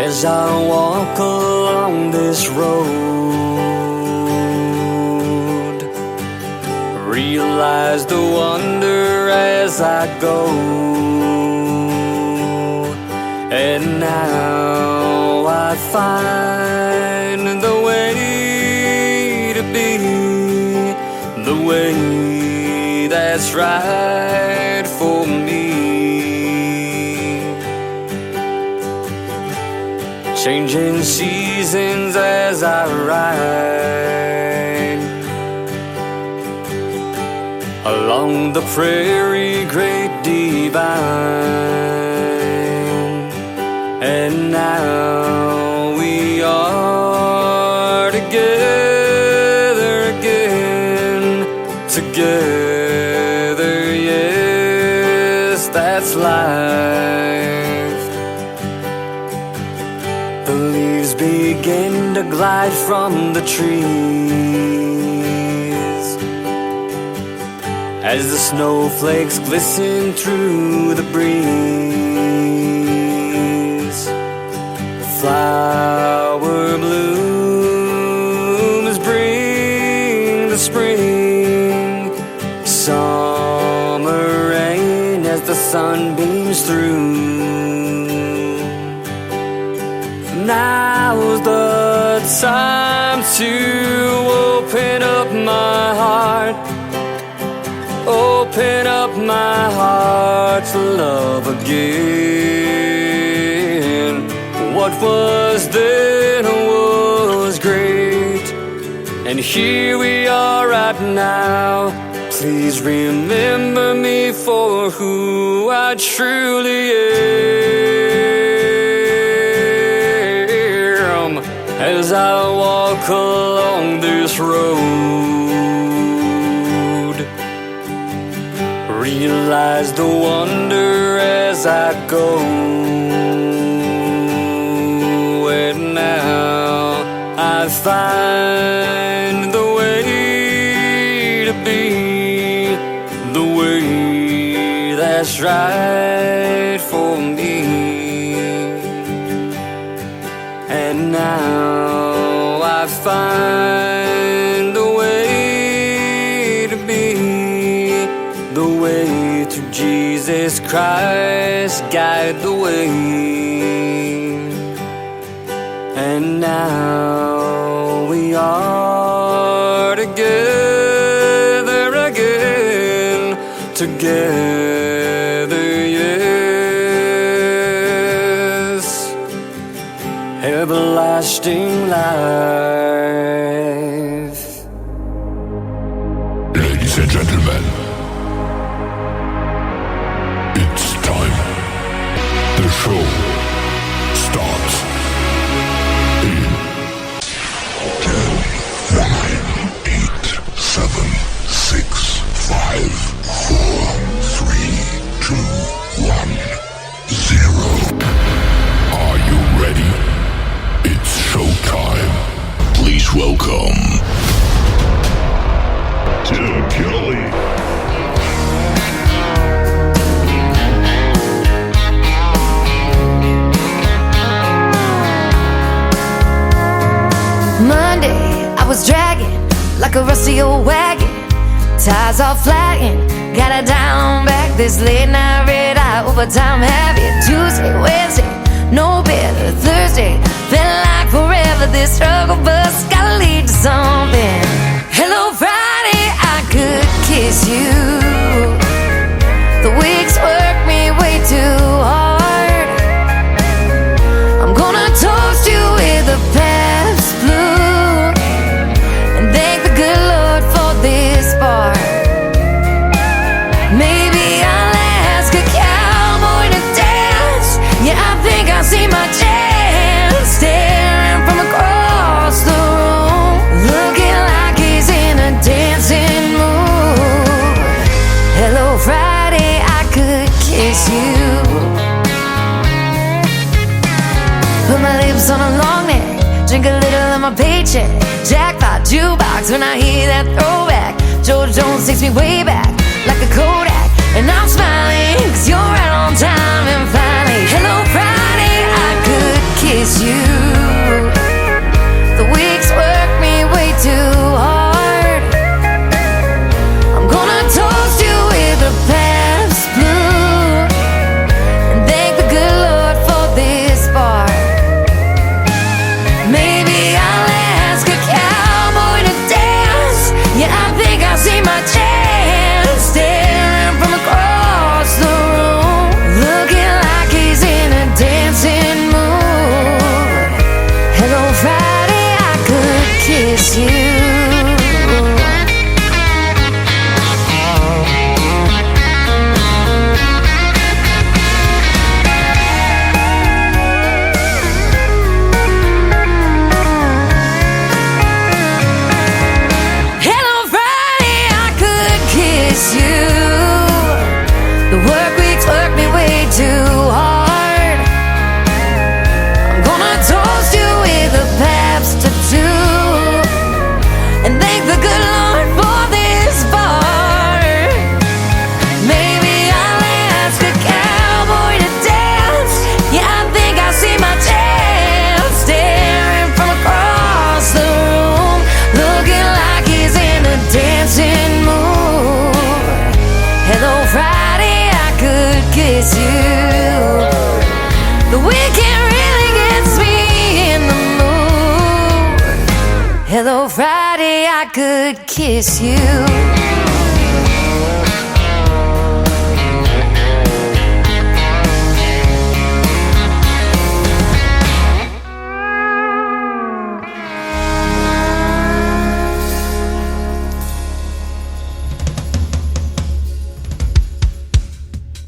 As I walk along this road, realize the wonder as I go. And now I find the way to be, the way that's right for me. Changing seasons as I ride along the prairie great divine. And now we are together again, together, yes, that's life. The leaves begin to glide from the trees as the snowflakes glisten through the breeze. Flower blooms bring the spring, summer rain as the sun beams through. Now's the time to open up my heart, open up my heart to love again. What was then was great, and here we are right now. Please remember me for who I truly am. As I walk along this road, realize the wonder as I go. And now I find the way to be, the way that's right for me. And now I find the way to be, the way to Jesus Christ, guide the way. And now we are together again, together, yes, everlasting life. Ladies and gentlemen, it's time. The show starts in 10, 9, 8, 7, 6, 5, 4, 3, 2, 1, 0. Are you ready? It's showtime. Please welcome Tim Kelly. Monday, I was dragging like a rusty old wagon, tires all flagging, gotta down back this late night red eye overtime habit. Tuesday, Wednesday, no better. Thursday, felt like forever. This struggle bus gotta lead to something. Hello Friday, I could kiss you. The weeks work me way too hard. I'm gonna toast you with a past blue and thank the good Lord for this bar. Maybe I'll ask a cowboy to dance. Yeah, I think I see my chance, staring from across the room, looking like he's in a dancing mood. Hello Friday, I could kiss you. Put my lips on a long neck, drink a little of my paycheck, jackpot jukebox when I hear that throwback. George Jones takes me way back like a Kodak, and I'm smiling 'cause you're right on time. And finally, hello Friday, I could kiss weekend really gets me in the mood. Hello, Friday, I could kiss you.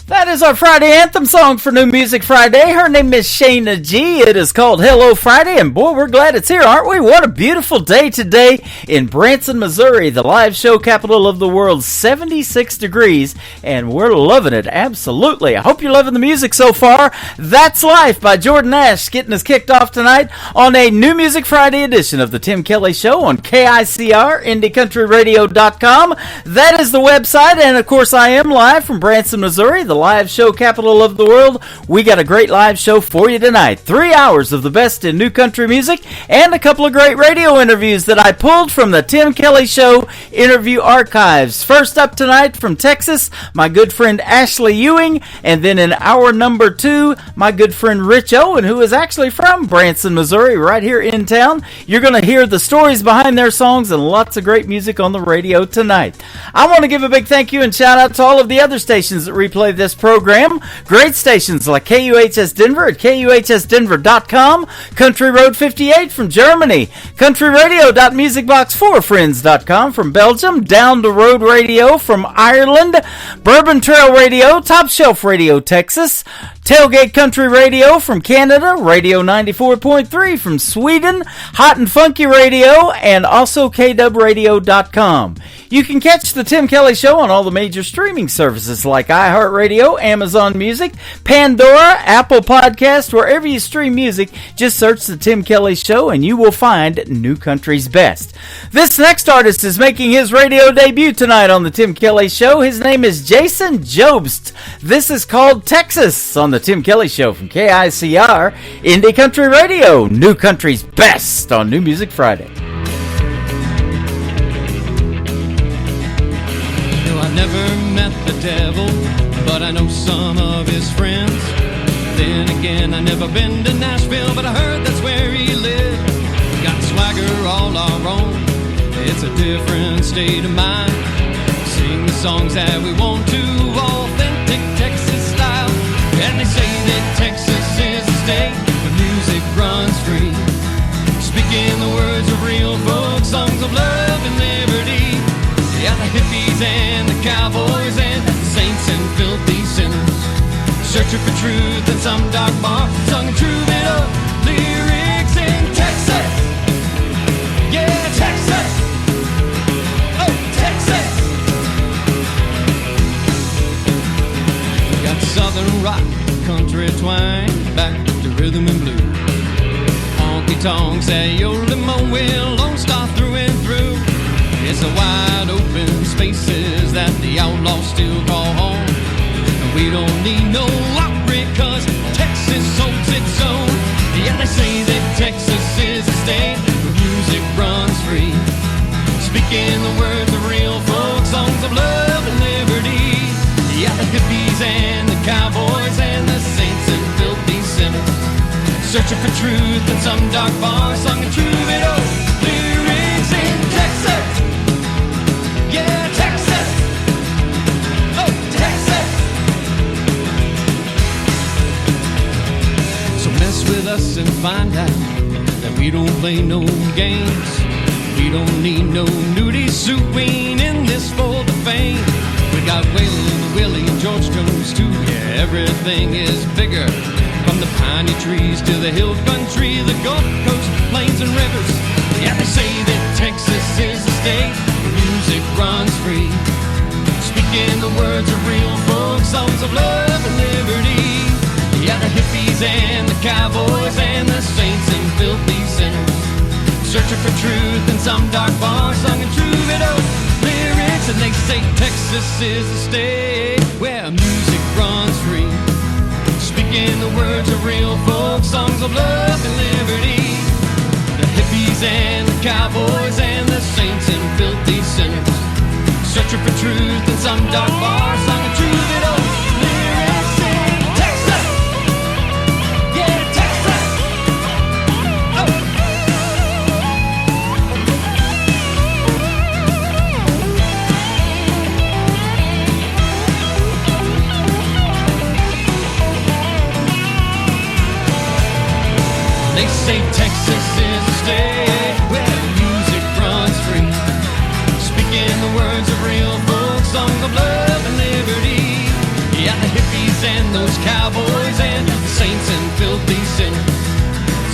That is our Friday anthem song for New Music Friday. Her name is Shayna G. It is called Hello Friday, and boy, we're glad it's here, aren't we? What a beautiful day today in Branson, Missouri, the live show capital of the world, 76 degrees, and we're loving it, absolutely. I hope you're loving the music so far. That's Life by Jordan Ash getting us kicked off tonight on a New Music Friday edition of the Tim Kelly Show on KICR, IndieCountryRadio.com. That is the website, and of course I am live from Branson, Missouri, the live show capital of the world. We got a great live show for you tonight. 3 hours of the best in new country music and a couple of great radio interviews that I pulled from the Tim Kelly Show interview archives. First up tonight from Texas, my good friend Ashley Ewing, and then in hour number 2, my good friend Rich Owen, who is actually from Branson, Missouri, right here in town. You're going to hear the stories behind their songs and lots of great music on the radio tonight. I want to give a big thank you and shout out to all of the other stations that replay this program. Great stations like KUHS Denver at KUHSdenver.com, Country Road 58 from Germany, countryradio.musicbox4friends.com from Belgium, Down the Road Radio from Ireland, Bourbon Trail Radio, Top Shelf Radio Texas, Tailgate Country Radio from Canada, Radio 94.3 from Sweden, Hot and Funky Radio, and also KWRadio.com. You can catch the Tim Kelly Show on all the major streaming services like iHeartRadio, Amazon Music, Pandora, Apple Podcast, wherever you stream music. Just search the Tim Kelly Show and you will find New Country's Best. This next artist is making his radio debut tonight on the Tim Kelly Show. His name is Jason Jobst. This is called Texas on the Tim Kelly Show from KICR, Indie Country Radio, New Country's Best on New Music Friday. I never met the devil, but I know some of his friends. Then again, I never been to Nashville, but I heard that's where he lived. Got swagger all our own, it's a different state of mind. Sing the songs that we want to, authentic Texas style. And they say that Texas is a state where music runs free, speaking the words of real folk songs of love and liberty. Yeah, the hippies and the cowboys and the saints and filthy sinners, searching for truth in some dark bar, sung and troubadour lyrics in Texas. Yeah, Texas. Oh, Texas. Got southern rock, country twang, back to rhythm and blues. Honky tonks, that yodeling will Lone Star through and through. It's the wide open spaces that the outlaws still call home. And we don't need no lottery, cause Texas holds its own. Yeah, they say that Texas is a state where music runs free, speaking the words of real folk songs of love and liberty. Yeah, the hippies and the cowboys and the saints and filthy sinners, searching for truth in some dark bar, sung and troubadour lyrics in Texas. Yeah, Texas. Oh, Texas. So mess with us and find out that we don't play no games. We don't need no nudie suit, we ain't in this for the fame. We got Waylon, Willie, and George Jones too. Yeah, everything is bigger, from the piney trees to the hill country, the Gulf Coast, plains and rivers. Yeah, they say that Texas is the state where music runs free, speaking the words of real folk songs of love and liberty. Yeah, the hippies and the cowboys and the saints and filthy sinners, searching for truth in some dark bar, sung and troubadour lyrics. And they say Texas is the state where music runs free, speaking the words of real folk songs of love and liberty. The hippies and the cowboys and the saints and filthy sinners, searching for truth in some dark bar, sung and troubadour lyrics in Texas. Yeah, song of love and liberty. Yeah, the hippies and those cowboys and the saints and filthy sinners,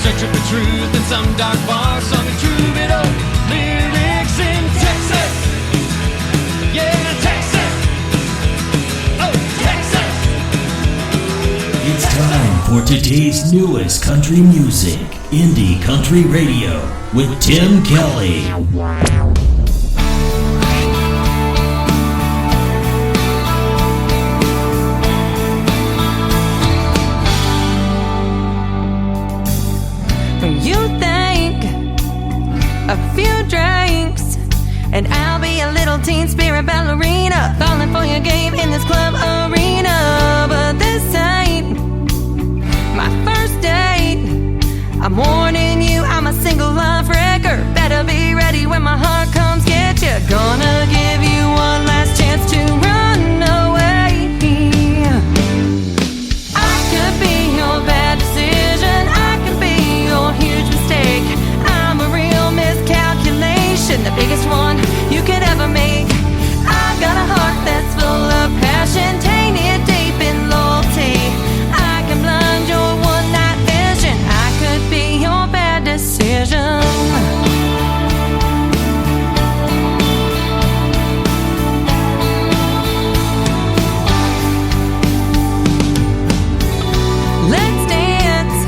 searching for truth in some dark bar, sung a troubadour lyrics in Texas. Yeah, Texas. Oh, Texas. It's time for today's newest country music, Indie Country Radio, with Tim Kelly. You think a few drinks and I'll be a little teen spirit ballerina, falling for your game in this club arena. But this ain't my first date. I'm warning you, I'm a single life wrecker. Better be ready when my heart comes get you. Gonna give you one last chance to run away. I could be your bad decision, I could be your huge mistake. I'm a real miscalculation, the biggest one you could ever make. I've got a heart that's full of passion, tainted deep in loyalty. I can blind your one night vision, I could be your bad decision. Let's dance,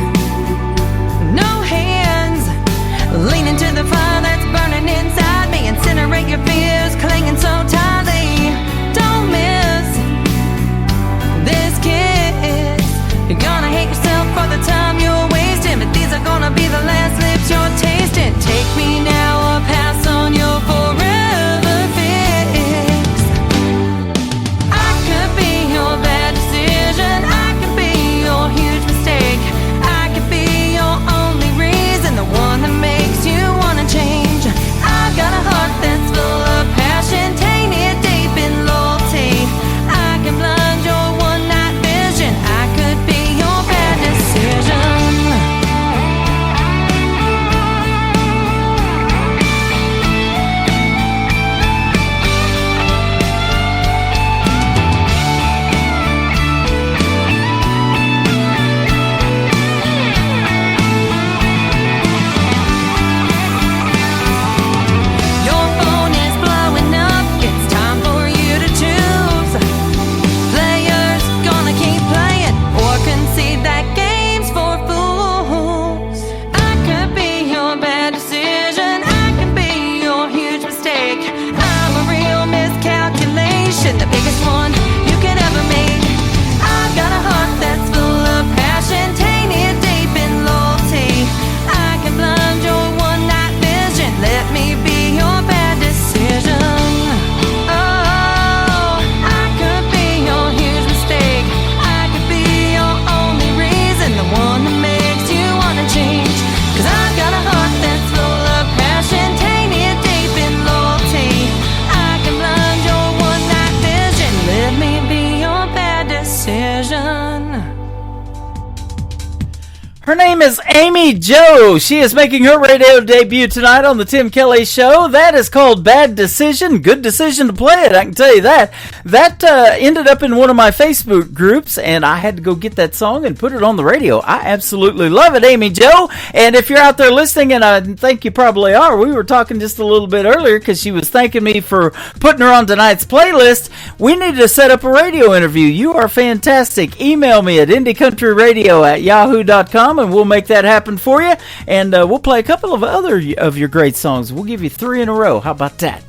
no hands, lean into the fire that's burning inside me, incinerate your fears, clinging so tightly. Don't miss this kiss. You're gonna hate yourself for the time you're wasting, but these are gonna be the last lips you're tasting. Take me now or pass on your forever fix. I could be your bad decision, I could be your huge mistake. I could be your only reason, the one that makes you wanna change. I've got a heart that's full of passion, tainted deep in loyalty. I can blind your one night vision, I could be your bad decision. Your phone is blowing up, it's time for you to choose. Players gonna keep playing or concede that game's for fools. I could be your bad decision, I could be your huge mistake. I'm a real miscalculation, the biggest one you could ever make. I've got a heart that's full of passion, tainted deep in loyalty. I can blind your one night vision, let me be your bad decision. Oh, I could be your huge mistake. I could be your only reason, the one that makes you wanna change. 'Cause I've got a heart that's full of passion, tainted deep in loyalty. I can blind your one night vision, let me be your bad decision. Her name is Amy Jo. She is making her radio debut tonight on the Tim Kelly Show. That is called Bad Decision. Good decision to play it, I can tell you that. That ended up in one of my Facebook groups, and I had to go get that song and put it on the radio. I absolutely love it, Amy Jo. And if you're out there listening, and I think you probably are, we were talking just a little bit earlier because she was thanking me for putting her on tonight's playlist. We need to set up a radio interview. You are fantastic. Email me at indieCountryRadio@yahoo.com, and we'll make that happen for you. And we'll play a couple of other of your great songs. We'll give you 3 in a row. How about that?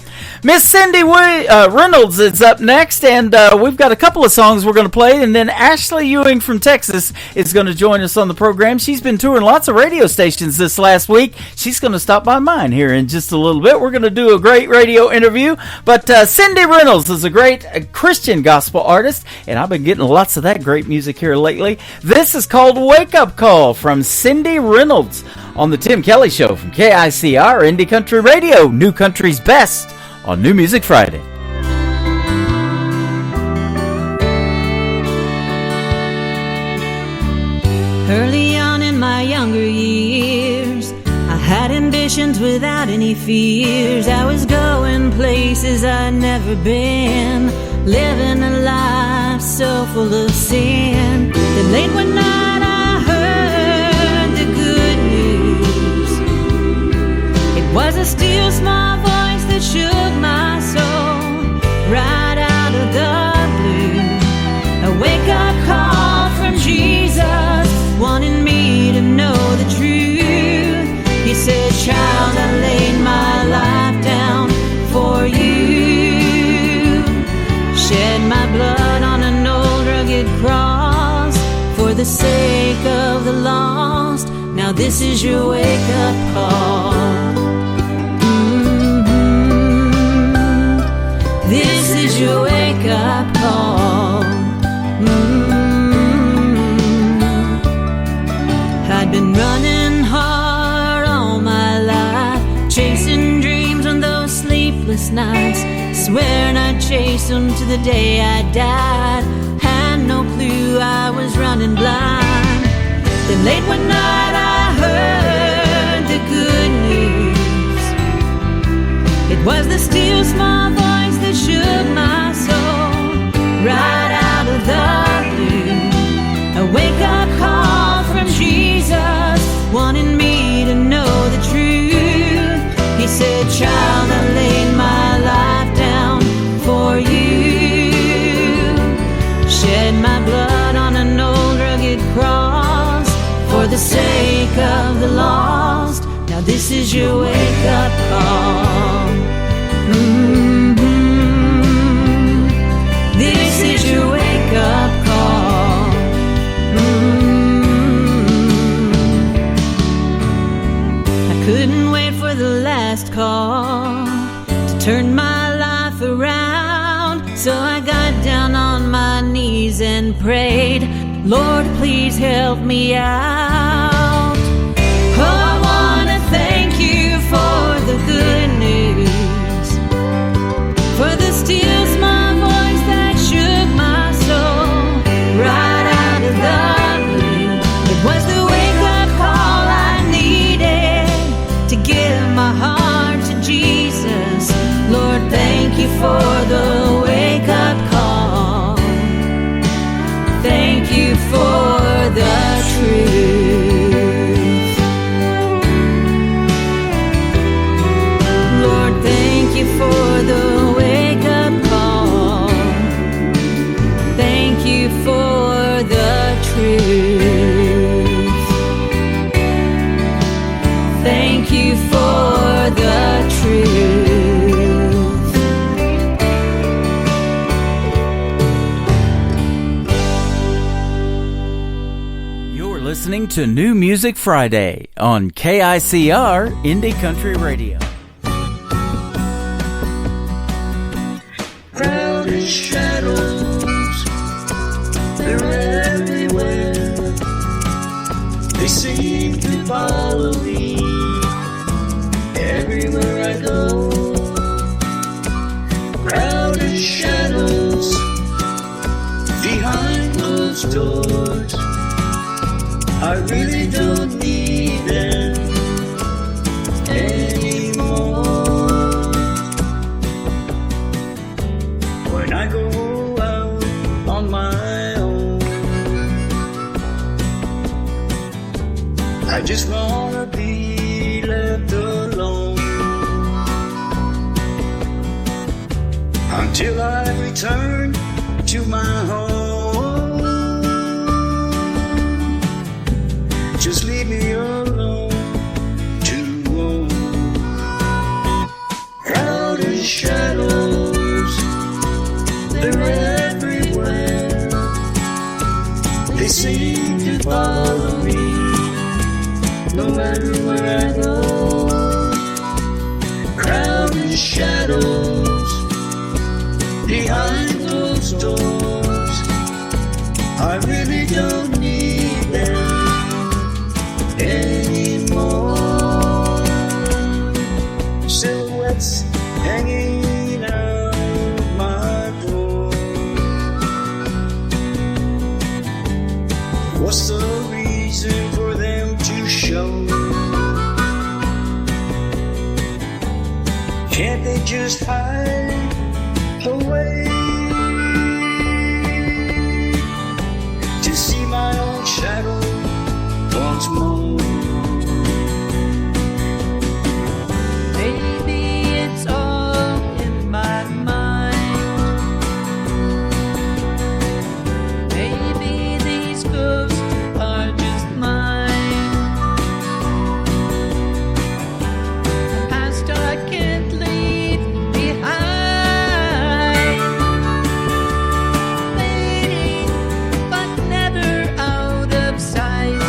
Miss Cindy Reynolds is up next, and we've got a couple of songs we're going to play, and then Ashley Ewing from Texas is going to join us on the program. She's been touring lots of radio stations this last week. She's going to stop by mine here in just a little bit. We're going to do a great radio interview, but Cindy Reynolds is a great Christian gospel artist, and I've been getting lots of that great music here lately. This is called Wake Up Call from Cindy Reynolds on the Tim Kelly Show from KICR Indie Country Radio, New Country's Best, on New Music Friday. Early on in my younger years, I had ambition ambitions without any fears. I was going places I'd never been, living a life so full of sin. Then late one night I heard the good news. It was a still small voice that shook my soul right out of the blue. A wake-up call from Jesus, wanting me to know the truth. He said, child, I laid my life down for you. Shed my blood on an old rugged cross for the sake of the lost. Now this is your wake-up call. This is your wake-up call. I'd been running hard all my life, chasing dreams on those sleepless nights, swearing I'd chase them to the day I died. Had no clue I was running blind. Then late one night I heard the good news. It was the still small voice that shook my soul right out of the blue. A wake-up call from Jesus, wanting me to know the truth. He said, child, I laid my life down for you. Shed my blood on an old rugged cross for the sake of the lost. Now this is your wake-up call. This is your wake-up call. I couldn't wait for the last call to turn my life around, so I got down on my knees and prayed, Lord, please help me out. Oh, I want to thank you for the good news, for the still small voice that shook my soul right out of the blue. It was the wake-up call I needed to give my heart to Jesus. Lord, thank you for the wake-up call. Thank you for the truth. Lord, thank you for the wake-up call. Thank you for the truth. Thank you for the truth. You're listening to New Music Friday on KICR Indie Country Radio. Crowded shadows, they're everywhere. They seem to follow me everywhere I go. Crowded shadows behind closed doors. I really don't need them anymore. When I go out on my own, I just wanna be left alone until I return to my home. Just leave me alone to roam. Crowded shadows, they're everywhere. They seem to follow me no matter where I go. Crowded shadows behind closed doors. I really don't need them anymore. Silhouettes hanging out my door. What's the reason for them to show? just hide away to see my own shadow once more. Maybe it's all in my mind. Maybe these ghosts are just mine. A past I can't leave behind. Fading, but never out of sight.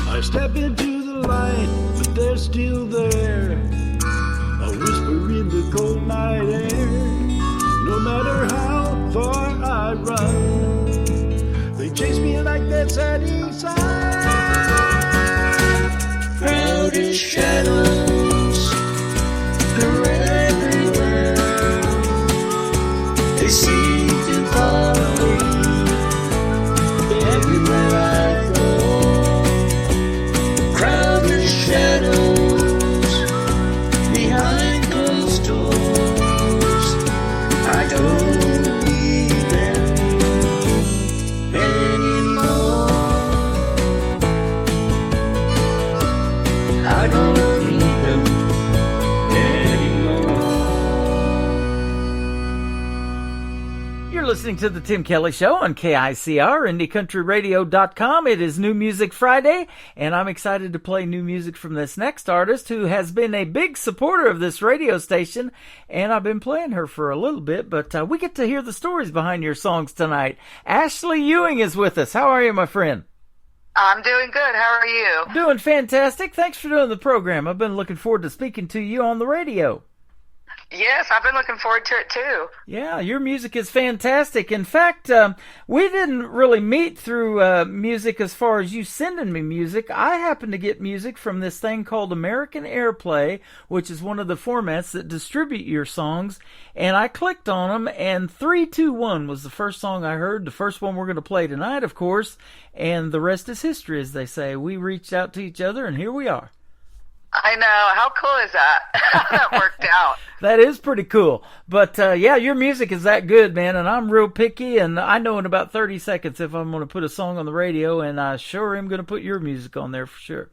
I step into the light, but they're still there. A whisper in the cold night air. No matter how far I run, they chase me like that setting sun. Crowded shadows are everywhere. They seem to follow me everywhere I go. Crowded shadows behind closed doors. I don't need them anymore. I don't need them anymore. You're listening to The Tim Kelly Show on KICR, IndieCountryRadio.com. It is New Music Friday, and I'm excited to play new music from this next artist who has been a big supporter of this radio station, and I've been playing her for a little bit, but we get to hear the stories behind your songs tonight. Ashley Ewing is with us. How are you, my friend? I'm doing good. How are you? Doing fantastic. Thanks for doing the program. I've been looking forward to speaking to you on the radio. Yes, I've been looking forward to it too. Yeah, your music is fantastic. In fact, we didn't really meet through music as far as you sending me music. I happen to get music from this thing called American Airplay, which is one of the formats that distribute your songs. And I clicked on them, and 321 was the first song I heard, the first one we're going to play tonight, of course. And the rest is history, as they say. We reached out to each other, and here we are. I know. How cool is that? How that worked out. That is pretty cool. But, yeah, your music is that good, man, and I'm real picky, and I know in about 30 seconds if I'm going to put a song on the radio, and I sure am going to put your music on there for sure.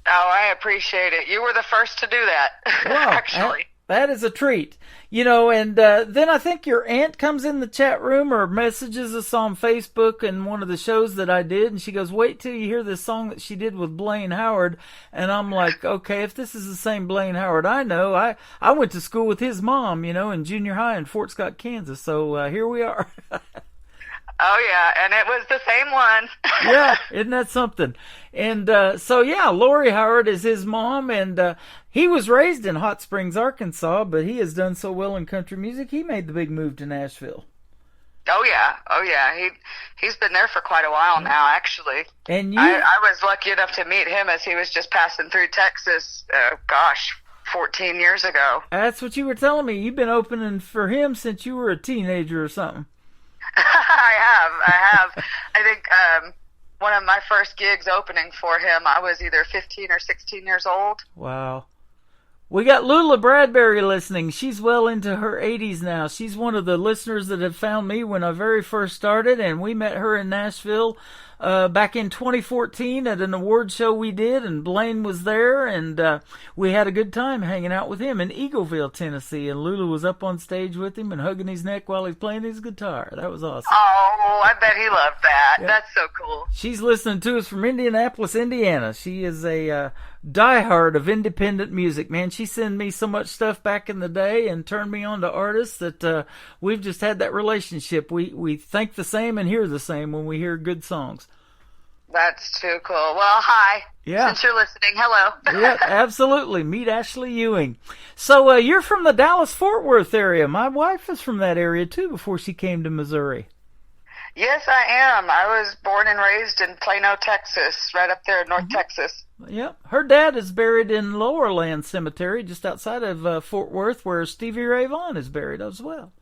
Oh, I appreciate it. You were the first to do that, Wow, actually. That is a treat. You know, and then I think your aunt comes in the chat room or messages us on Facebook in one of the shows that I did, and she goes, wait till you hear this song that she did with Blaine Howard. And I'm like, okay, if this is the same Blaine Howard I know, I went to school with his mom, you know, in junior high in Fort Scott, Kansas. So here we are. Oh, yeah, and it was the same one. Yeah, isn't that something? And so, yeah, Lori Howard is his mom, and he was raised in Hot Springs, Arkansas, but he has done so well in country music, he made the big move to Nashville. Oh, yeah. He's been there for quite a while now, actually. And you... I was lucky enough to meet him as he was just passing through Texas, 14 years ago. That's what you were telling me. You've been opening for him since you were a teenager or something. I have. I think one of my first gigs opening for him, I was either 15 or 16 years old. Wow. We got Lula Bradbury listening. She's well into her 80s now. She's one of the listeners that have found me when I very first started, and we met her in Nashville back in 2014 at an award show we did, and Blaine was there, and we had a good time hanging out with him in Eagleville, Tennessee, and Lula was up on stage with him and hugging his neck while he's playing his guitar. That was awesome. Oh, I bet he loved that. Yeah. That's so cool. She's listening to us from Indianapolis, Indiana. She is a diehard of independent music, man. She sent me so much stuff back in the day and turned me on to artists that we've just had that relationship. We think the same and hear the same when we hear good songs. That's too cool. Well, hi. Yeah. Since you're listening, hello. Yeah, absolutely. Meet Ashley Ewing. So you're from the Dallas-Fort Worth area. My wife is from that area, too, before she came to Missouri. Yes, I am. I was born and raised in Plano, Texas, right up there in North Texas. Yep. Her dad is buried in Lowerland Cemetery, just outside of Fort Worth, where Stevie Ray Vaughan is buried as well.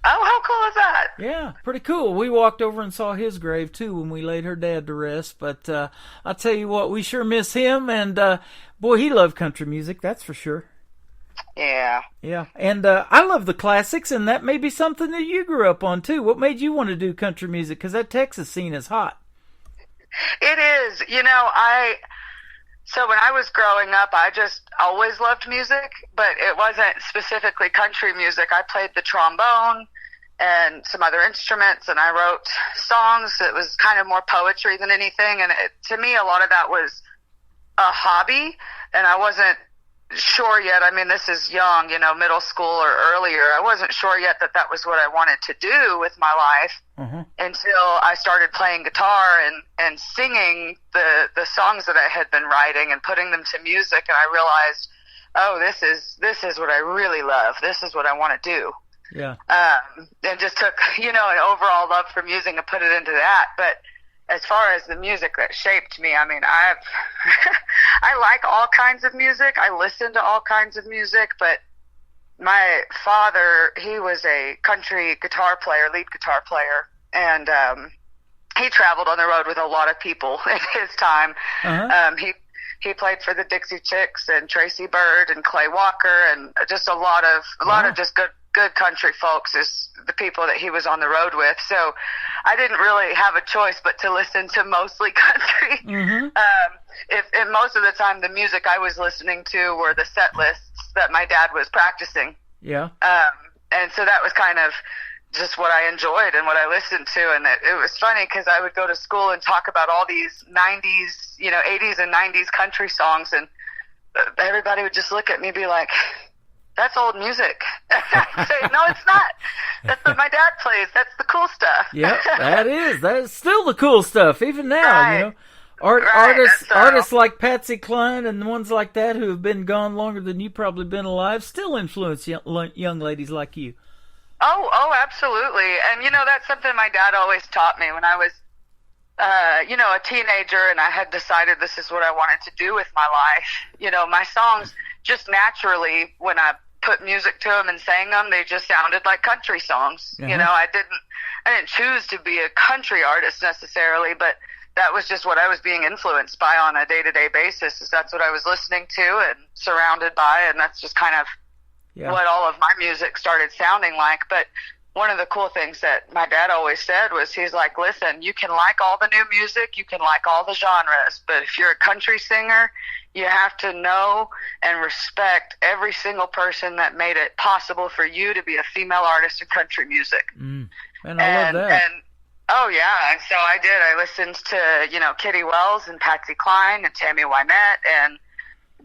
Oh, how cool is that? Yeah, pretty cool. We walked over and saw his grave, too, when we laid her dad to rest. But I'll tell you what, we sure miss him. And, boy, he loved country music, that's for sure. Yeah. Yeah, and I love the classics, and that may be something that you grew up on, too. What made you want to do country music? Because that Texas scene is hot. It is. So when I was growing up, I just always loved music, but it wasn't specifically country music. I played the trombone and some other instruments, and I wrote songs. It was kind of more poetry than anything, and to me, a lot of that was a hobby, and I wasn't sure yet. I mean, this is young, middle school or earlier. I wasn't sure yet that was what I wanted to do with my life until I started playing guitar and singing the songs that I had been writing and putting them to music. And I realized, oh, this is what I really love. This is what I want to do. Yeah. And just took, an overall love for music and put it into that. But as far as the music that shaped me, I mean, I like all kinds of music. I listen to all kinds of music, but my father, he was a country guitar player, lead guitar player, and he traveled on the road with a lot of people in his time. He played for the Dixie Chicks and Tracy Byrd and Clay Walker, and just a lot of just good country folks is the people that he was on the road with. So I didn't really have a choice but to listen to mostly country. If most of the time the music I was listening to were the set lists that my dad was practicing. Yeah. And so that was kind of just what I enjoyed and what I listened to. And it was funny because I would go to school and talk about all these 90s, 80s and 90s country songs, and everybody would just look at me and be like, that's old music. I'd say, no, it's not. That's what my dad plays. That's the cool stuff. Yeah, that is still the cool stuff, even now, Right. Artists like Patsy Cline and the ones like that who have been gone longer than you've probably been alive still influence young ladies like you. Oh, absolutely. And, that's something my dad always taught me when I was, a teenager, and I had decided this is what I wanted to do with my life. My songs just naturally, when I put music to them and sang them, they just sounded like country songs. I didn't choose to be a country artist necessarily, but that was just what I was being influenced by on a day-to-day basis. That's what I was listening to and surrounded by, and that's just kind of what all of my music started sounding like. But one of the cool things that my dad always said was, he's like, listen, you can like all the new music, you can like all the genres, but if you're a country singer, you have to know and respect every single person that made it possible for you to be a female artist in country music. And I love that. Oh, yeah. And so I did. I listened to, Kitty Wells and Patsy Cline and Tammy Wynette, and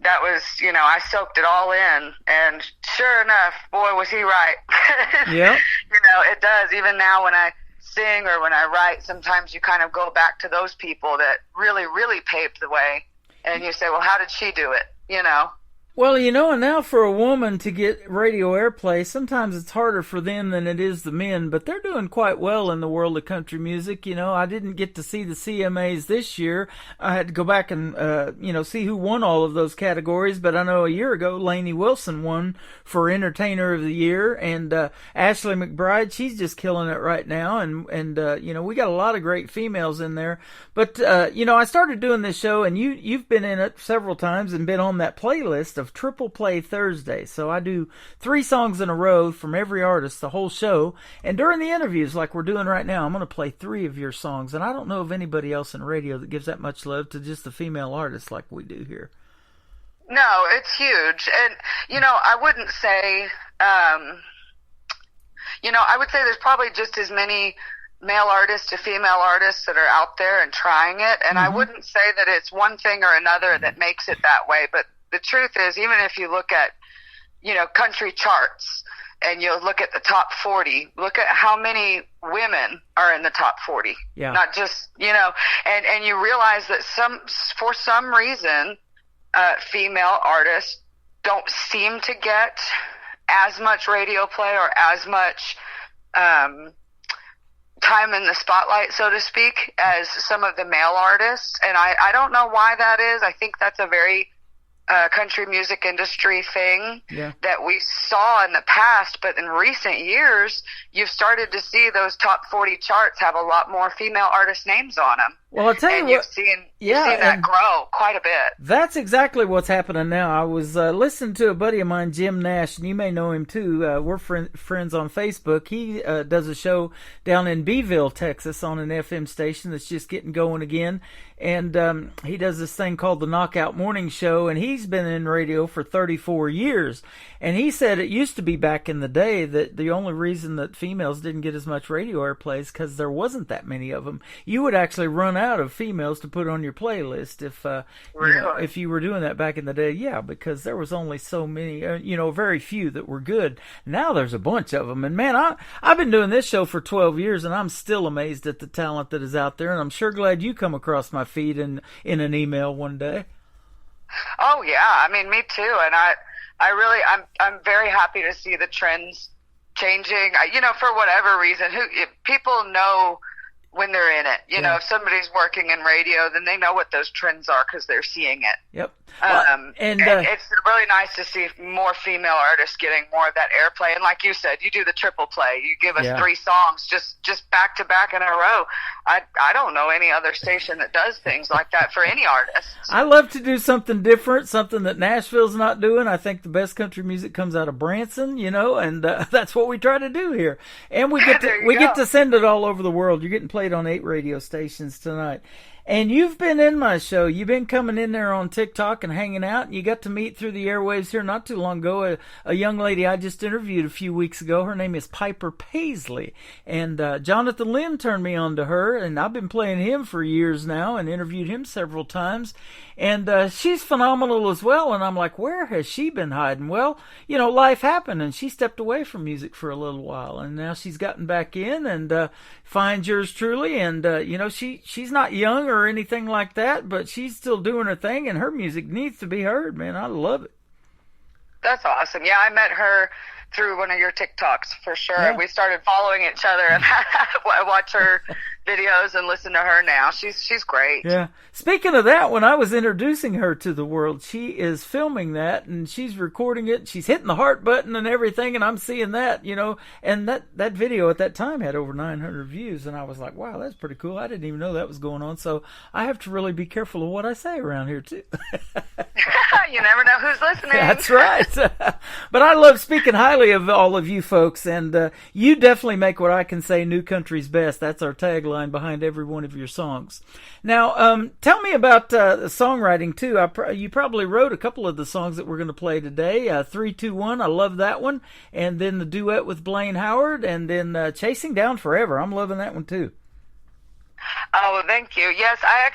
that was, I soaked it all in. And sure enough, boy, was he right. Yeah. It does. Even now when I sing or when I write, sometimes you kind of go back to those people that really, really paved the way. And you say, well, how did she do it? Well, and now for a woman to get radio airplay, sometimes it's harder for them than it is the men, but they're doing quite well in the world of country music. I didn't get to see the CMAs this year. I had to go back and, see who won all of those categories, but I know a year ago, Lainey Wilson won for Entertainer of the Year, and Ashley McBride, she's just killing it right now, and we got a lot of great females in there. But, I started doing this show, and you've been in it several times and been on that playlist of Triple Play Thursday. So I do 3 songs in a row from every artist, the whole show. And during the interviews like we're doing right now, I'm going to play 3 of your songs. And I don't know of anybody else in radio that gives that much love to just the female artists like we do here. No, it's huge. And, I wouldn't say, I would say there's probably just as many male artists to female artists that are out there and trying it. And I wouldn't say that it's one thing or another that makes it that way. But the truth is, even if you look at, country charts and you look at the top 40, look at how many women are in the top 40. Yeah. Not just, and you realize that for some reason, female artists don't seem to get as much radio play or as much, time in the spotlight, so to speak, as some of the male artists. And I don't know why that is. I think that's a very country music industry thing that we saw in the past, but in recent years, you've started to see those top 40 charts have a lot more female artist names on them. Well, I'll tell you what. You've seen Yeah, You've seen that and grow quite a bit. that's exactly what's happening now. I was listening to a buddy of mine, Jim Nash, and you may know him too. We're friends on Facebook. He does a show down in Beeville, Texas, on an FM station that's just getting going again. And he does this thing called the Knockout Morning Show, and he's been in radio for 34 years. And he said it used to be back in the day that the only reason that females didn't get as much radio airplay is because there wasn't that many of them. You would actually run out of females to put on your playlist if if you were doing that back in the day. Yeah, because there was only so many, very few that were good. Now there's a bunch of them. And man, I've been doing this show for 12 years, and I'm still amazed at the talent that is out there. And I'm sure glad you come across my feed in an email one day. Oh yeah, I mean, me too. And I'm very happy to see the trends changing. For whatever reason, people know when they're in it. You know, if somebody's working in radio, then they know what those trends are because they're seeing it. Yep. And it's really nice to see more female artists getting more of that airplay. And like you said, you do the triple play. You give us 3 songs just back to back in a row. I don't know any other station that does things like that for any artist. I love to do something different, something that Nashville's not doing. I think the best country music comes out of Branson, and that's what we try to do here. And we get to send it all over the world. You're getting played on 8 radio stations tonight. And you've been in my show. You've been coming in there on TikTok and hanging out. And you got to meet through the airwaves here not too long ago a young lady I just interviewed a few weeks ago. Her name is Piper Paisley. And Jonathan Lynn turned me on to her. And I've been playing him for years now and interviewed him several times. And she's phenomenal as well. And I'm like, where has she been hiding? Well, life happened, and she stepped away from music for a little while. And now she's gotten back in and finds yours truly. And, she's not young or anything like that, but she's still doing her thing, and her music needs to be heard, man. I love it. That's awesome. Yeah, I met her through one of your TikToks for sure. Yeah. We started following each other, and I watch her videos and listen to her now. She's great. Yeah. Speaking of that, when I was introducing her to the world, she is filming that, and she's recording it. She's hitting the heart button and everything, and I'm seeing that, and that video at that time had over 900 views, and I was like, wow, that's pretty cool. I didn't even know that was going on, so I have to really be careful of what I say around here, too. You never know who's listening. That's right. But I love speaking highly of all of you folks, and you definitely make what I can say new country's best. That's our tagline behind every one of your songs. Now, tell me about the songwriting, too. You probably wrote a couple of the songs that we're going to play today. 3-2-1, I love that one. And then the duet with Blaine Howard, and then Chasing Down Forever. I'm loving that one, too. Oh, well, thank you. Yes, I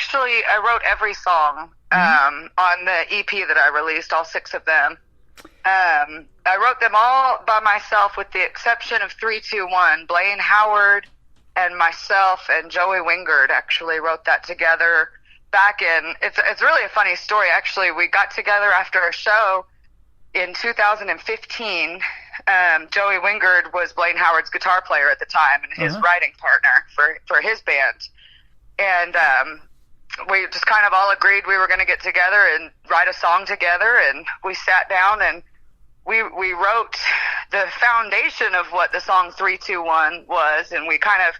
wrote every song on the EP that I released, all 6 of them. I wrote them all by myself with the exception of 3-2-1. Blaine Howard and myself and Joey Wingard actually wrote that together back in, it's really a funny story. Actually, we got together after a show in 2015. Joey Wingard was Blaine Howard's guitar player at the time and his writing partner for his band. And we just kind of all agreed we were going to get together and write a song together, and we sat down and we wrote the foundation of what the song 3-2-1 was, and we kind of,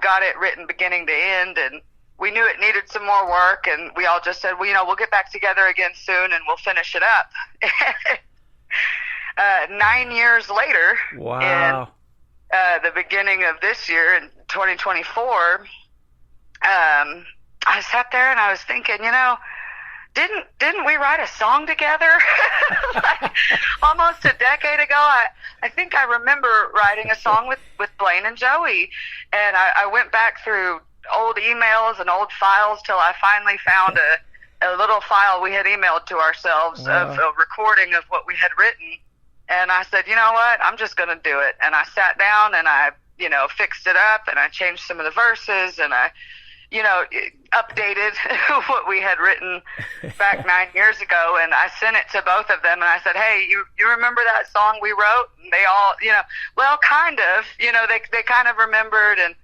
got it written beginning to end, and we knew it needed some more work, and we all just said, well, we'll get back together again soon and we'll finish it up. 9 years later, wow. In the beginning of this year, in 2024, I sat there and I was thinking, didn't we write a song together? Like, almost a decade ago. I think I remember writing a song with Blaine and Joey, and I went back through old emails and old files till I finally found a little file we had emailed to ourselves of a recording of what we had written. And I said, you know what, I'm just going to do it. And I sat down and I, fixed it up, and I changed some of the verses, and I, updated what we had written back 9 years ago. And I sent it to both of them, and I said, hey, you remember that song we wrote? And they all, well, kind of, they kind of remembered, and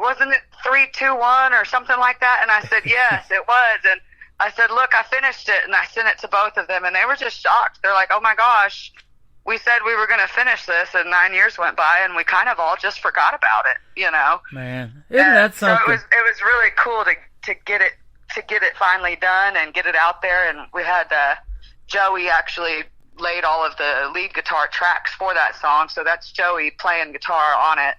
wasn't it 3-2-1 or something like that? And I said, yes, it was. And I said, look, I finished it, and I sent it to both of them, and they were just shocked. They're like, oh my gosh, we said we were going to finish this, and 9 years went by, and we kind of all just forgot about it, Man, isn't that something? So it was really cool to get it to get it finally done and get it out there. And we had Joey actually laid all of the lead guitar tracks for that song, so that's Joey playing guitar on it.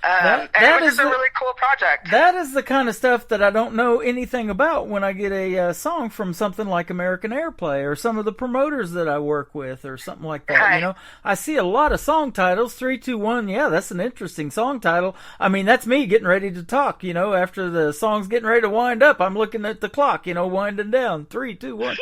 And it was just a really cool project. That is the kind of stuff that I don't know anything about when I get a song from something like American Airplay or some of the promoters that I work with or something like that. Right. You know, I see a lot of song titles. 3, 2, 1. Yeah, that's an interesting song title. I mean, that's me getting ready to talk. You know, after the song's getting ready to wind up, I'm looking at the clock. You know, winding down. 3, 2, 1,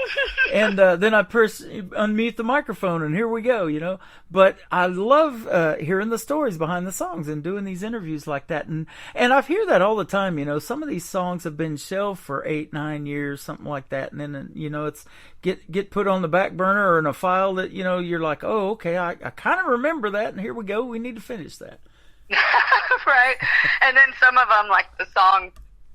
and then I unmute the microphone, and here we go. You know, but I love hearing the stories behind the songs and doing these interviews like that, and I hear that all the time. You know, some of these songs have been shelved for 8, 9 years, something like that, and then you know it's get put on the back burner or in a file that you know you're like, oh, okay, I kind of remember that, and here we go, we need to finish that. Right. And then some of them, like the song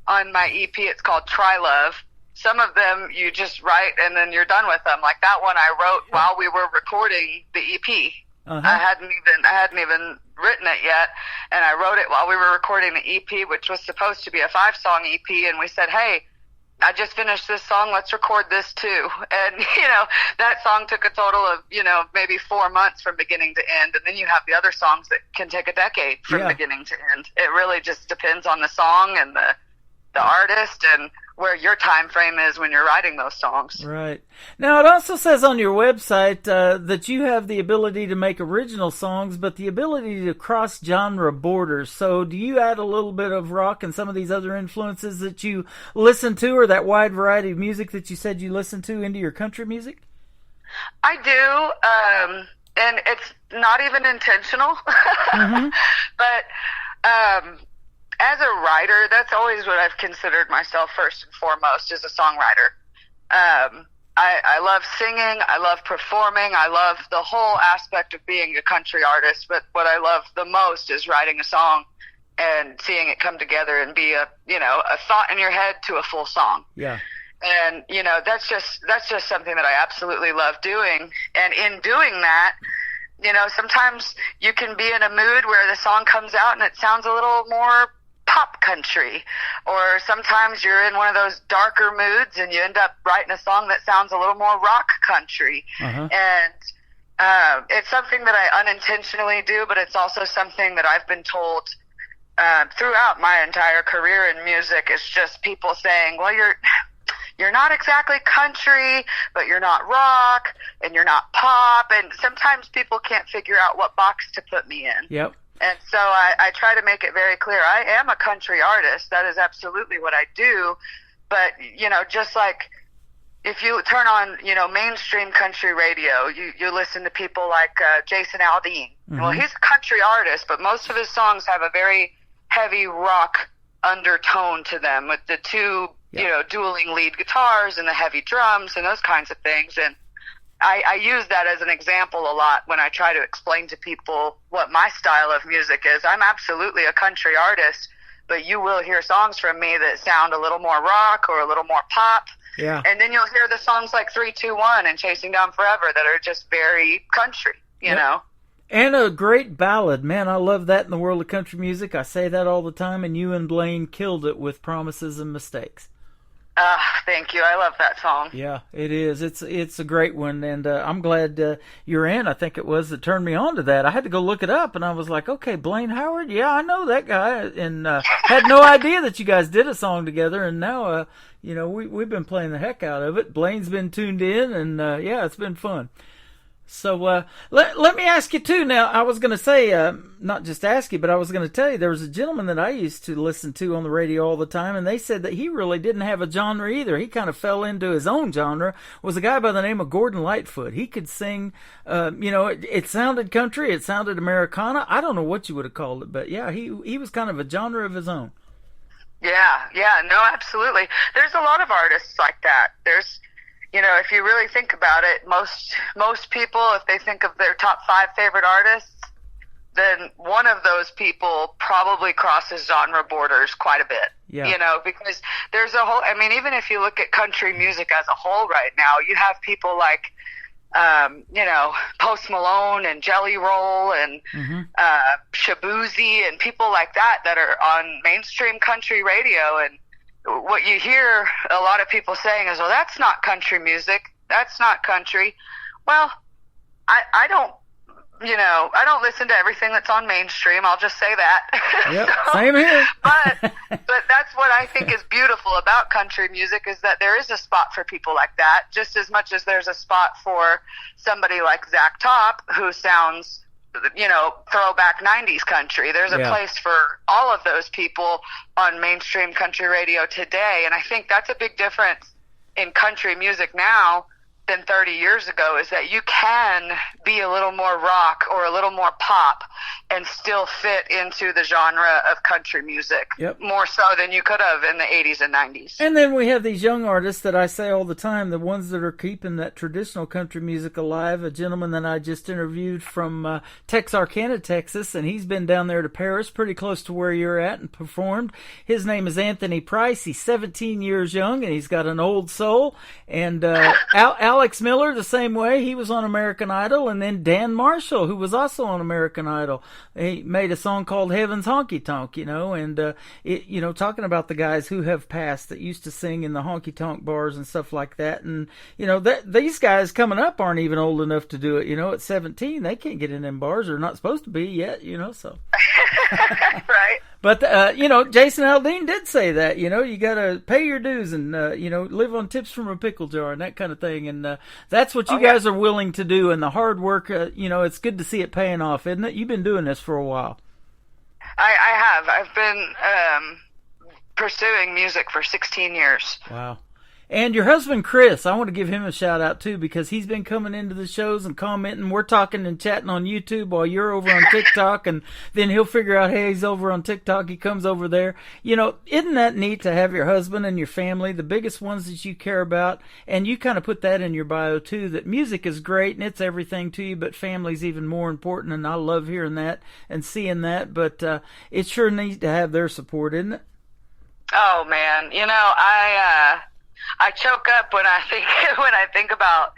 on my EP, it's called Try Love. Some of them you just write and then you're done with them. Like that one I wrote while we were recording the EP. I hadn't even written it yet, and I wrote it while we were recording the EP, which was supposed to be a 5-song EP, and we said, hey, I just finished this song, let's record this too. And, you know, that song took a total of, you know, maybe 4 months from beginning to end, and then you have the other songs that can take a decade from beginning to end. It really just depends on the song and the artist and where your time frame is when you're writing those songs. Right. Now, it also says on your website that you have the ability to make original songs, but the ability to cross genre borders. So do you add a little bit of rock and some of these other influences that you listen to, or that wide variety of music that you said you listen to, into your country music? I do, and it's not even intentional. But as a writer, that's always what I've considered myself first and foremost, as a songwriter. I love singing, I love performing, I love the whole aspect of being a country artist, but what I love the most is writing a song and seeing it come together and be a thought in your head to a full song. Yeah. And, you know, that's just something that I absolutely love doing. And in doing that, you know, sometimes you can be in a mood where the song comes out and it sounds a little more pop country, or sometimes you're in one of those darker moods and you end up writing a song that sounds a little more rock country. And it's something that I unintentionally do, but it's also something that I've been told throughout my entire career in music. It's just people saying, well, you're not exactly country, but you're not rock, and you're not pop, and sometimes people can't figure out what box to put me in. Yep. And so I try to make it very clear. I am a country artist. That is absolutely what I do. But, you know, just like if you turn on, you know, mainstream country radio, you listen to people like Jason Aldean. Well, he's a country artist, but most of his songs have a very heavy rock undertone to them, with the two, you know, dueling lead guitars and the heavy drums and those kinds of things. And I use that as an example a lot when I try to explain to people what my style of music is. I'm absolutely a country artist, but you will hear songs from me that sound a little more rock or a little more pop. Yeah. And then you'll hear the songs like 3, 2, 1 and Chasing Down Forever that are just very country, you know. And a great ballad. Man, I love that in the world of country music. I say that all the time, and you and Blaine killed it with Promises and Mistakes. Thank you. I love that song. Yeah, it is. It's a great one, and I'm glad you're in. I think it was that turned me on to that. I had to go look it up, and I was like, okay, Blaine Howard, yeah, I know that guy, and had no idea that you guys did a song together, and now, you know, we've been playing the heck out of it. Blaine's been tuned in, and yeah, it's been fun. So let me ask you too. Now, I was going to say, not just ask you, but I was going to tell you, there was a gentleman that I used to listen to on the radio all the time, and they said that he really didn't have a genre either. He kind of fell into his own genre. Was a guy by the name of Gordon Lightfoot. He could sing, you know, it sounded country, it sounded Americana. I don't know what you would have called it, but yeah, he was kind of a genre of his own. Yeah, no, absolutely. There's a lot of artists like that. There's, you know, if you really think about it, most people, if they think of their top 5 favorite artists, then one of those people probably crosses genre borders quite a bit. Yeah. You know, because there's a whole, I mean, even if you look at country music as a whole right now, you have people like, you know, Post Malone and Jelly Roll and Shabuzi and people like that are on mainstream country radio, and what you hear a lot of people saying is, well, that's not country music. That's not country. Well, I don't, I don't listen to everything that's on mainstream. I'll just say that. Yep, same here. but that's what I think is beautiful about country music, is that there is a spot for people like that, just as much as there's a spot for somebody like Zach Top, who sounds, throwback 90s country. There's a place for all of those people on mainstream country radio today. And I think that's a big difference in country music now than 30 years ago, is that you can be a little more rock or a little more pop and still fit into the genre of country music, more so than you could have in the 80s and 90s. And then we have these young artists that I say all the time, the ones that are keeping that traditional country music alive. A gentleman that I just interviewed from Texarkana, Texas, and he's been down there to Paris, pretty close to where you're at, and performed. His name is Anthony Price. He's 17 years young, and he's got an old soul. And Alex Miller, the same way. He was on American Idol. And then Dan Marshall, who was also on American Idol. He made a song called Heaven's Honky Tonk, and talking about the guys who have passed that used to sing in the honky tonk bars and stuff like that. And, these guys coming up aren't even old enough to do it. At 17, they can't get in them bars. They're not supposed to be yet, so. Right. But, Jason Aldean did say that, you got to pay your dues and, live on tips from a pickle jar and that kind of thing. And that's what you guys are willing to do. And the hard work, it's good to see it paying off, isn't it? You've been doing this for a while. I have. I've been pursuing music for 16 years. Wow. And your husband, Chris, I want to give him a shout out too, because he's been coming into the shows and commenting. We're talking and chatting on YouTube while you're over on TikTok, and then he'll figure out, hey, he's over on TikTok. He comes over there. Isn't that neat to have your husband and your family, the biggest ones that you care about? And you kind of put that in your bio too, that music is great and it's everything to you, but family's even more important. And I love hearing that and seeing that. But it's sure neat to have their support, isn't it? Oh man, I choke up when I think about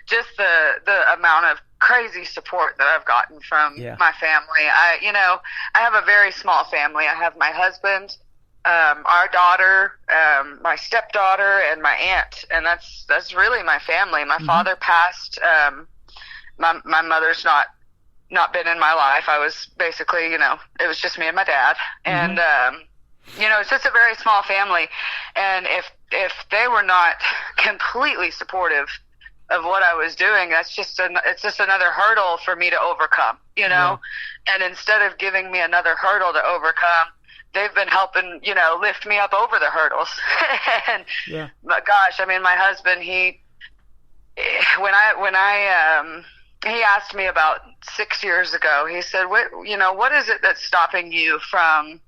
just the amount of crazy support that I've gotten from my family. I have a very small family. I have my husband, our daughter, my stepdaughter, and my aunt, and that's really my family. My father passed. My mother's not been in my life. I was basically, it was just me and my dad, and it's just a very small family. And if they were not completely supportive of what I was doing, it's just another hurdle for me to overcome, And instead of giving me another hurdle to overcome, they've been helping, lift me up over the hurdles. And but gosh, my husband, he asked me about 6 years ago, he said, what is it that's stopping you from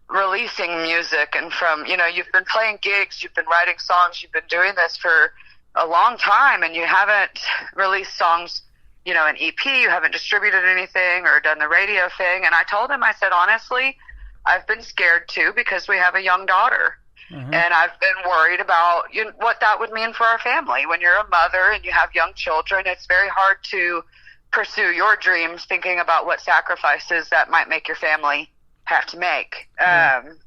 releasing music and from, you've been playing gigs, you've been writing songs, you've been doing this for a long time, and you haven't released songs, an EP, you haven't distributed anything or done the radio thing. And I told him, I said, honestly, I've been scared too, because we have a young daughter. And I've been worried about what that would mean for our family. When you're a mother and you have young children, it's very hard to pursue your dreams thinking about what sacrifices that might make your family have to make. And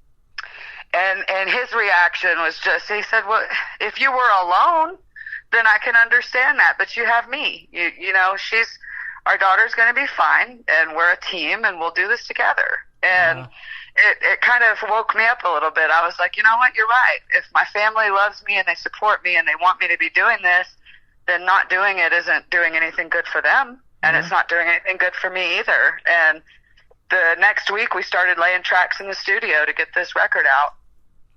his reaction was just, he said, well, if you were alone, then I can understand that, but you have me. Our daughter's going to be fine, and we're a team, and we'll do this together. And it kind of woke me up a little bit. I was like, you know what, you're right. If my family loves me and they support me and they want me to be doing this, then not doing it isn't doing anything good for them, and it's not doing anything good for me either. And the next week we started laying tracks in the studio to get this record out.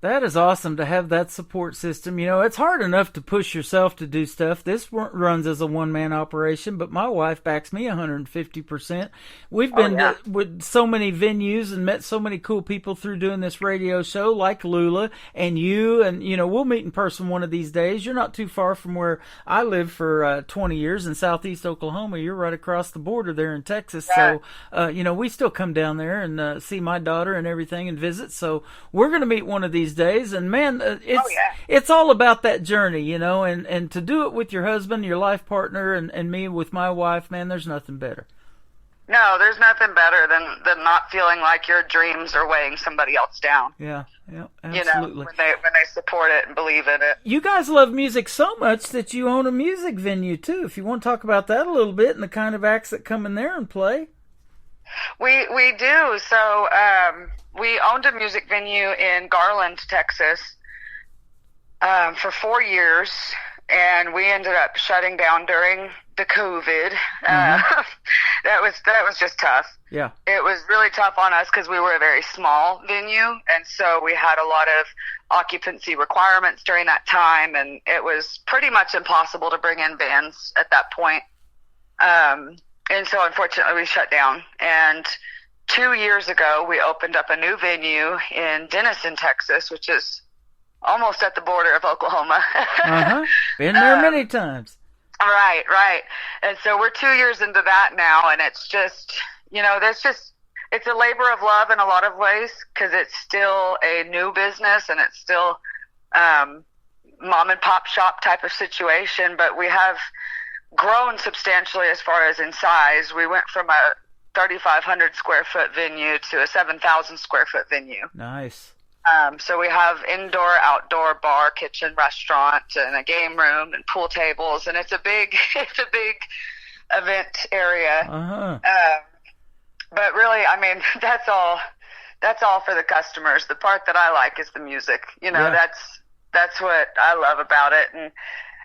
That is awesome to have that support system. It's hard enough to push yourself to do stuff. This runs as a one-man operation, but my wife backs me 150%. We've been with so many venues and met so many cool people through doing this radio show, like Lula and you, and, we'll meet in person one of these days. You're not too far from where I lived for 20 years in southeast Oklahoma. You're right across the border there in Texas. So, we still come down there and see my daughter and everything and visit. So we're going to meet one of these days, and man, it's all about that journey, and to do it with your husband, your life partner, and me with my wife, man, there's nothing better. No, there's nothing better than not feeling like your dreams are weighing somebody else down. Yeah, absolutely. You know, when they support it and believe in it. You guys love music so much that you own a music venue too. If you want to talk about that a little bit and the kind of acts that come in there and play. We do. So we owned a music venue in Garland, Texas, for 4 years, and we ended up shutting down during the COVID. That was just tough. Yeah. It was really tough on us because we were a very small venue, and so we had a lot of occupancy requirements during that time, and it was pretty much impossible to bring in bands at that point. And so unfortunately we shut down. And 2 years ago we opened up a new venue in Denison, Texas, which is almost at the border of Oklahoma. Been there many times. Right. And so we're 2 years into that now, and it's just, you know, it's a labor of love in a lot of ways because it's still a new business and it's still mom and pop shop type of situation, but we have grown substantially as far as in size. We went from a 3,500 square foot venue to a 7,000 square foot venue. Nice. So we have indoor, outdoor bar, kitchen, restaurant, and a game room and pool tables, and it's a big event area. But really, I mean, that's all for the customers. The part that I like is the music. You know, that's what I love about it, and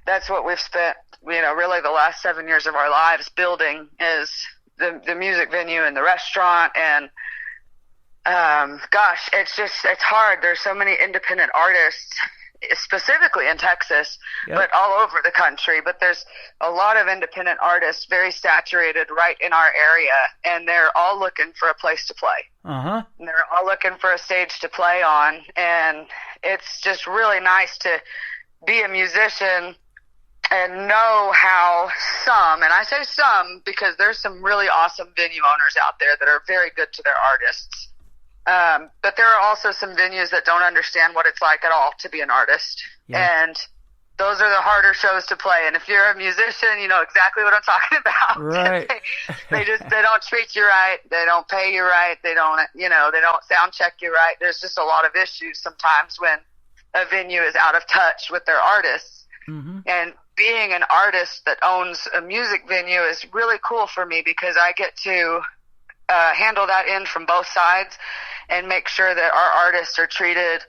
that's what we've spent, you know, really the last 7 years of our lives building is the music venue and the restaurant. And gosh, it's hard. There's so many independent artists, specifically in Texas, but all over the country. But there's a lot of independent artists, very saturated right in our area, and they're all looking for a place to play. And they're all looking for a stage to play on, and it's just really nice to be a musician and know how some, and I say some because there's some really awesome venue owners out there that are very good to their artists. But there are also some venues that don't understand what it's like at all to be an artist. And those are the harder shows to play. And if you're a musician, you know exactly what I'm talking about. Right. they don't treat you right. They don't pay you right. They don't sound check you right. There's just a lot of issues sometimes when a venue is out of touch with their artists. And being an artist that owns a music venue is really cool for me because I get to handle that in from both sides and make sure that our artists are treated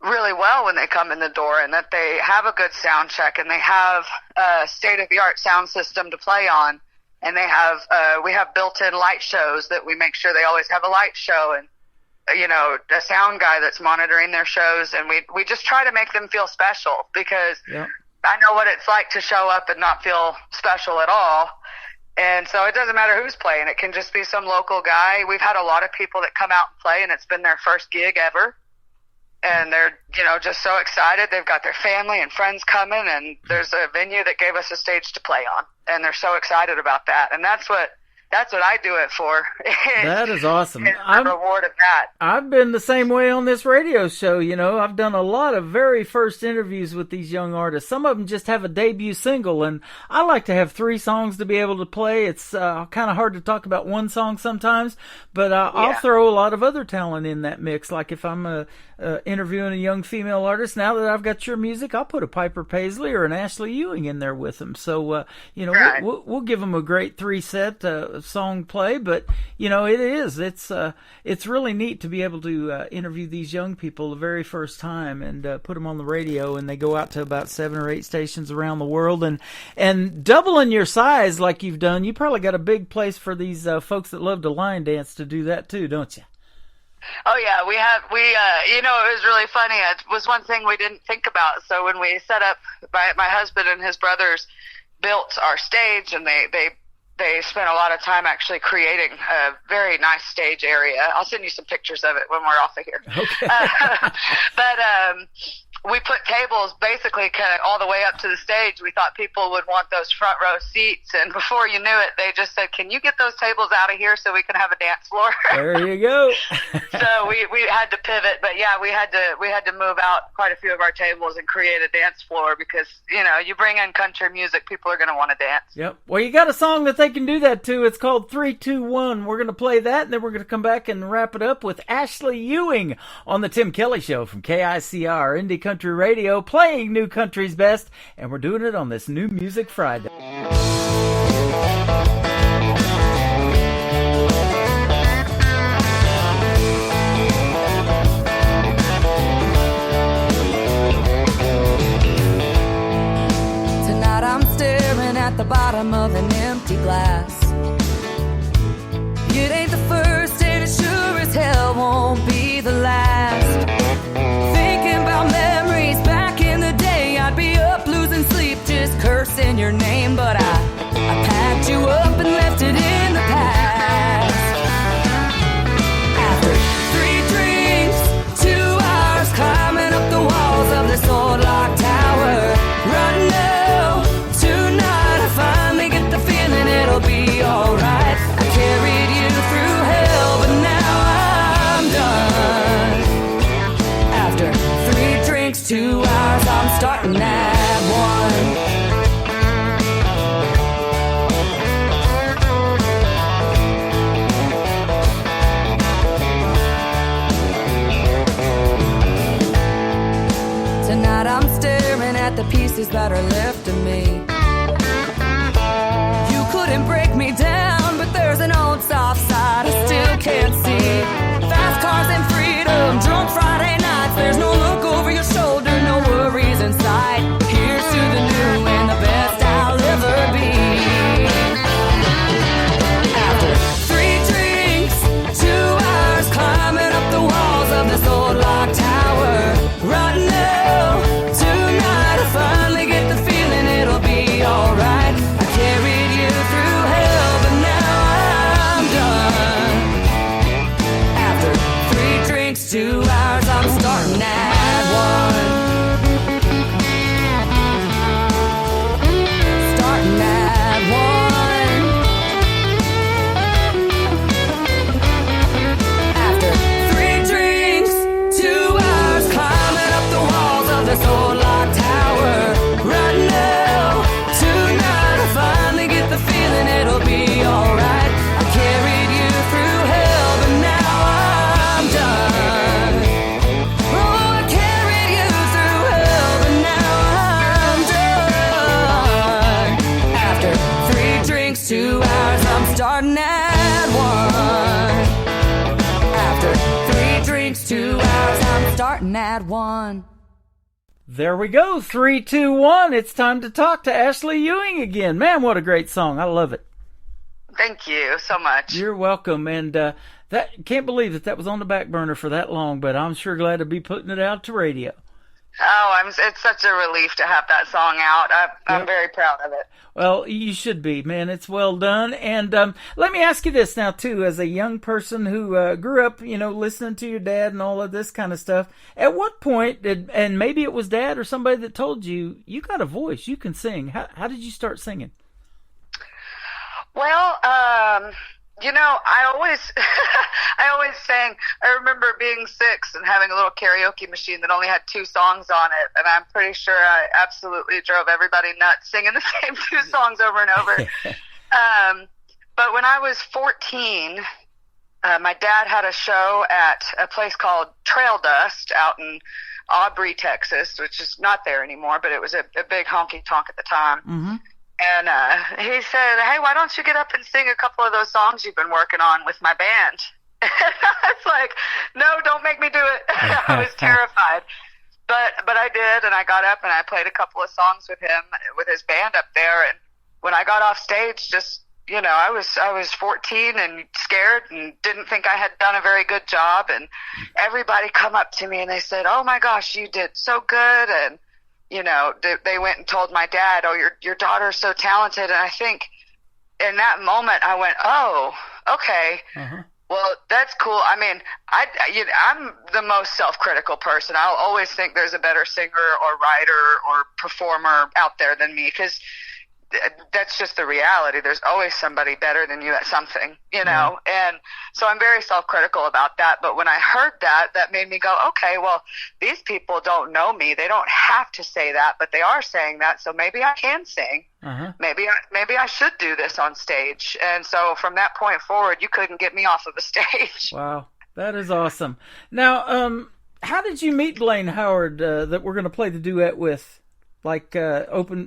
really well when they come in the door and that they have a good sound check and they have a state-of-the-art sound system to play on, and they have we have built-in light shows that we make sure they always have a light show, and you know, a sound guy that's monitoring their shows, and we just try to make them feel special because I know what it's like to show up and not feel special at all. And so it doesn't matter who's playing. It can just be some local guy. We've had a lot of people that come out and play, and it's been their first gig ever. And they're, you know, just so excited. They've got their family and friends coming, and there's a venue that gave us a stage to play on. And they're so excited about that. And that's what I do it for. That is awesome. The reward of that. I've been the same way on this radio show. You know, I've done a lot of very first interviews with these young artists. Some of them just have a debut single, and I like to have 3 songs to be able to play. It's kind of hard to talk about one song sometimes, but I'll throw a lot of other talent in that mix. Like if I'm interviewing a young female artist, now that I've got your music, I'll put a Piper Paisley or an Ashley Ewing in there with them. So, you know, we'll give them a great 3-set song play, but you know, it's really neat to be able to interview these young people the very first time and put them on the radio, and they go out to about 7 or 8 stations around the world, and doubling your size like you've done, you probably got a big place for these folks that love to line dance to do that too, don't you? Oh yeah, we you know, it was really funny. It was one thing we didn't think about. So when we set up, my husband and his brothers built our stage, and they spent a lot of time actually creating a very nice stage area. I'll send you some pictures of it when we're off of here. Okay. But we put tables basically kind of all the way up to the stage. We thought people would want those front row seats, and before you knew it, they just said, "Can you get those tables out of here so we can have a dance floor?" There you go. So we had to pivot, but yeah, we had to move out quite a few of our tables and create a dance floor because, you know, you bring in country music, people are going to want to dance. Yep. Well, you got a song that they can do that to. It's called 3, 2, 1. We're going to play that, and then we're going to come back and wrap it up with Ashley Ewing on the Tim Kelly Show from KICR Indie Country Radio, playing New Country's Best, and we're doing it on this New Music Friday. Tonight I'm staring at the bottom of an empty glass. It ain't the first and it sure as hell won't be the last. Thinking about memories back in the day, I'd be up losing sleep just cursing your name, but I packed you up and left it in the past. After 3 drinks, 2 hours climbing up the walls of this old locked tower, running low tonight, I finally get the feeling it'll be alright. I carried you through hell, but now I'm done. After 3 drinks, 2 hours, I'm starting at 1. Tonight I'm staring at the pieces that are left of me. You couldn't break me down, but there's an old soft side I still can't see. Fast cars and freedom, drunk Friday nights. There's no look over your shoulder, no worries in sight. Here's to the new and the best I'll ever be. After 3 drinks, 2 hours climbing up the walls of this old locked tower, running low tonight, I finally get the feeling it'll be alright. I carried you through hell, but now I'm done. After 3 drinks, 2 hours, I'm starting at 1. Starting at 1. After 3 drinks, 2 hours, climbing up the walls of this old locked tower, running low tonight, I finally get the feeling it'll be alright. I carried you through hell, but now I'm done. Oh, I carried you through hell, but now I'm done. After 3 drinks, 2 hours, I'm starting at 1. After 3 drinks, 2 hours, I'm starting at 1. There we go. 3, 2, 1. It's time to talk to Ashley Ewing again. Man, what a great song. I love it. Thank you so much. You're welcome. And that can't believe that was on the back burner for that long, but I'm sure glad to be putting it out to radio. Oh, it's such a relief to have that song out. I'm very proud of it. Well, you should be, man. It's well done. And let me ask you this now, too, as a young person who grew up, you know, listening to your dad and all of this kind of stuff, at what point and maybe it was dad or somebody that told you, you got a voice, you can sing. How did you start singing? Well, you know, I always sang. I remember being 6 and having a little karaoke machine that only had 2 songs on it, and I'm pretty sure I absolutely drove everybody nuts singing the same 2 songs over and over. But when I was 14, my dad had a show at a place called Trail Dust out in Aubrey, Texas, which is not there anymore, but it was a big honky-tonk at the time. Mm-hmm. And he said, "Hey, why don't you get up and sing a couple of those songs you've been working on with my band?" I was like, "No, don't make me do it." I was terrified. But I did, and I got up and I played a couple of songs with him, with his band up there. And when I got off stage, just, you know, I was 14 and scared and didn't think I had done a very good job. And everybody come up to me and they said, "Oh my gosh, you did so good." And you know, they went and told my dad, "Oh, your daughter's so talented." And I think in that moment I went, "Oh, okay. Uh-huh. Well, that's cool. I mean, I'm the most self-critical person. I'll always think there's a better singer or writer or performer out there than me, because that's just the reality. There's always somebody better than you at something, you know? And so I'm very self-critical about that. But when I heard that, that made me go, okay, well, these people don't know me. They don't have to say that, but they are saying that. So maybe I can sing. Maybe I should do this on stage. And so from that point forward, you couldn't get me off of the stage. Wow. That is awesome. Now, how did you meet Blaine Howard, that we're going to play the duet with? Like,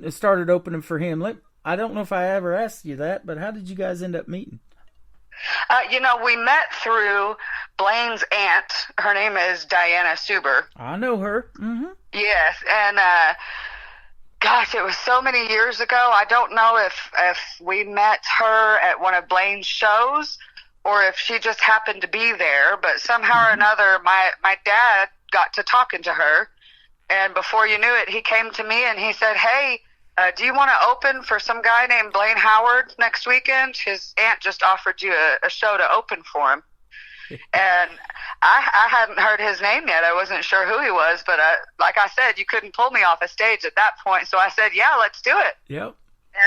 started opening for him. I don't know if I ever asked you that, but how did you guys end up meeting? We met through Blaine's aunt. Her name is Diana Suber. I know her. Mm-hmm. Yes, and gosh, it was so many years ago. I don't know if we met her at one of Blaine's shows or if she just happened to be there, but somehow or another, my dad got to talking to her. And before you knew it, he came to me and he said, hey, do you want to open for some guy named Blaine Howard next weekend? His aunt just offered you a show to open for him. And I hadn't heard his name yet. I wasn't sure who he was, but like I said, you couldn't pull me off a stage at that point. So I said, yeah, let's do it. Yep.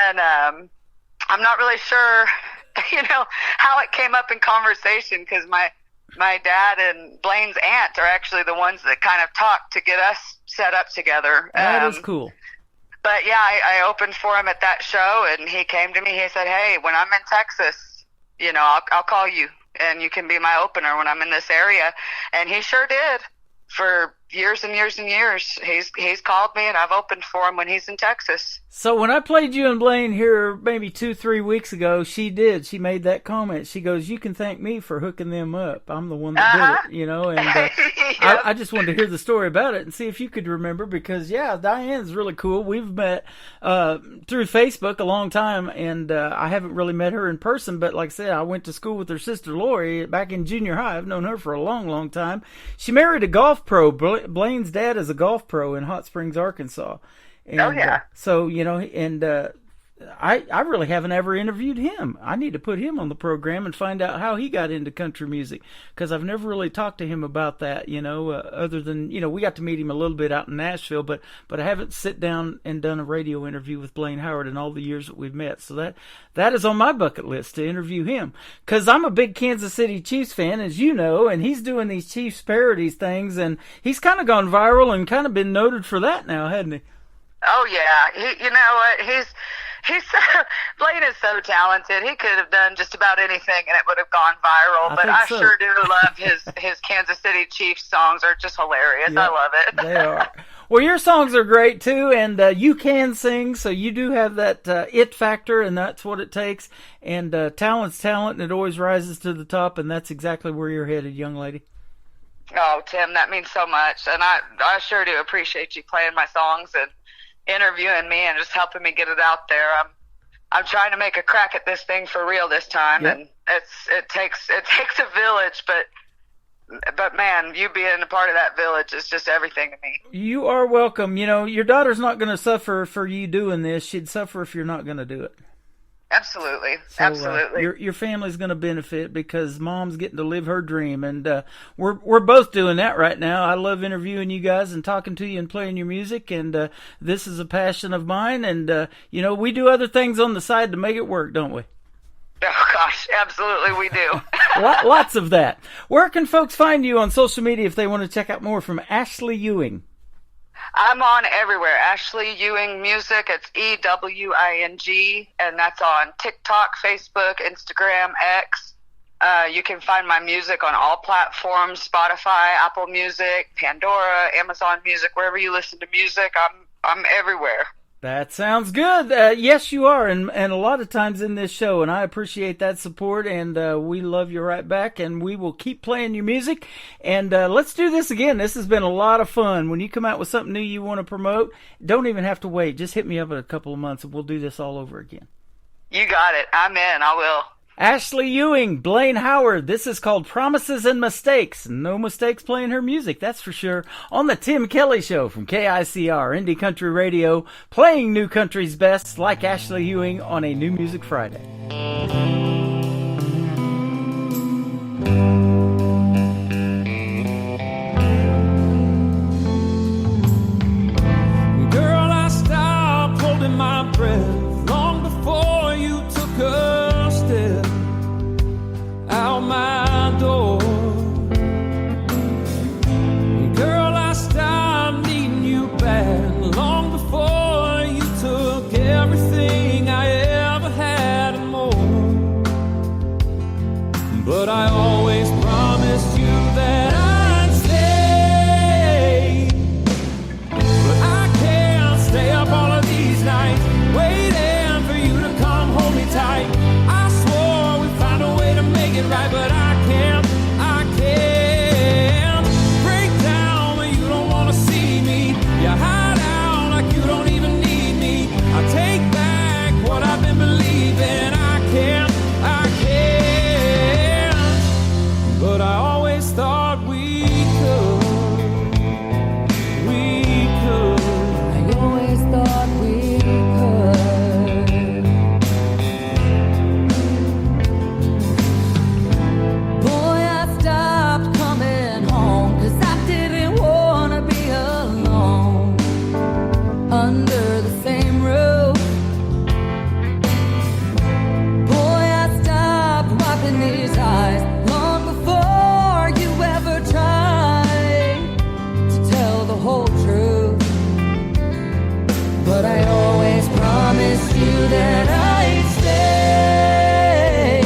And I'm not really sure, how it came up in conversation, because my dad and Blaine's aunt are actually the ones that kind of talked to get us set up together. That is cool. But yeah, I opened for him at that show, and he came to me. He said, hey, when I'm in Texas, I'll call you, and you can be my opener when I'm in this area. And he sure did. For years and years and years, he's called me, and I've opened for him when he's in Texas. So when I played you and Blaine here maybe 2-3 weeks ago, she made that comment. She goes, you can thank me for hooking them up. I'm the one that did it, and Yep. I just wanted to hear the story about it and see if you could remember, because Diane's really cool. We've met through Facebook a long time, and I haven't really met her in person, but like I said, I went to school with her sister Lori back in junior high. I've known her for a long, long time. She married a golf pro. Blaine's dad is a golf pro in Hot Springs, Arkansas. And, I really haven't ever interviewed him. I need to put him on the program and find out how he got into country music, because I've never really talked to him about that, other than, we got to meet him a little bit out in Nashville, but I haven't sit down and done a radio interview with Blaine Howard in all the years that we've met. So that is on my bucket list, to interview him, because I'm a big Kansas City Chiefs fan, as you know, and he's doing these Chiefs parodies things, and he's kind of gone viral and kind of been noted for that now, hasn't he? Oh yeah, you know what? He's Blaine is so talented. He could have done just about anything, and it would have gone viral. But I sure do love his Kansas City Chiefs songs. Are just hilarious. Yep, I love it. They are. Well, your songs are great too, and you can sing, so you do have that it factor, and that's what it takes. And talent's talent, and it always rises to the top, and that's exactly where you're headed, young lady. Oh, Tim, that means so much, and I sure do appreciate you playing my songs and interviewing me and just helping me get it out there. I'm trying to make a crack at this thing for real this time, yep. And it takes a village, but man, you being a part of that village is just everything to me. You are welcome. Your daughter's not going to suffer for you doing this. She'd suffer if you're not going to do it. Absolutely. So, Absolutely. Your family's going to benefit because Mom's getting to live her dream, and we're both doing that right now. I love interviewing you guys and talking to you and playing your music, and this is a passion of mine, and we do other things on the side to make it work, don't we? Oh gosh, absolutely we do. Lots of that. Where can folks find you on social media if they want to check out more from Ashley Ewing? I'm on everywhere. Ashley Ewing Music. It's EWING, and that's on TikTok, Facebook, Instagram, X. You can find my music on all platforms: Spotify, Apple Music, Pandora, Amazon Music. Wherever you listen to music, I'm everywhere. That sounds good. Yes, you are, and a lot of times in this show, and I appreciate that support, and we love you right back, and we will keep playing your music, and let's do this again. This has been a lot of fun. When you come out with something new you want to promote, don't even have to wait. Just hit me up in a couple of months, and we'll do this all over again. You got it. I'm in. I will. Ashley Ewing, Blaine Howard. This is called Promises and Mistakes. No mistakes playing her music, that's for sure. On the Tim Kelly Show from KICR, Indie Country Radio, playing new country's best, like Ashley Ewing on a New Music Friday. but I always thought we could. We could. I always thought we could. Boy, I stopped coming home 'cause I didn't wanna be alone under the same roof. Boy, I stopped wiping these eyes long before you ever tried to tell the whole truth. But I always promised you that I'd stay.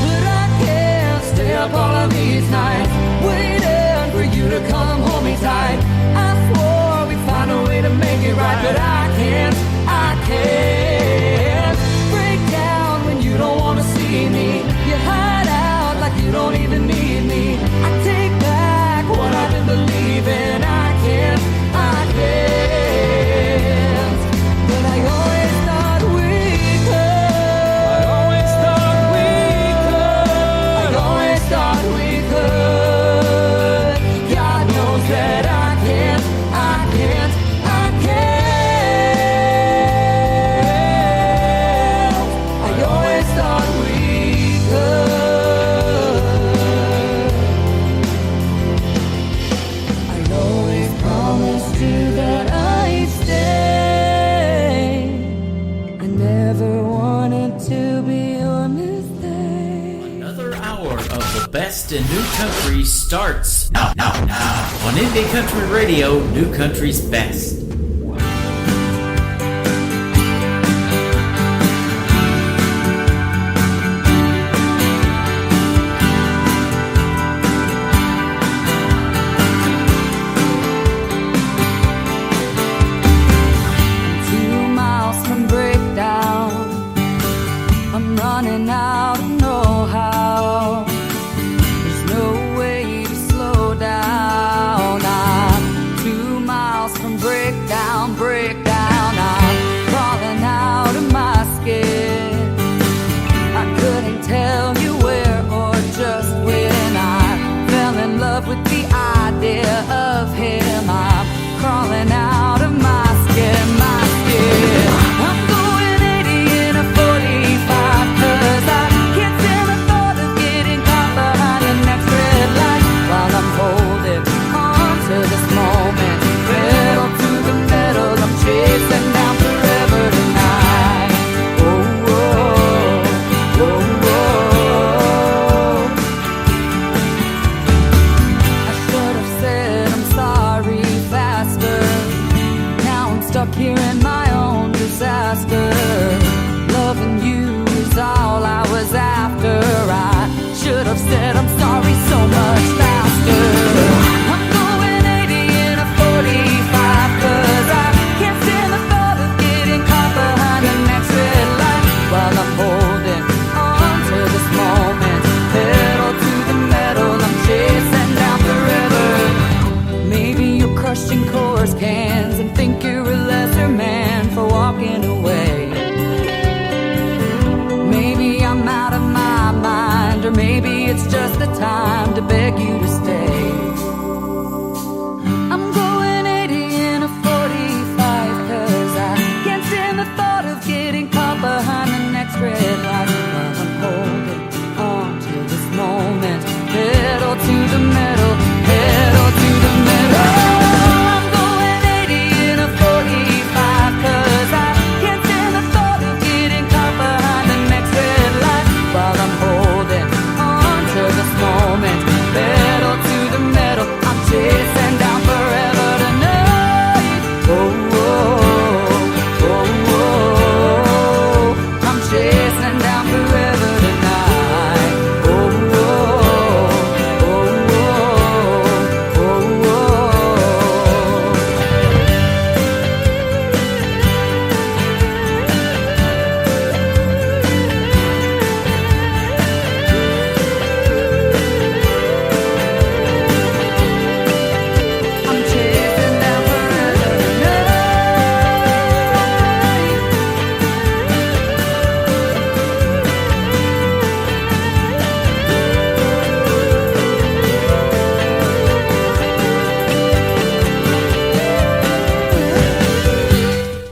But I can't stay up all of these nights waiting for you to come hold me tight. I swore we'd find a way to make it right, but I can't break down when you don't want to see me. You hide out like you don't even need me. I take back what I've been believing. I can't. But I always thought we could. I always thought we could. I always thought we could. God knows that I can't. I always thought we could. I always promised you that I'd stay. I never wanted to be your mistake. Another hour of the best in new country starts now on Indie Country Radio, New Country's best. Running out of know-how. There's no way to slow down. I'm 2 miles from break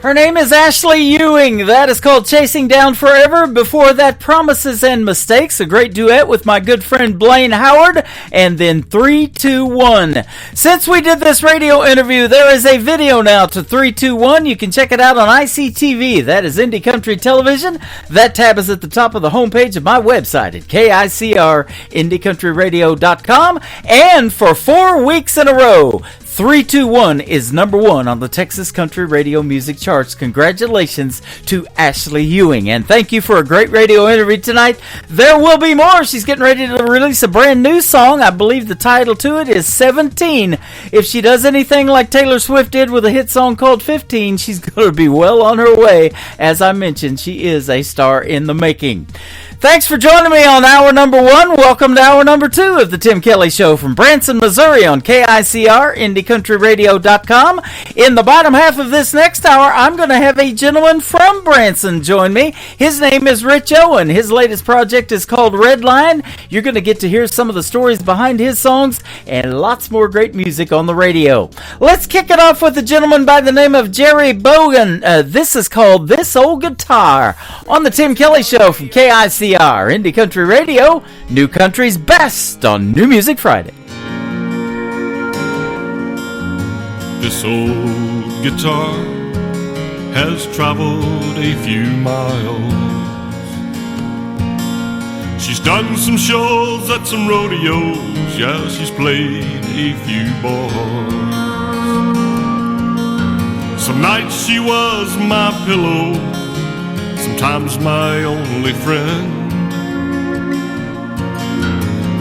Her name is Ashley Ewing. That is called Chasing Down Forever. Before that, Promises and Mistakes, a great duet with my good friend Blaine Howard. And then 321. Since we did this radio interview, there is a video now to 321. You can check it out on ICTV. That is Indie Country Television. That tab is at the top of the homepage of my website at KICRIndieCountryRadio.com. And for 4 weeks in a row, 321 is number 1 on the Texas Country Radio Music Charts. Congratulations to Ashley Ewing. And thank you for a great radio interview tonight. There will be more. She's getting ready to release a brand new song. I believe the title to it is 17. If she does anything like Taylor Swift did with a hit song called 15, she's going to be well on her way. As I mentioned, she is a star in the making. Thanks for joining me on hour number 1. Welcome to hour number 2 of the Tim Kelly Show from Branson, Missouri on KICR, IndieCountryRadio.com. In the bottom half of this next hour, I'm going to have a gentleman from Branson join me. His name is Rich Owen. His latest project is called Red Line. You're going to get to hear some of the stories behind his songs and lots more great music on the radio. Let's kick it off with a gentleman by the name of Jerry Bogan. This is called This Old Guitar on the Tim Kelly Show from KICR. Indie Country Radio, New Country's best on New Music Friday. This old guitar has traveled a few miles. She's done some shows at some rodeos. Yeah, she's played a few bars. Some nights she was my pillow, sometimes my only friend.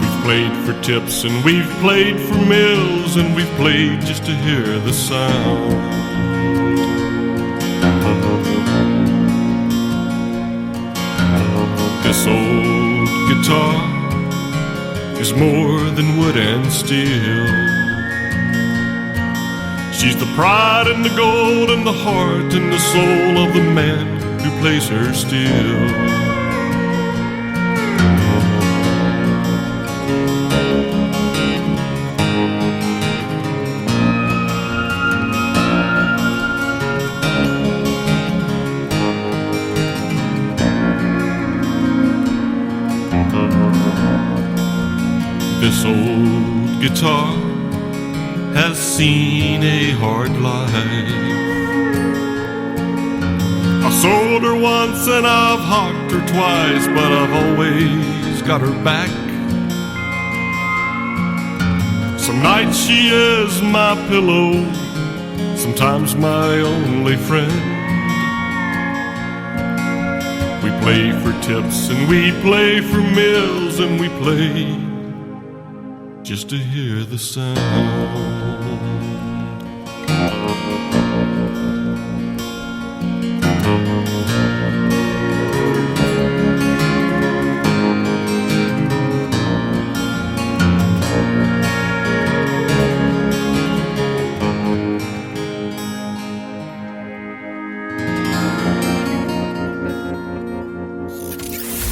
We've played for tips and we've played for meals, and we've played just to hear the sound. This old guitar is more than wood and steel. She's the pride and the gold and the heart and the soul of the man who plays her still. This old guitar has seen a hard life. I sold her once and I've hawked her twice, but I've always got her back. Some nights she is my pillow, sometimes my only friend. We play for tips and we play for meals, and we play just to hear the sound.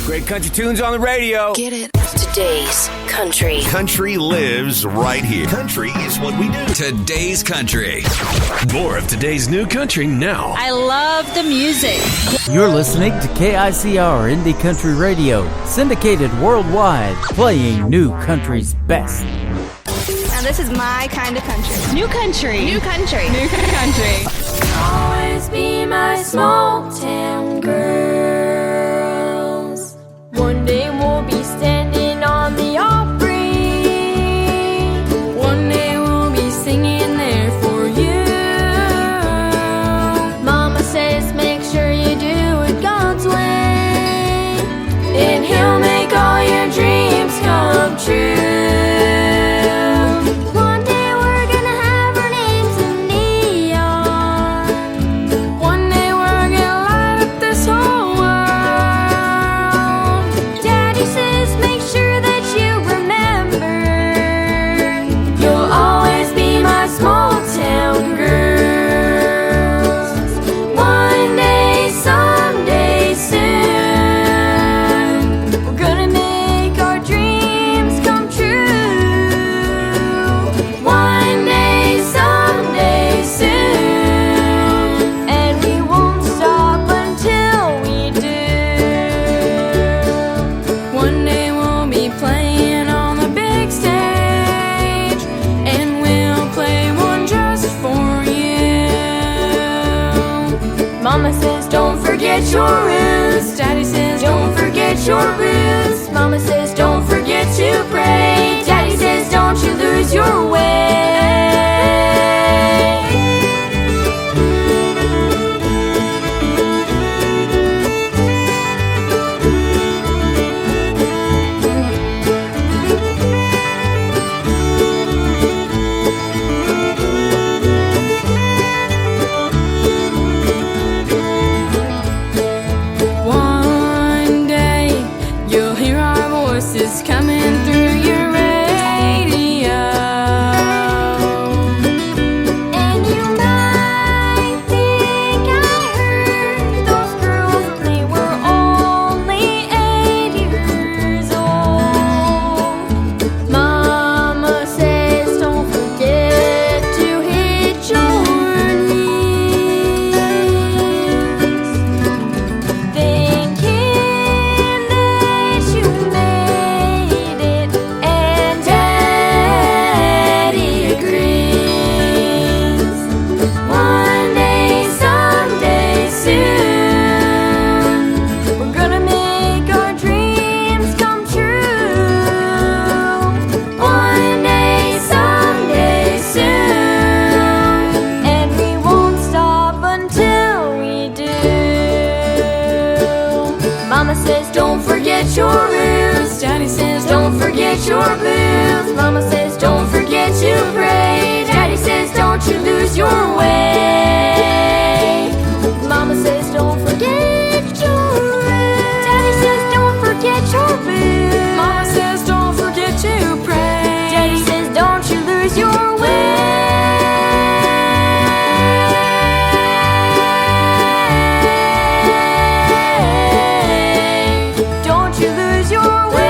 Great country tunes on the radio. Get it. Today's country. Country lives right here. Country is what we do. Today's country. More of today's new country now. I love the music. You're listening to KICR Indie Country Radio, syndicated worldwide, playing new country's best. Now this is my kind of country. New country. New country. New country. Always be my small town girls. One day we'll be standing on the Opry. One day we'll be singing there for you. Mama says make sure you do it God's way, and He'll make all your dreams come true. One day we're gonna have our names in neon. One day we're gonna light up this whole forget your roots. Daddy says, don't forget your roots. Mama says, don't forget to pray. Daddy says, don't you lose your way. Coming through your radio, and you might think I heard those girls, they were only 8 years old. Mama says don't forget to hit your knees, thinking that you made it, and Daddy agrees. One day, someday soon, we're gonna make our dreams come true. One day, someday soon, and we won't stop until we do. Mama says don't forget your roots. Daddy says don't forget your boots. Mama says don't forget to pray. Daddy says don't you lose your way. Mama says don't forget your roots. Daddy says don't forget your boots. Mama says don't forget to pray. Daddy says don't you lose your way. Don't you lose your way.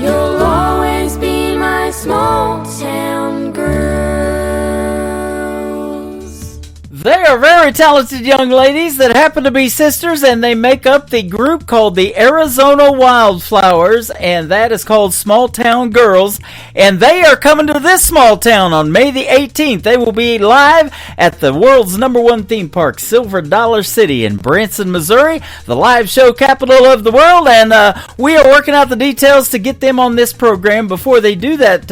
You'll always be my small town girls. They are very talented young ladies that happen to be sisters, and they make up the group called the Arizona Wildflowers, and that is called Small Town Girls. And they are coming to this small town on May the 18th. They will be live at the world's #1 theme park, Silver Dollar City in Branson, Missouri, the live show capital of the world. And we are working out the details to get them on this program before they do that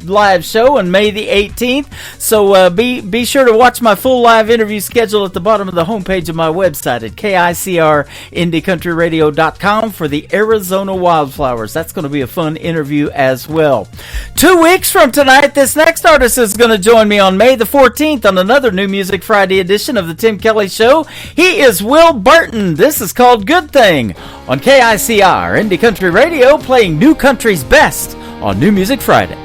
live show on May the 18th. So be sure to watch my full live interview schedule at the bottom of the homepage of my website at KICRIndieCountryRadio.com for the Arizona Wildflowers. That's going to be a fun interview as well. 2 weeks from tonight, this next artist is going to join me on May the 14th on another New Music Friday edition of the Tim Kelly Show. He is Will Burton. This is called Good Thing on KICR Indie Country Radio, playing new country's best on New Music Friday.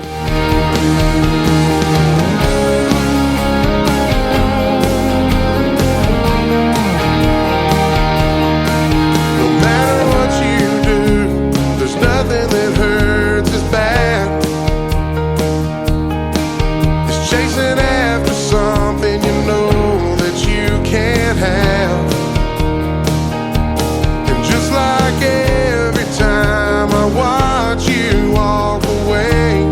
Just like every time I watch you walk away,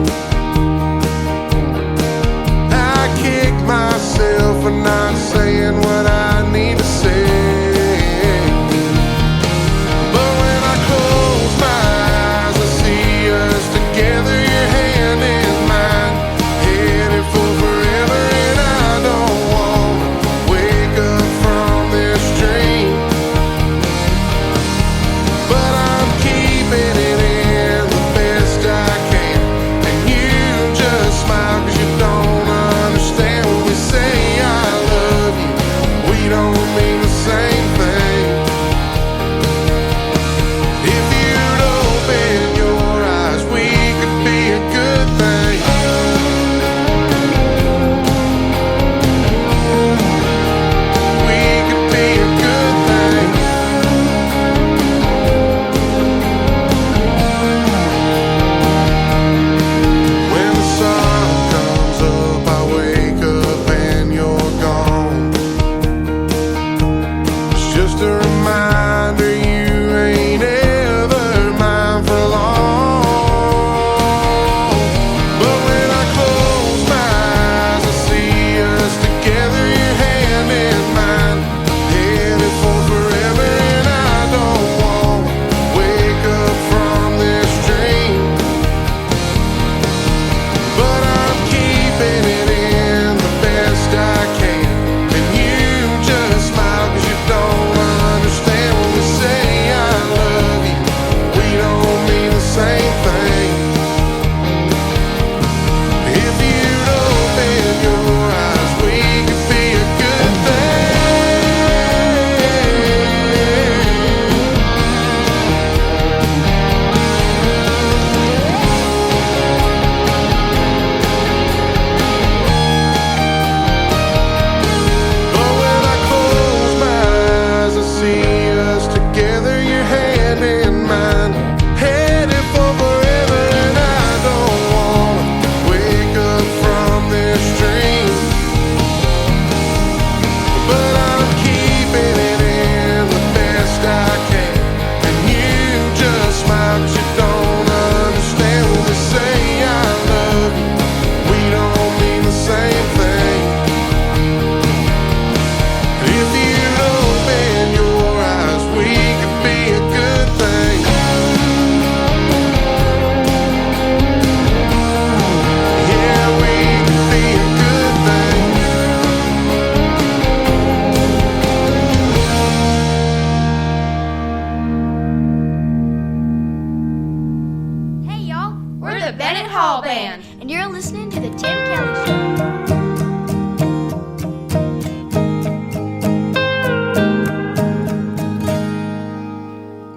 listening to The Tim Kelly Show.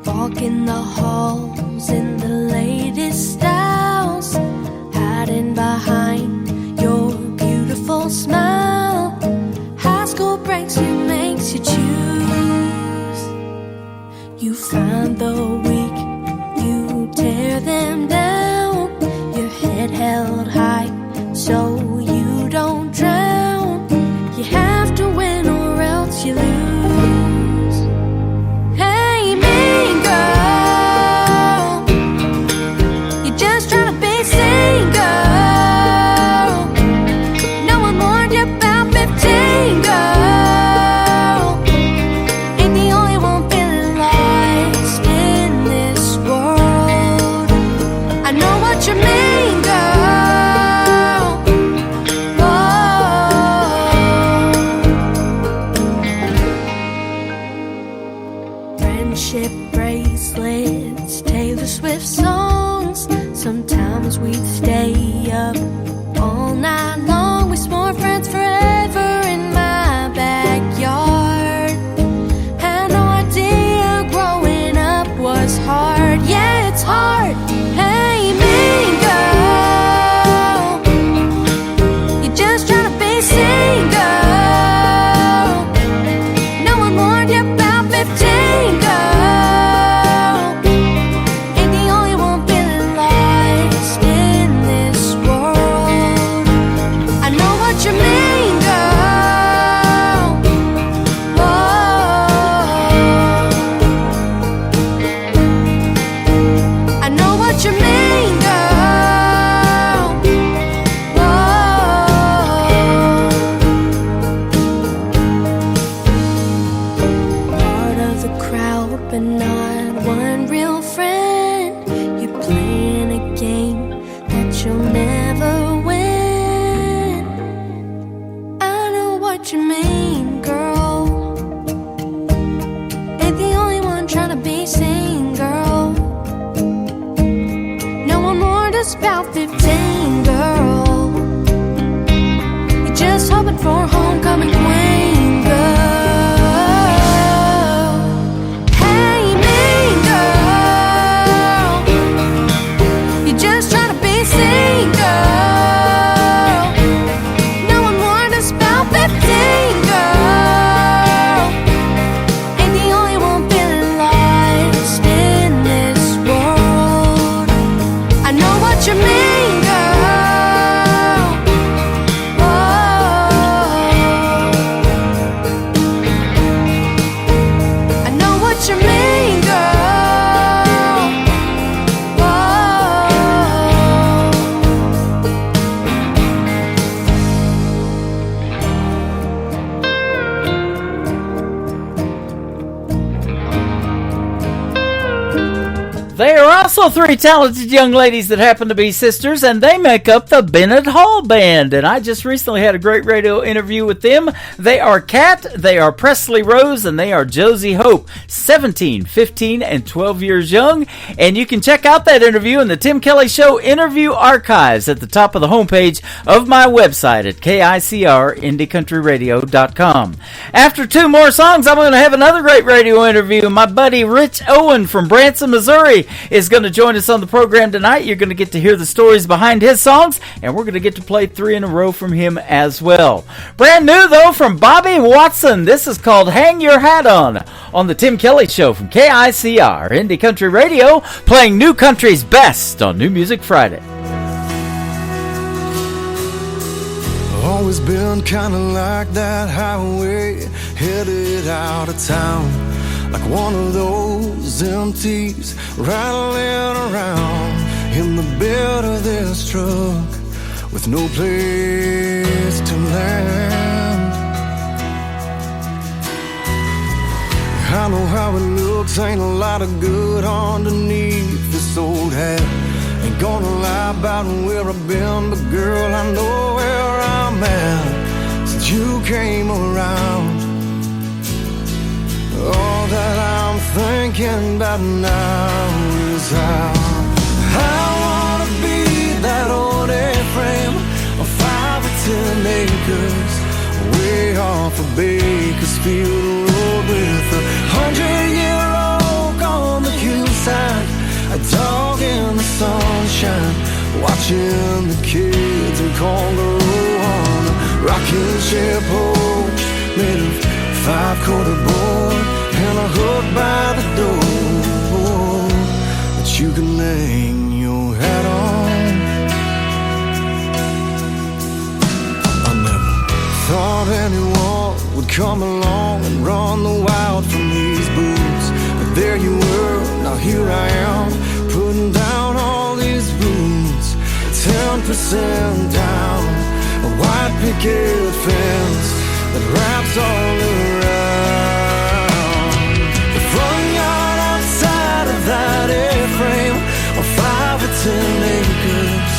Walking the halls in the latest styles, hiding behind your beautiful smile. High school breaks you, makes you choose. You find the weak, you tear them down. Your head held high so you don't drown. You have to win or else you lose. Hey, mean girl, you're just trying to be single. No one warned you about 15, girl. Ain't the only one feeling lost in this world. I know what you mean, girl. Friendship bracelets, Taylor Swift songs. Sometimes we'd stay up all night long. We swore friends forever in my backyard. Had no idea growing up was hard. Yeah, it's hard. Hey, mean girl, you're just trying to be single. No one warned you about 15, girl. Ain't the only one feeling lost in this world. I know what you mean, girl. Whoa. I know what you mean, girl. Whoa. Part of the crowd, but not one real friend. You're playing a game that you'll never win. I know what you mean, girl. Ain't the only one trying to be seen, girl. No one warned us about 15, girl. You're just hoping for a homecoming queen, girl. Hey, mean girl, you're just trying to be seen, girl. No one warned us about 15, girl. Ain't the only one feeling lost in this world. I know what you mean, girl. Whoa. I know what you mean, girl. Whoa. They are also three talented young ladies that happen to be sisters, and they make up the Bennett Hall Band. And I just recently had a great radio interview with them. They are Kat, they are Presley Rose, and they are Josie Hope, 17, 15, and 12 years young. And you can check out that interview in the Tim Kelly Show interview archives at the top of the homepage of my website at KICRIndieCountryRadio.com. After two more songs, I'm going to have another great radio interview. My buddy Rich Owen from Branson, Missouri is going to join us on the program tonight. You're going to get to hear the stories behind his songs, and we're going to get to play 3 in a row from him as well. Brand new, though, from Bobby Watson. This is called Hang Your Hat on the Tim Kelly Show from KICR Indie Country Radio, playing new country's best on New Music Friday. Always been kinda like that highway, headed out of town, like one of those empties rattling around in the bed of this truck with no place to land. I know how it looks, ain't a lot of good underneath this old hat. Ain't gonna lie about where I've been, but girl, I know where I'm at since you came around. All that I'm thinking about now is how I wanna be that old A-frame 10 acres, way off of Bakersfield Road, with a 100-year oak on the hillside, a dog in the sunshine, watching the kids in Congaroo on a rocking chair porch made of 5-quarter board and a hook by the door that you can hang your hat on. I never thought anyone would come along and run the wild from these boots, but there you were, now here I am, putting down all these roots, 10% down, a white picket fence that wraps all around the front yard outside of that A-frame, on 5 or 10 acres,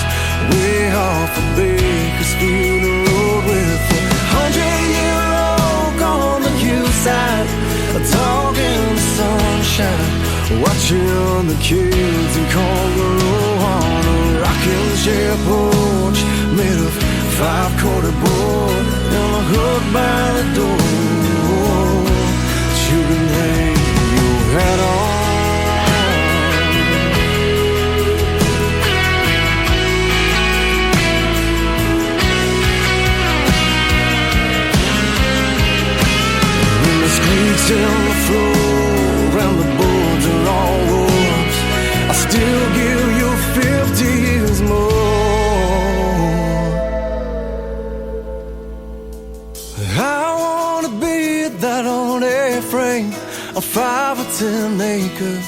way off of Bakersfield Road, with a 100-year oak on the hillside, a dog in the sunshine, watching the kids in Congaroo on a rocking chair porch made of 5-quarter board and a hook by the door that you can hang your hat on. When the squeaks in the floor and the boards are all warps, I still give you 50 years more. I wanna be that old A-frame on 5 or 10 acres,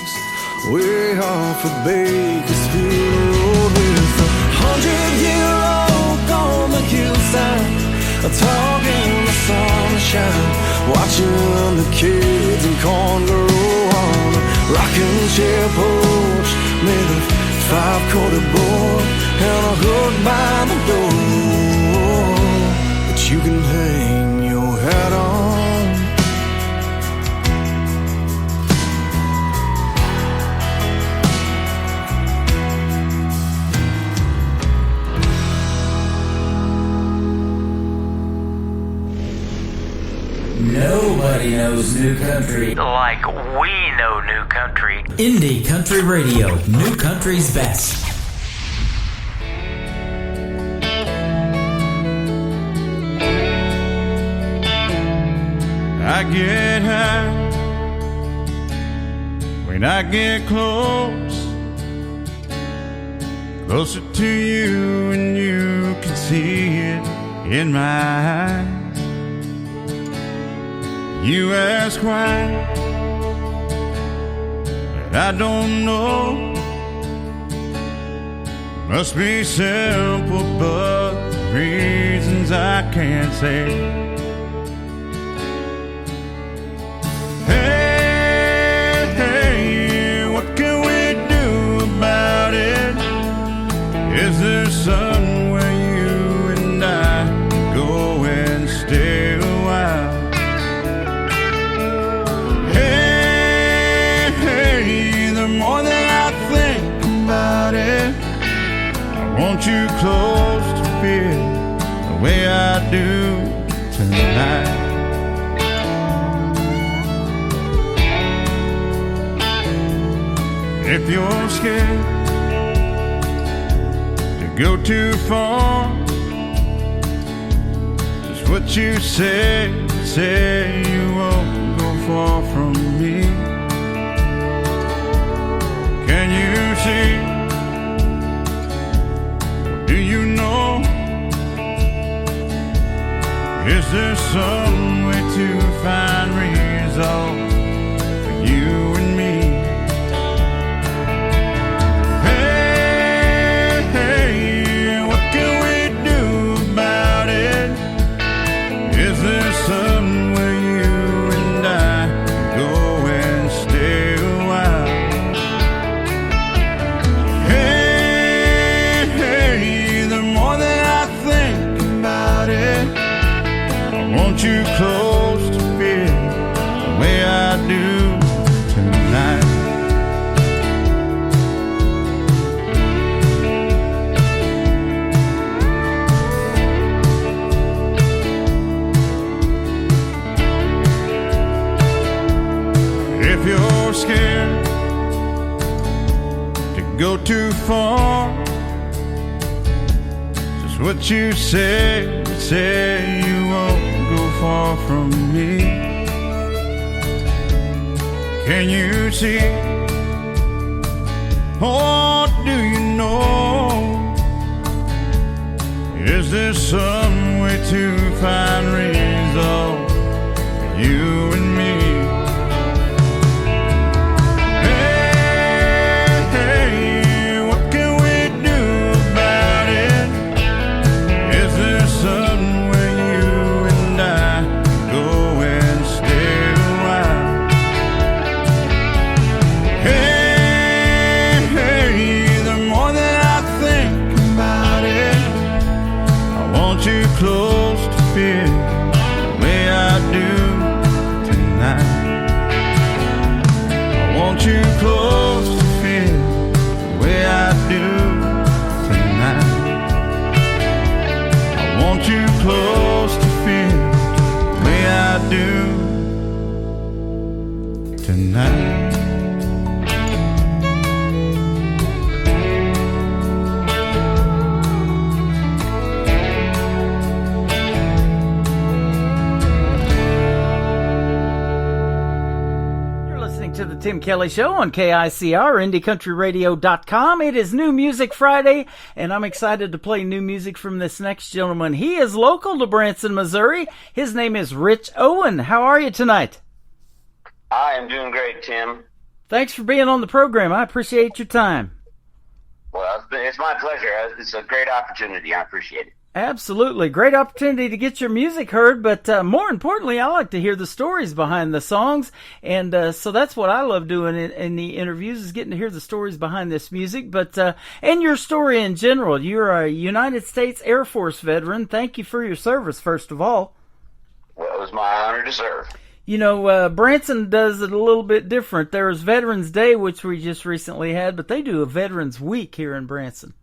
way off of Bakersfield Road, with a 100-year oak on the hillside, a dog in the sunshine, watching the kids in Congaroo on a rocking chair porch made of 5-quarter board and a hook by the door that you can hang your hat on. Nobody knows new country like we know new country. Indie Country Radio, new country's best. I get high when I get closer to you, and you can see it in my eyes. You ask why, but I don't know. Must be simple, but reasons I can't say. Hey, what can we do about it? Is there somewhere you and I go and stay a while? The more that I think about it, I want you close to feel the way I do tonight. If you're scared to go too far, just what you say you won't go far from me. Can you see? Do you know? Is there some way to find resolve for you and me? Hey, what can we do about it? Is there somewhere you and I go and stay a while? The more that I think about it, I want you scared to go too far. Just what you say you won't go far from me. Can you see? Or do you know? Is there some way to find resolve? You and me. Hey, what can we do about it? Is there some way you and I go and stay a while? Hey, the more that I think about it, I want you close to feel the way I do tonight. I want you close to feel the way I do tonight. I want you close to feel the way I do tonight. To the Tim Kelly Show on KICR, IndieCountryRadio.com. It is New Music Friday, and I'm excited to play new music from this next gentleman. He is local to Branson, Missouri. His name is Rich Owen. How are you tonight? I am doing great, Tim. Thanks for being on the program. I appreciate your time. Well, it's my pleasure. It's a great opportunity. I appreciate it. Absolutely. Great opportunity to get your music heard, but more importantly, I like to hear the stories behind the songs, and so that's what I love doing in the interviews, is getting to hear the stories behind this music, but and your story in general. You're a United States Air Force veteran. Thank you for your service, first of all. Well, it was my honor to serve. You know, Branson does it a little bit different. There's Veterans Day, which we just recently had, but they do a Veterans Week here in Branson.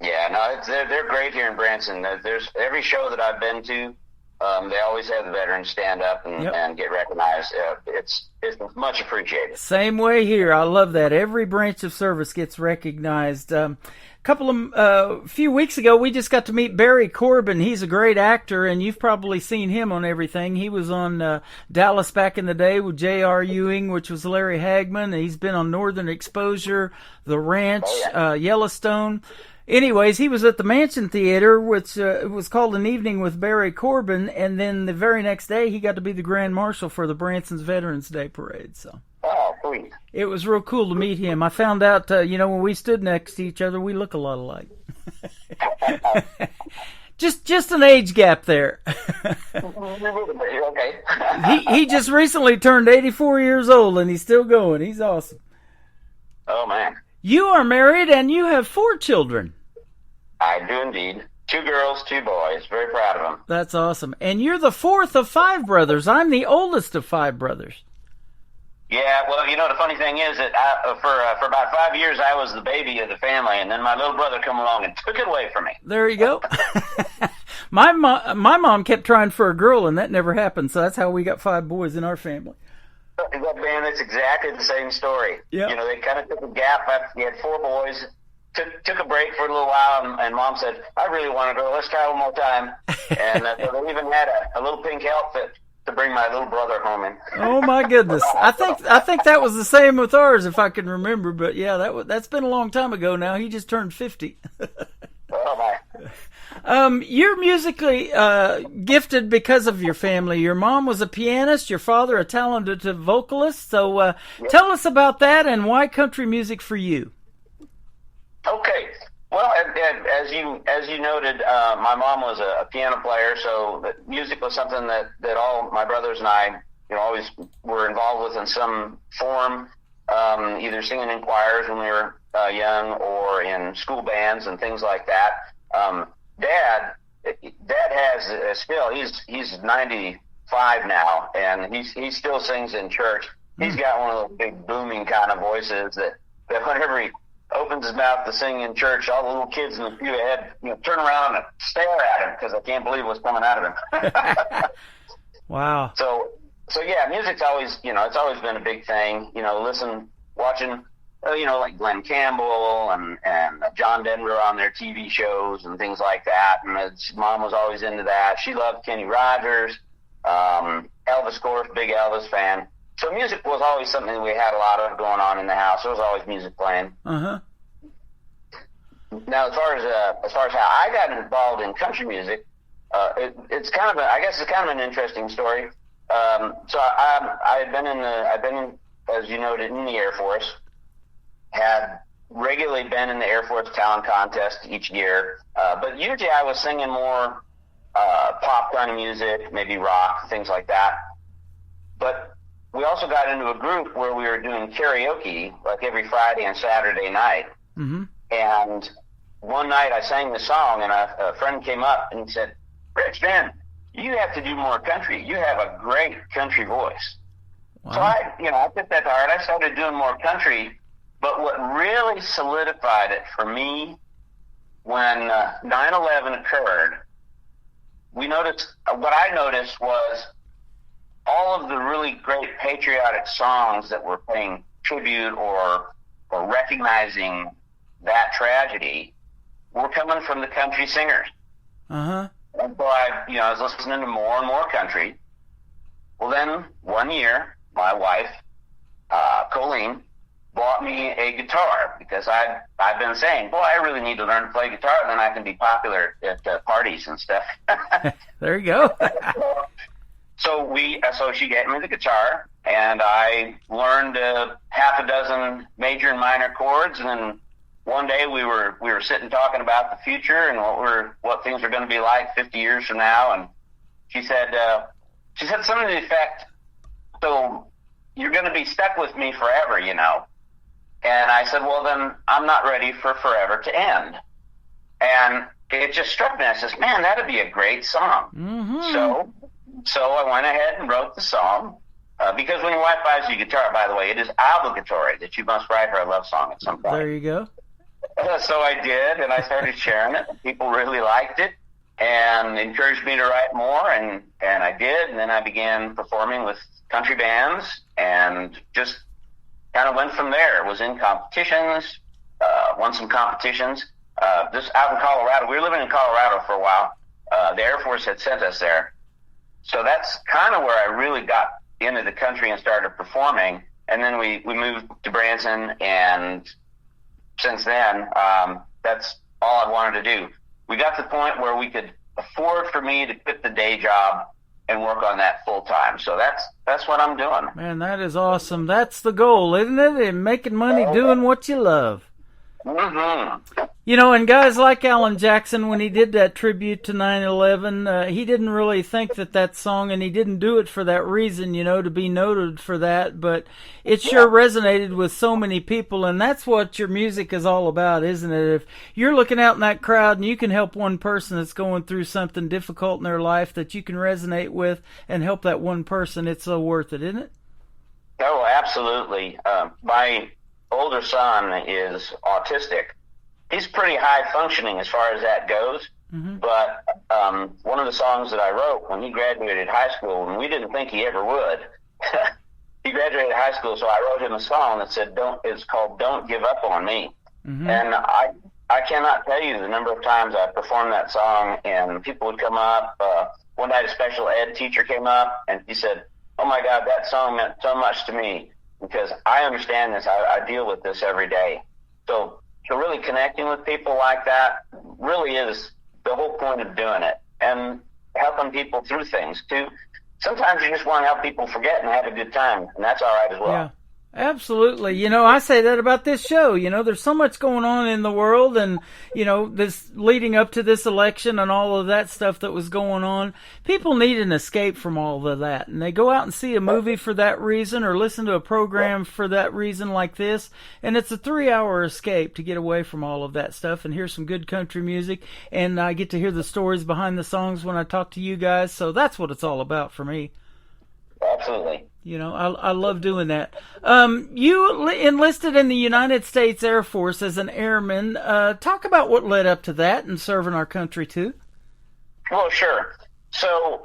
Yeah, no, they're great here in Branson. There's every show that I've been to, they always have the veterans stand up and get recognized. It's much appreciated. Same way here. I love that. Every branch of service gets recognized. A few weeks ago, we just got to meet Barry Corbin. He's a great actor, and you've probably seen him on everything. He was on Dallas back in the day with J.R. Ewing, which was Larry Hagman. He's been on Northern Exposure, The Ranch, Yellowstone. Anyways, he was at the Mansion Theater, which was called An Evening with Barry Corbin, and then the very next day he got to be the Grand Marshal for the Branson's Veterans Day Parade. So, oh, sweet. It was real cool to meet him. I found out, when we stood next to each other, we look a lot alike. Just an age gap there. Okay. he just recently turned 84 years old, and he's still going. He's awesome. Oh, man. You are married, and you have 4 children. I do indeed. 2 girls, 2 boys. Very proud of them. That's awesome. And you're the 4th of 5 brothers. I'm the oldest of 5 brothers. Yeah, well, the funny thing is that for about 5 years, I was the baby of the family, and then my little brother come along and took it away from me. There you go. My mom kept trying for a girl, and that never happened, so that's how we got 5 boys in our family. Man, it's exactly the same story. Yep. They kind of took a gap. We had 4 boys, took a break for a little while, and Mom said, I really want a girl. Let's try one more time. And so they even had a little pink outfit to bring my little brother home in. Oh, my goodness. I think that was the same with ours, if I can remember. But, yeah, that's been a long time ago now. He just turned 50. Oh, my. You're musically gifted because of your family. Your mom was a pianist, your father a talented vocalist. So tell us about that and why country music for you. Okay. Well, as you noted, my mom was a piano player, so music was something that all my brothers and I always were involved with in some form, either singing in choirs when we were young or in school bands and things like that. Dad has still, he's 95 now, and he still sings in church. He's got one of those big booming kind of voices that whenever he opens his mouth to sing in church, all the little kids in the pew ahead turn around and stare at him because they can't believe what's coming out of him. Wow. So So yeah, music's always, it's always been a big thing. Watching, like Glenn Campbell and John Denver on their TV shows and things like that. And mom was always into that. She loved Kenny Rogers, Elvis, of course, big Elvis fan. So music was always something we had a lot of going on in the house. There was always music playing. Uh-huh. Now, as far as how I got involved in country music, it's kind of an interesting story. So I've been, as you noted, in the Air Force. Had regularly been in the Air Force talent contest each year, but usually I was singing more pop kind of music, maybe rock, things like that. But we also got into a group where we were doing karaoke, like every Friday and Saturday night. Mm-hmm. And one night I sang the song, and a friend came up and he said, "Rich, man, you have to do more country. You have a great country voice." Wow. So I took that to heart. I started doing more country. But what really solidified it for me, when 9/11 occurred, what I noticed was all of the really great patriotic songs that were paying tribute or recognizing that tragedy were coming from the country singers. Uh-huh. And so I was listening to more and more country. Well, then one year, my wife, Colleen, bought me a guitar because I've been saying, boy, I really need to learn to play guitar, then I can be popular at parties and stuff. There you go. So she gave me the guitar, and I learned half a dozen major and minor chords, and then one day we were sitting talking about the future and what things are going to be like 50 years from now, and she said something to the effect, "So you're going to be stuck with me forever, And I said, well, then I'm not ready for forever to end. And it just struck me. I says, man, that'd be a great song. Mm-hmm. So I went ahead and wrote the song. Because when your wife buys you a guitar, by the way, it is obligatory that you must write her a love song at some point. There you go. So I did, and I started sharing it. People really liked it and encouraged me to write more, and I did. And then I began performing with country bands and just kind of went from there. Was in competitions, won some competitions. This out in Colorado. We were living in Colorado for a while. The Air Force had sent us there. So that's kind of where I really got into the country and started performing. And then we moved to Branson, and since then, that's all I wanted to do. We got to the point where we could afford for me to quit the day job and work on that full time. So that's what I'm doing. Man, that is awesome. That's the goal, isn't it? And making money doing what you love. Mm-hmm. And guys like Alan Jackson, when he did that tribute to 9/11, he didn't really think that song, and he didn't do it for that reason, to be noted for that, but it sure resonated with so many people, and that's what your music is all about, isn't it? If you're looking out in that crowd and you can help one person that's going through something difficult in their life that you can resonate with and help that one person, it's so worth it, isn't it? Oh, absolutely. My older son is autistic. He's pretty high functioning as far as that goes. Mm-hmm. But one of the songs that I wrote when he graduated high school, and we didn't think he ever would, he graduated high school, so I wrote him a song that said, it's called Don't Give Up on Me. Mm-hmm. And I cannot tell you the number of times I performed that song, and people would come up. One night a special ed teacher came up, and he said, oh my God, that song meant so much to me, because I understand this. I deal with this every day. So really connecting with people like that really is the whole point of doing it, and helping people through things too. Sometimes you just want to help people forget and have a good time, and that's all right as well. Yeah, absolutely. I say that about this show. There's so much going on in the world, and, this leading up to this election and all of that stuff that was going on. People need an escape from all of that, and they go out and see a movie for that reason or listen to a program for that reason like this, and it's a 3-hour escape to get away from all of that stuff and hear some good country music, and I get to hear the stories behind the songs when I talk to you guys, so that's what it's all about for me. Absolutely. I love doing that. You enlisted in the United States Air Force as an airman. Talk about what led up to that and serving our country too. Well, sure. So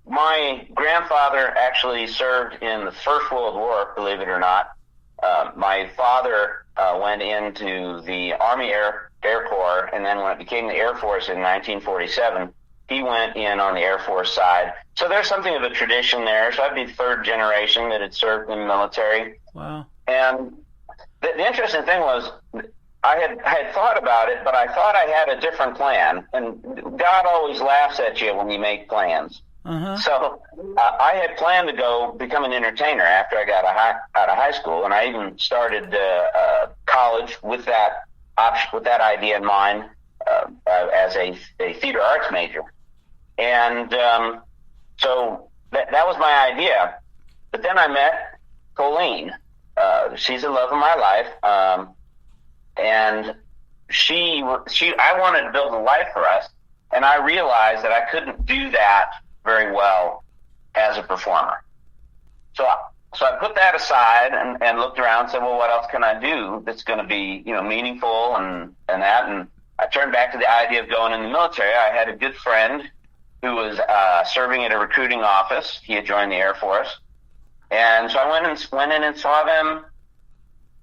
my grandfather actually served in the First World War, believe it or not. My father went into the Army Air Corps, and then when it became the Air Force in 1947, he went in on the Air Force side. So there's something of a tradition there. So I'd be third generation that had served in the military. Wow. And the interesting thing was, I had thought about it, but I thought I had a different plan. And God always laughs at you when you make plans. So I had planned to go become an entertainer after I got out of high school, and I even started college with that idea in mind as a theater arts major. And so that was my idea. But then I met Colleen. She's the love of my life, and I wanted to build a life for us, and I realized that I couldn't do that very well as a performer. So I put that aside and looked around and said, well, what else can I do that's going to be, meaningful and that? And I turned back to the idea of going in the military. I had a good friend who was serving at a recruiting office. He had joined the Air Force. And so I went in and saw them,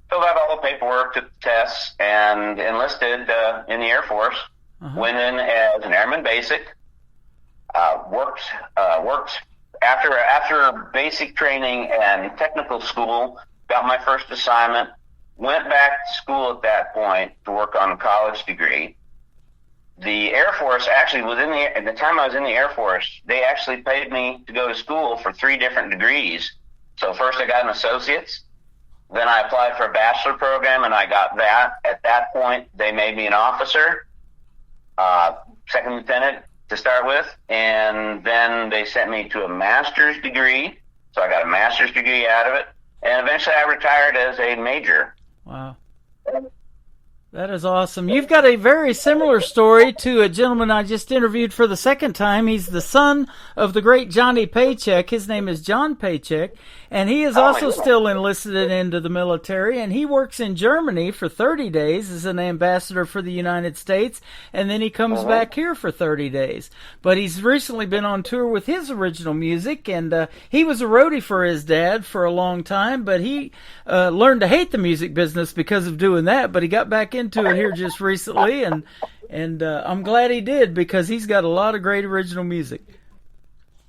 filled out all the paperwork, took the tests, and enlisted in the Air Force. Went in as an airman basic. Worked after basic training and technical school, got my first assignment, went back to school at that point to work on a college degree. The Air Force actually at the time I was in the Air Force, they actually paid me to go to school for 3 different degrees. So first I got an associate's, then I applied for a bachelor program and I got that. At that point, they made me an officer, second lieutenant to start with, and then they sent me to a master's degree. So I got a master's degree out of it, and eventually I retired as a major. Wow. That is awesome. You've got a very similar story to a gentleman I just interviewed for the second time. He's the son of the great Johnny Paycheck. His name is John Paycheck, and he is also still enlisted into the military, and he works in Germany for 30 days as an ambassador for the United States, and then he comes back here for 30 days. But he's recently been on tour with his original music, and he was a roadie for his dad for a long time, but he learned to hate the music business because of doing that, but he got back into it here just recently, and I'm glad he did, because he's got a lot of great original music.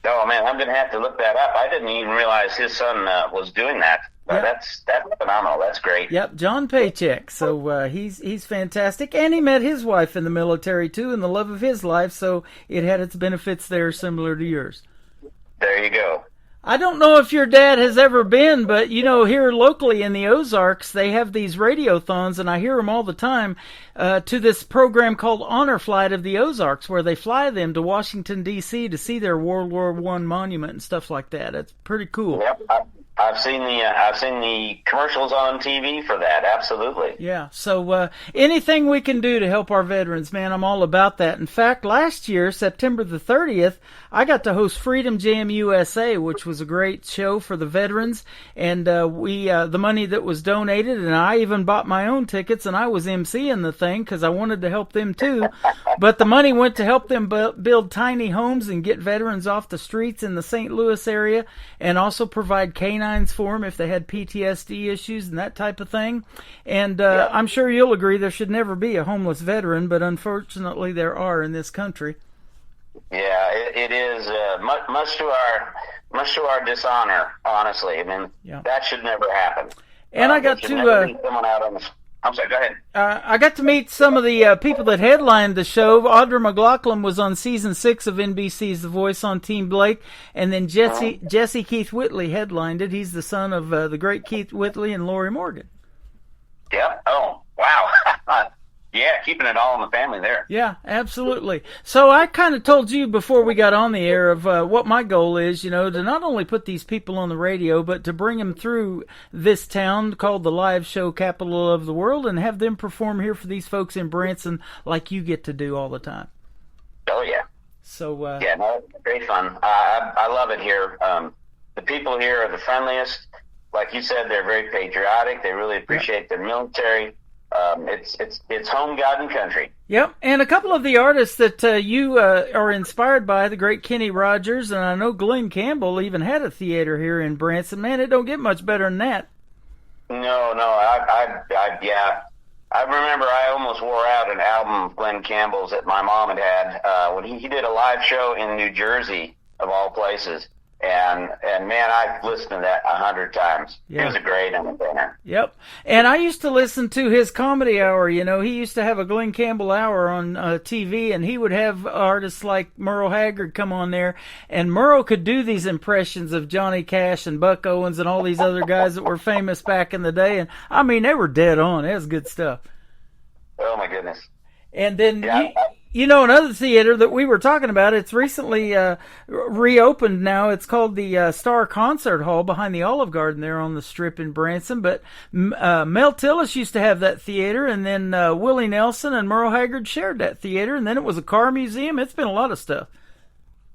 Oh man, I'm going to have to look that up. I didn't even realize his son was doing that. Yep. That's phenomenal. That's great. Yep, John Paycheck. So he's fantastic, and he met his wife in the military too, and the love of his life. So it had its benefits there, similar to yours. There you go. I don't know if your dad has ever been, but, here locally in the Ozarks, they have these radiothons, and I hear them all the time, to this program called Honor Flight of the Ozarks, where they fly them to Washington, D.C. to see their World War I monument and stuff like that. It's pretty cool. Yep, I've seen the commercials on TV for that. Absolutely. Yeah. So anything we can do to help our veterans, man, I'm all about that. In fact, last year, September the 30th, I got to host Freedom Jam USA, which was a great show for the veterans, and we the money that was donated, and I even bought my own tickets, and I was emceeing the thing because I wanted to help them too. But the money went to help them build tiny homes and get veterans off the streets in the St. Louis area, and also provide canines for them if they had PTSD issues and that type of thing. And I'm sure you'll agree there should never be a homeless veteran, but unfortunately there are in this country. Yeah, it is much to our dishonor, honestly. I mean, that should never happen. And I got to someone out on the. I'm sorry, go ahead. I got to meet some of the people that headlined the show. Audra McLaughlin was on season 6 of NBC's The Voice on Team Blake, and then Jesse Keith Whitley headlined it. He's the son of the great Keith Whitley and Lori Morgan. Yep. Oh, wow. Yeah, keeping it all in the family there. Yeah, absolutely. So I kind of told you before we got on the air of what my goal is, to not only put these people on the radio, but to bring them through this town called the live show capital of the world and have them perform here for these folks in Branson like you get to do all the time. Oh, yeah. So yeah, no, it's great fun. I love it here. The people here are the friendliest. Like you said, they're very patriotic. They really appreciate their military. it's home, God, and country. Yep, and a couple of the artists that you are inspired by, the great Kenny Rogers, and I know Glenn Campbell even had a theater here in Branson. Man, it don't get much better than that. No, yeah. I remember I almost wore out an album of Glenn Campbell's that my mom had when he did a live show in New Jersey, of all places. And man, I've listened to that 100 times. Yeah. He was a great entertainer. Yep. And I used to listen to his comedy hour. You know, he used to have a Glenn Campbell hour on TV, and he would have artists like Merle Haggard come on there. And Merle could do these impressions of Johnny Cash and Buck Owens and all these other guys that were famous back in the day. And, I mean, they were dead on. It was good stuff. Oh, my goodness. And then... You know, another theater that we were talking about, it's recently reopened now. It's called the Star Concert Hall behind the Olive Garden there on the Strip in Branson. But Mel Tillis used to have that theater, and then Willie Nelson and Merle Haggard shared that theater, and then it was a car museum. It's been a lot of stuff.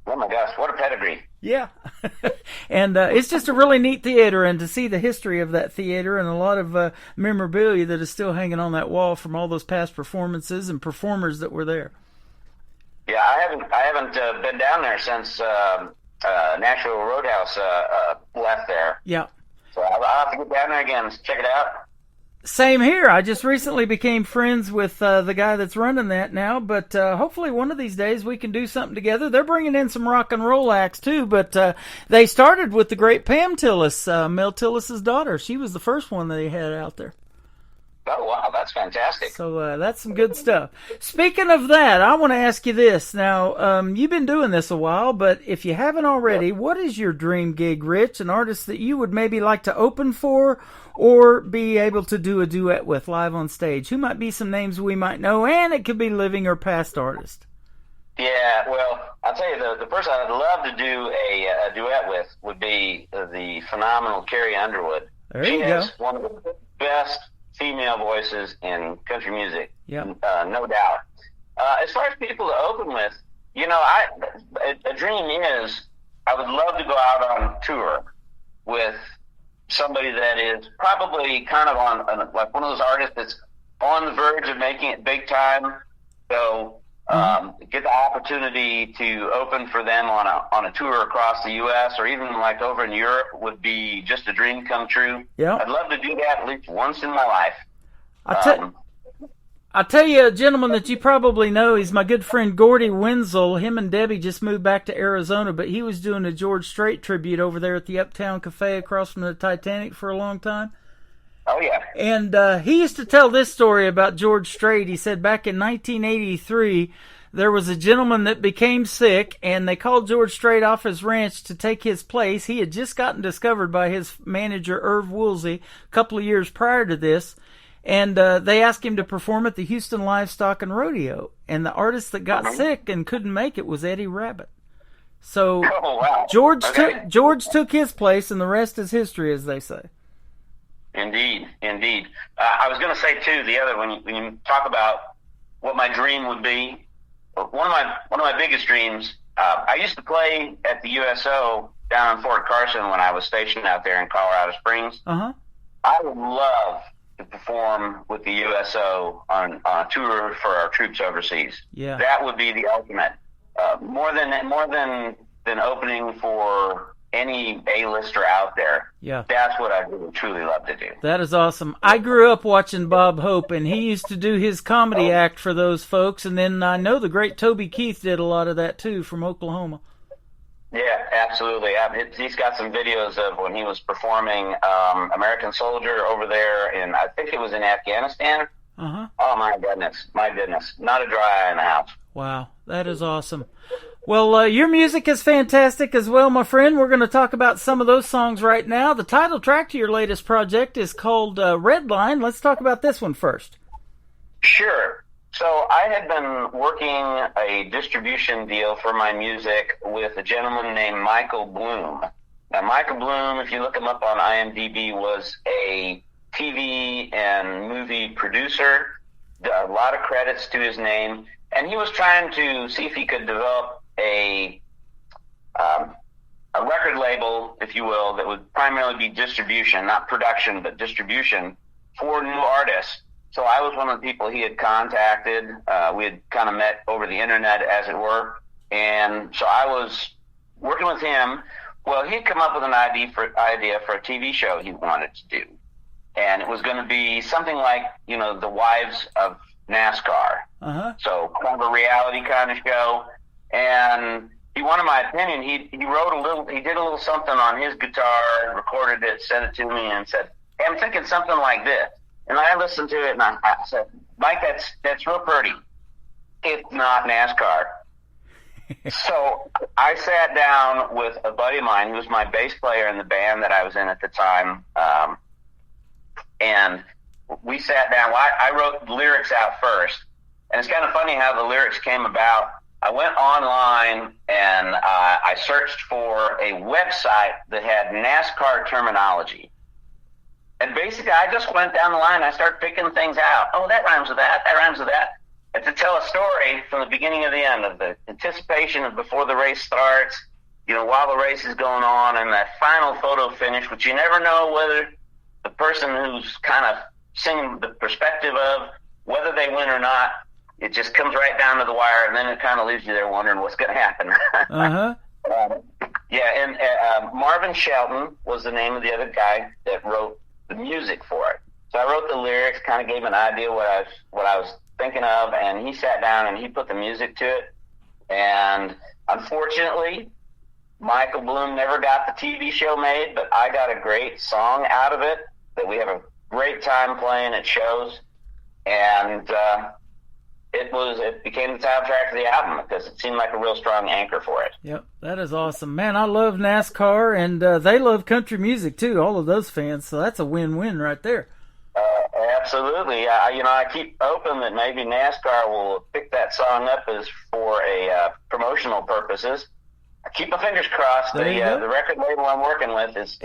Oh, my gosh, what a pedigree. Yeah. And it's just a really neat theater, and to see the history of that theater and a lot of memorabilia that is still hanging on that wall from all those past performances and performers that were there. Yeah, I haven't been down there since Nashville Roadhouse left there. Yeah. So I'll have to get down there again, check it out. Same here. I just recently became friends with the guy that's running that now, but hopefully one of these days we can do something together. They're bringing in some rock and roll acts too, but they started with the great Pam Tillis, Mel Tillis's daughter. She was the first one they had out there. Oh, wow, that's fantastic. So that's some good stuff. Speaking of that, I want to ask you this. Now, you've been doing this a while, but if you haven't already, what is your dream gig, Rich? An artist that you would maybe like to open for or be able to do a duet with live on stage? Who might be some names we might know, and it could be living or past artists. Yeah, well, I'll tell you, the person I'd love to do a duet with would be the phenomenal Carrie Underwood. There you She go. has one of the best female voices in country music, Yep. no doubt. As far as people to open with, you know, a dream is I would love to go out on tour with somebody that is probably kind of on like one of those artists that's on the verge of making it big time. So get the opportunity to open for them on a tour across the U.S. or even like over in Europe would be just a dream come true. Yeah. I'd love to do that at least once in my life. I'll tell you a gentleman that you probably know. He's my good friend Gordy Wenzel. Him and Debbie just moved back to Arizona, but he was doing a George Strait tribute over there at the Uptown Cafe across from the Titanic for a long time. Oh, yeah. And he used to tell this story about George Strait. He said back in 1983, there was a gentleman that became sick, and they called George Strait off his ranch to take his place. He had just gotten discovered by his manager, Irv Woolsey, a couple of years prior to this. And they asked him to perform at the Houston Livestock and Rodeo. And the artist that got sick and couldn't make it was Eddie Rabbitt. So George took his place, and the rest is history, as they say. Indeed. I was going to say too, the other when you talk about what my dream would be, one of my biggest dreams. I used to play at the USO down in Fort Carson when I was stationed out there in Colorado Springs. Uh-huh. I would love to perform with the USO on a tour for our troops overseas. Yeah. That would be the ultimate. More than opening for any A-lister out there. Yeah. That's what I would truly love to do. That is awesome. I grew up watching Bob Hope, and he used to do his comedy act for those folks, and then I know the great Toby Keith did a lot of that too from Oklahoma. Yeah, absolutely. He's got some videos of when he was performing American Soldier over there in, I think it was in Afghanistan. Uh-huh. Oh, my goodness. Not a dry eye in the house. Wow, that is awesome. Well, your music is fantastic as well, my friend. We're going to talk about some of those songs right now. The title track to your latest project is called Red Line. Let's talk about this one first. Sure. So I had been working a distribution deal for my music with a gentleman named Michael Bloom. Now, Michael Bloom, if you look him up on IMDb, was a TV and movie producer. A lot of credits to his name. And he was trying to see if he could develop a record label, if you will, that would primarily be distribution, not production, but distribution for new artists. So I was one of the people he had contacted. We had kind of met over the internet, as it were. And so I was working with him. Well, he'd come up with an idea for a TV show he wanted to do. And it was going to be something like, The Wives of NASCAR. Uh-huh. So kind of a reality kind of show. And he wanted my opinion. He did a little something on his guitar, recorded it, sent it to me, and said, "Hey, I'm thinking something like this." And I listened to it, and I said, "Mike, that's real pretty. It's not NASCAR." So I sat down with a buddy of mine who was my bass player in the band that I was in at the time, and we sat down. Well, I wrote the lyrics out first, and it's kind of funny how the lyrics came about. I went online and I searched for a website that had NASCAR terminology. And basically, I just went down the line. I started picking things out. Oh, that rhymes with that. That rhymes with that. And to tell a story from the beginning to the end, of the anticipation of before the race starts, while the race is going on, and that final photo finish, which you never know whether the person who's kind of singing the perspective of whether they win or not. It just comes right down to the wire, and then it kind of leaves you there wondering what's going to happen. Uh-huh. And Marvin Shelton was the name of the other guy that wrote the music for it. So I wrote the lyrics, kind of gave an idea what I was thinking of, and he sat down and he put the music to it. And unfortunately, Michael Bloom never got the TV show made, but I got a great song out of it that we have a great time playing at shows. And it became the soundtrack of the album because it seemed like a real strong anchor for it. Yep, that is awesome. Man, I love NASCAR, and they love country music too, all of those fans, so that's a win-win right there. Absolutely. I keep hoping that maybe NASCAR will pick that song up as for promotional purposes. I keep my fingers crossed. The record label I'm working with is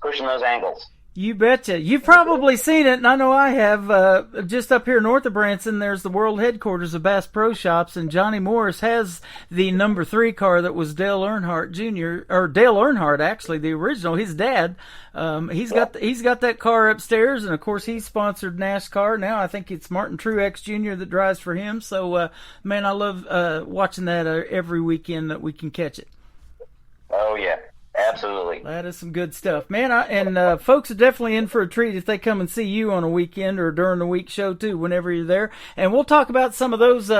pushing those angles. You betcha. You've probably seen it, and I know I have. Just up here north of Branson, there's the world headquarters of Bass Pro Shops, and Johnny Morris has the number 3 car that was Dale Earnhardt Jr., or Dale Earnhardt, actually, the original, his dad. He's got that car upstairs, and of course he sponsored NASCAR. Now I think it's Martin Truex Jr. that drives for him. So, man, I love watching that every weekend that we can catch it. Oh, yeah. Absolutely. That is some good stuff, man. Folks are definitely in for a treat if they come and see you on a weekend or during the week show too, whenever you're there. And we'll talk about some of those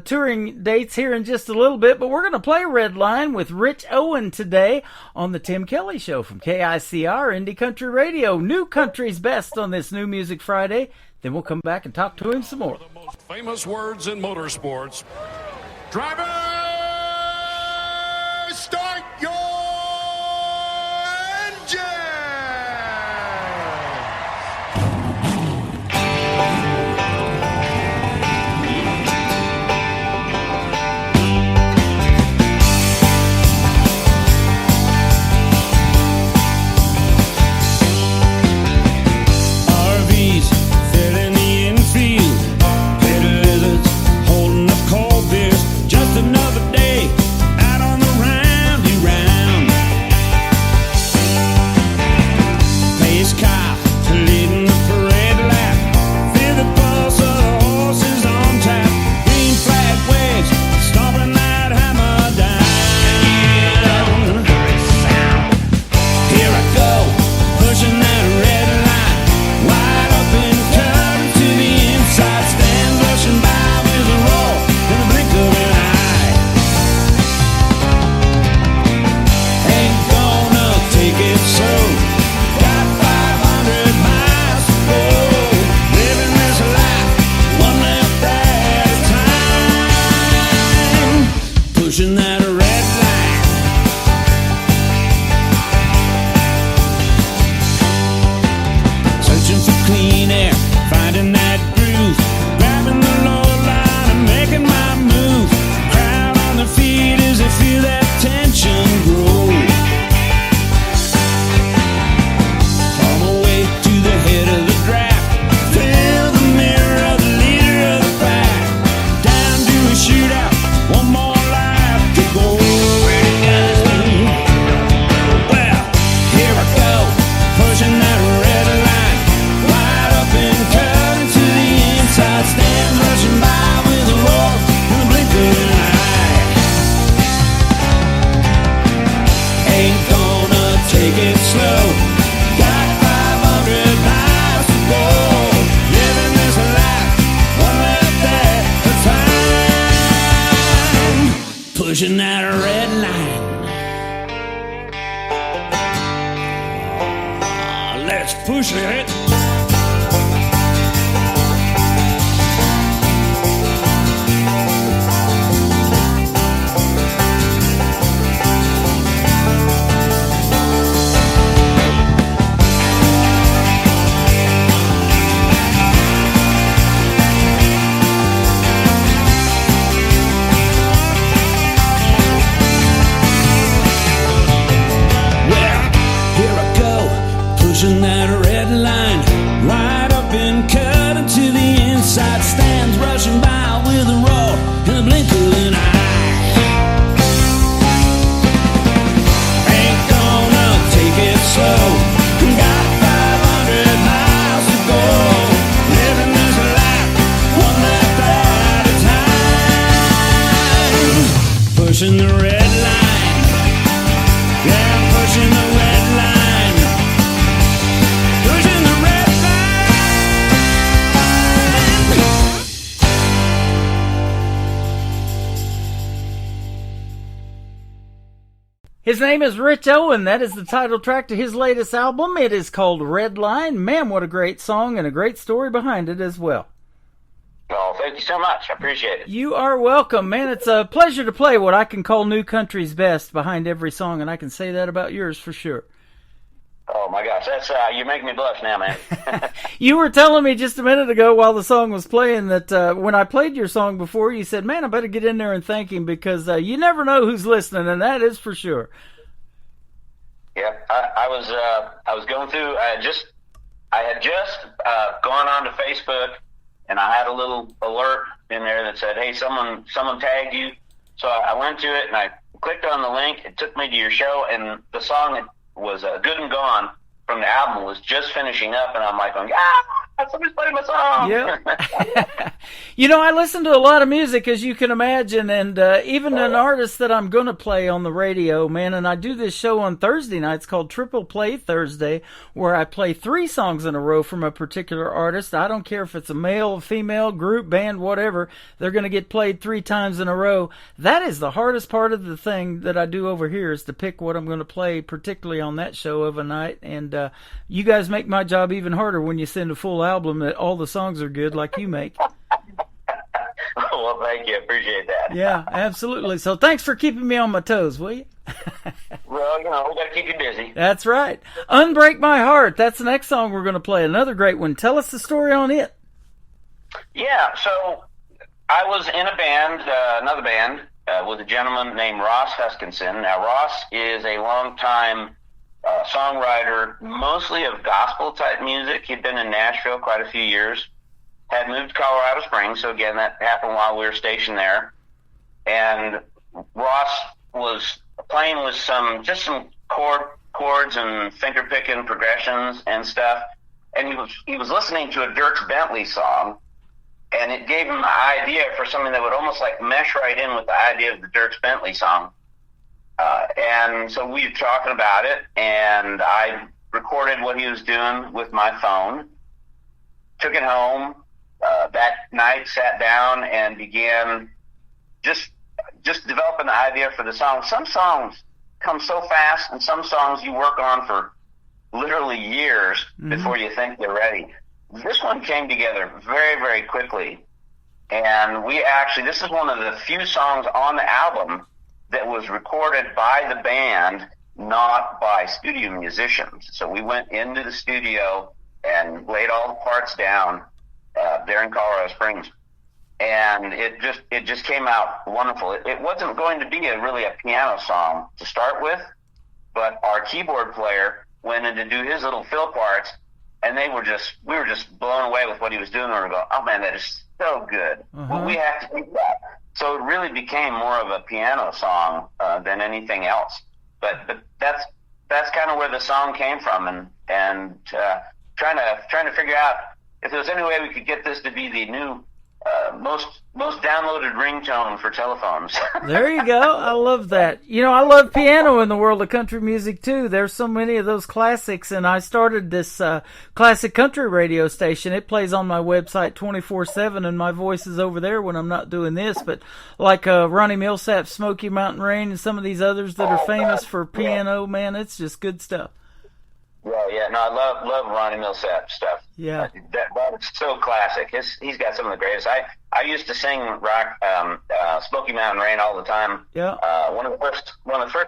touring dates here in just a little bit. But we're going to play Red Line with Rich Owen today on the Tim Kelly Show from KICR Indie Country Radio. New country's best on this New Music Friday. Then we'll come back and talk to him some more. The most famous words in motorsports. Driver, start your engine! RVs filling the infield, little lizards holding up cold beers, just another pushing that red line. Let's push it. Pushing that red line right up and cut into the inside stands, rushing by with a roar and a blink of an eye. Ain't gonna take it slow, got 500 miles to go, living this life one lap at a time. Pushing the red line, yeah, pushing the red line. His name is Rich Owen. That is the title track to his latest album. It is called Red Line. Man, what a great song and a great story behind it as well. Well, thank you so much. I appreciate it. You are welcome, man. It's a pleasure to play what I can call New Country's best behind every song, and I can say that about yours for sure. Oh, my gosh. That's you make me blush now, man. You were telling me just a minute ago while the song was playing that when I played your song before, you said, man, I better get in there and thank him because you never know who's listening, and that is for sure. Yeah, I was going through, I had just gone on to Facebook, and I had a little alert in there that said, hey, someone tagged you. So I went to it, and I clicked on the link. It took me to your show, and the song was Good and Gone from the album was just finishing up, and I'm like, somebody's playing my song. Yeah. You know, I listen to a lot of music, as you can imagine, and even an artist that I'm going to play on the radio, man, and I do this show on Thursday nights called Triple Play Thursday, where I play 3 songs in a row from a particular artist. I don't care if it's a male, female, group, band, whatever. They're going to get played 3 times in a row. That is the hardest part of the thing that I do over here is to pick what I'm going to play, particularly on that show of a night, and you guys make my job even harder when you send a full album that all the songs are good like you make. Well, thank you. I appreciate that. Yeah, absolutely. So thanks for keeping me on my toes, will you? Well, we got to keep you busy. That's right. Unbreak My Heart. That's the next song we're going to play. Another great one. Tell us the story on it. Yeah, so I was in a band, another band, with a gentleman named Ross Huskinson. Now, Ross is a long-time songwriter, mostly of gospel-type music. He'd been in Nashville quite a few years, had moved to Colorado Springs, so again, that happened while we were stationed there. And Ross was playing with some chords and finger-picking progressions and stuff, and he was listening to a Dierks Bentley song, and it gave him the idea for something that would almost like mesh right in with the idea of the Dierks Bentley song. And so we were talking about it, and I recorded what he was doing with my phone, took it home that night, sat down, and began just developing the idea for the song. Some songs come so fast, and some songs you work on for literally years before you think they're ready. This one came together very, very quickly, and this is one of the few songs on the album that was recorded by the band, not by studio musicians. So we went into the studio and laid all the parts down there in Colorado Springs, and it just came out wonderful. It wasn't going to be really a piano song to start with, but our keyboard player went in to do his little fill parts, and we were just blown away with what he was doing. And we were going, oh man, that is so good. Well, we have to keep that. So it really became more of a piano song than anything else. But that's kind of where the song came from, and trying to figure out if there was any way we could get this to be the new most downloaded ringtone for telephones. There you go. I love that. You know, I love piano in the world of country music too. There's so many of those classics, and I started this classic country radio station. It plays on my website 24/7, and my voice is over there when I'm not doing this. But like Ronnie Millsap's "Smoky Mountain Rain" and some of these others that are famous for piano, man, it's just good stuff. Yeah, no, I love Ronnie Millsap stuff. Yeah, that is so classic. He's got some of the greatest. I used to sing rock, Smoky Mountain Rain all the time. Yeah. One of the first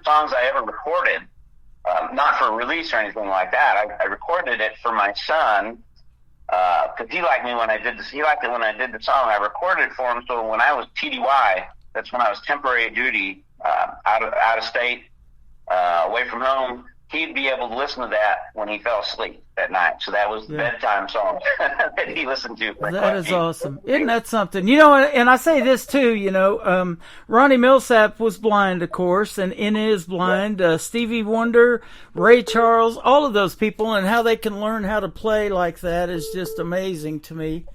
songs I ever recorded, not for release or anything like that. I recorded it for my son because he liked me when I did this. He liked it when I did the song. I recorded it for him. So when I was TDY, that's when I was temporary duty, out of state, away from home. He'd be able to listen to that when he fell asleep at night. So that was the bedtime song that he listened to. That is awesome. Isn't that something? You know, and I say this too, you know, Ronnie Millsap was blind, of course, and is blind. Stevie Wonder, Ray Charles, all of those people, and how they can learn how to play like that is just amazing to me.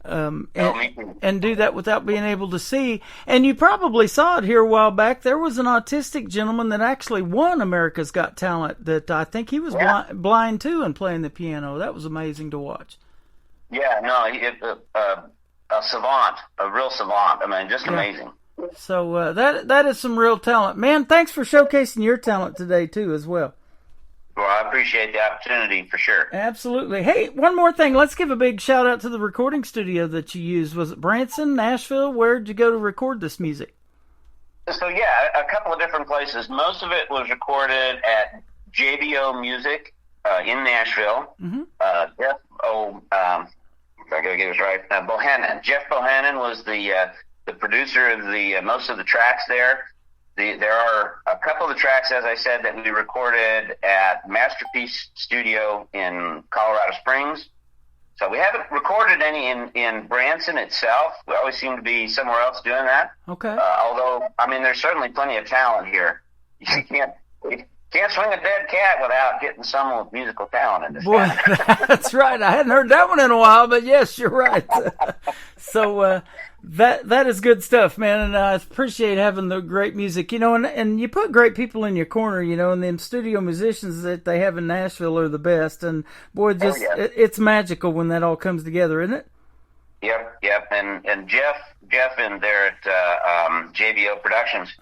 And do that without being able to see. And you probably saw it here a while back. There was an autistic gentleman that actually won America's Got Talent that I think he was blind too and playing the piano. That was amazing to watch. Yeah, no, a savant, a real savant. I mean, just amazing. So that is some real talent. Man, thanks for showcasing your talent today too as well. Well, I appreciate the opportunity for sure. Absolutely. Hey, one more thing. Let's give a big shout out to the recording studio that you used. Was it Branson, Nashville? Where did you go to record this music? So, yeah, a couple of different places. Most of it was recorded at JBO Music in Nashville. Mm-hmm. I got to get this right. Bohannon. Jeff Bohannon was the producer of the most of the tracks there. There are a couple of the tracks, as I said, that we recorded at Masterpiece Studio in Colorado Springs. So we haven't recorded any in Branson itself. We always seem to be somewhere else doing that. Okay. Although, I mean, there's certainly plenty of talent here. You can't swing a dead cat without getting someone with musical talent in this. Boy, that's right. I hadn't heard that one in a while, but yes, you're right. So that is good stuff, man, and I appreciate having the great music. You know, and you put great people in your corner, you know, and them studio musicians that they have in Nashville are the best. And boy, just it's magical when that all comes together, isn't it? Yep. And Jeff in there at JBO Productions,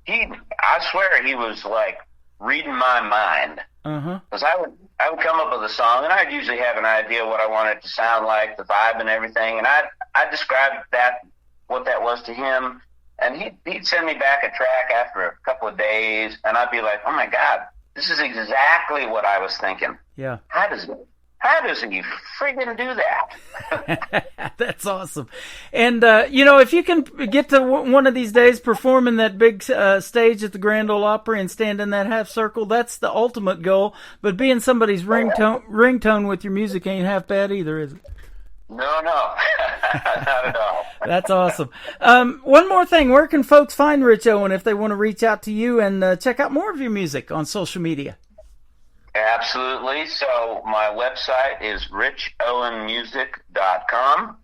I swear he was like reading my mind. Because I would come up with a song, and I'd usually have an idea what I wanted it to sound like, the vibe and everything, and I'd describe what that was to him, and he'd send me back a track after a couple of days, and I'd be like, oh my God, this is exactly what I was thinking. Yeah. How does he friggin' do that? That's awesome. And, you know, if you can get to one of these days performing that big stage at the Grand Ole Opry and stand in that half circle, that's the ultimate goal. But being somebody's ringtone with your music ain't half bad either, is it? No, not at all. That's awesome. One more thing. Where can folks find Rich Owen if they want to reach out to you and check out more of your music on social media? Absolutely. So my website is richowenmusic.com.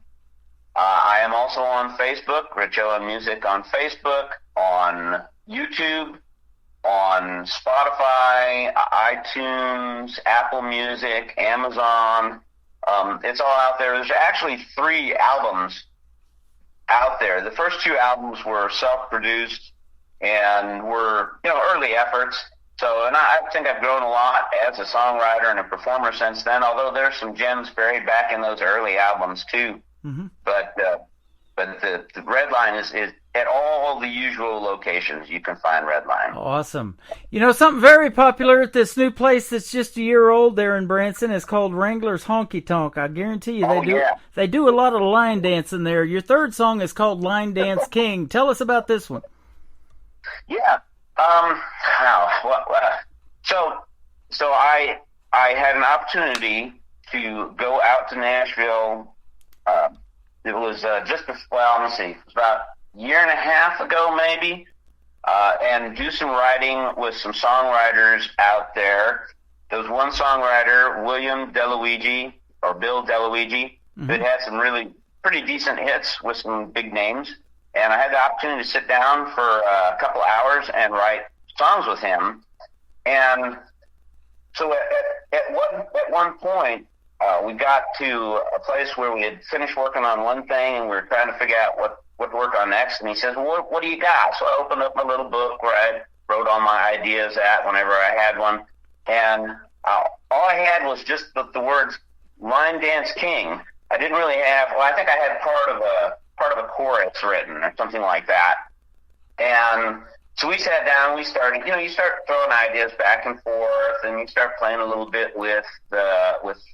I am also on Facebook, Rich Owen Music on Facebook, on YouTube, on Spotify, iTunes, Apple Music, Amazon. It's all out there. There's actually 3 albums out there. The first 2 albums were self-produced and were, early efforts. So, and I think I've grown a lot as a songwriter and a performer since then, although there's some gems buried back in those early albums too. Mm-hmm. But the Redline is at all the usual locations you can find Redline. Awesome. You know, something very popular at this new place that's just a year old there in Branson is called Wrangler's Honky Tonk. I guarantee you they do a lot of line dancing there. Your third song is called Line Dance King. Tell us about this one. Yeah. So I had an opportunity to go out to Nashville. It was let me see, it was about a year and a half ago maybe, and do some writing with some songwriters out there. There was one songwriter, William DeLuigi, or Bill DeLuigi, that had some really pretty decent hits with some big names. And I had the opportunity to sit down for a couple hours and write songs with him. And so at one point, we got to a place where we had finished working on one thing and we were trying to figure out what to work on next. And he says, well, what do you got? So I opened up my little book where I wrote all my ideas at whenever I had one. And all I had was just the words Line Dance King. I didn't really have, I think I had part of a chorus written or something like that. And so we sat down, we started, you start throwing ideas back and forth, and you start playing a little bit with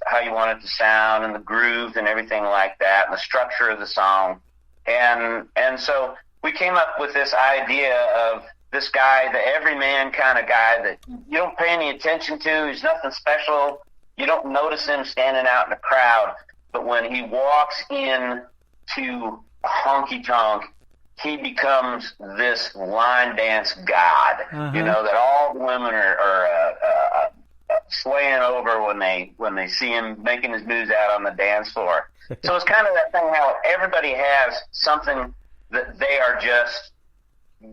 how you want it to sound and the grooves and everything like that, and the structure of the song. And so we came up with this idea of this guy, the everyman kind of guy that you don't pay any attention to. He's nothing special. You don't notice him standing out in the crowd. But when he walks in to a honky-tonk, he becomes this line dance god, that all the women are swaying over when they see him making his moves out on the dance floor. So it's kind of that thing how everybody has something that they are just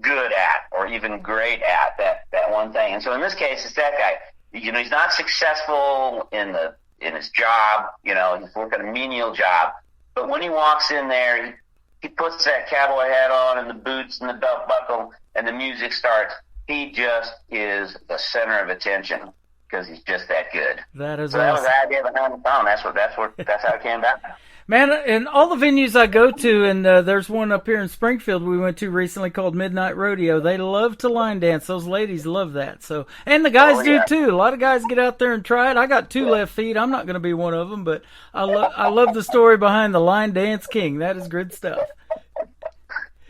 good at or even great at, that one thing. And so in this case, it's that guy. He's not successful in his job, he's working a menial job. But when he walks in there, he puts that cowboy hat on and the boots and the belt buckle and the music starts. He just is the center of attention because he's just that good. That is so awesome. That was the idea behind the song. That's how it came about. Man, in all the venues I go to, and there's one up here in Springfield we went to recently called Midnight Rodeo. They love to line dance. Those ladies love that. So, and the guys do too. A lot of guys get out there and try it. I got two left feet. I'm not going to be one of them, but I love the story behind the Line Dance King. That is good stuff.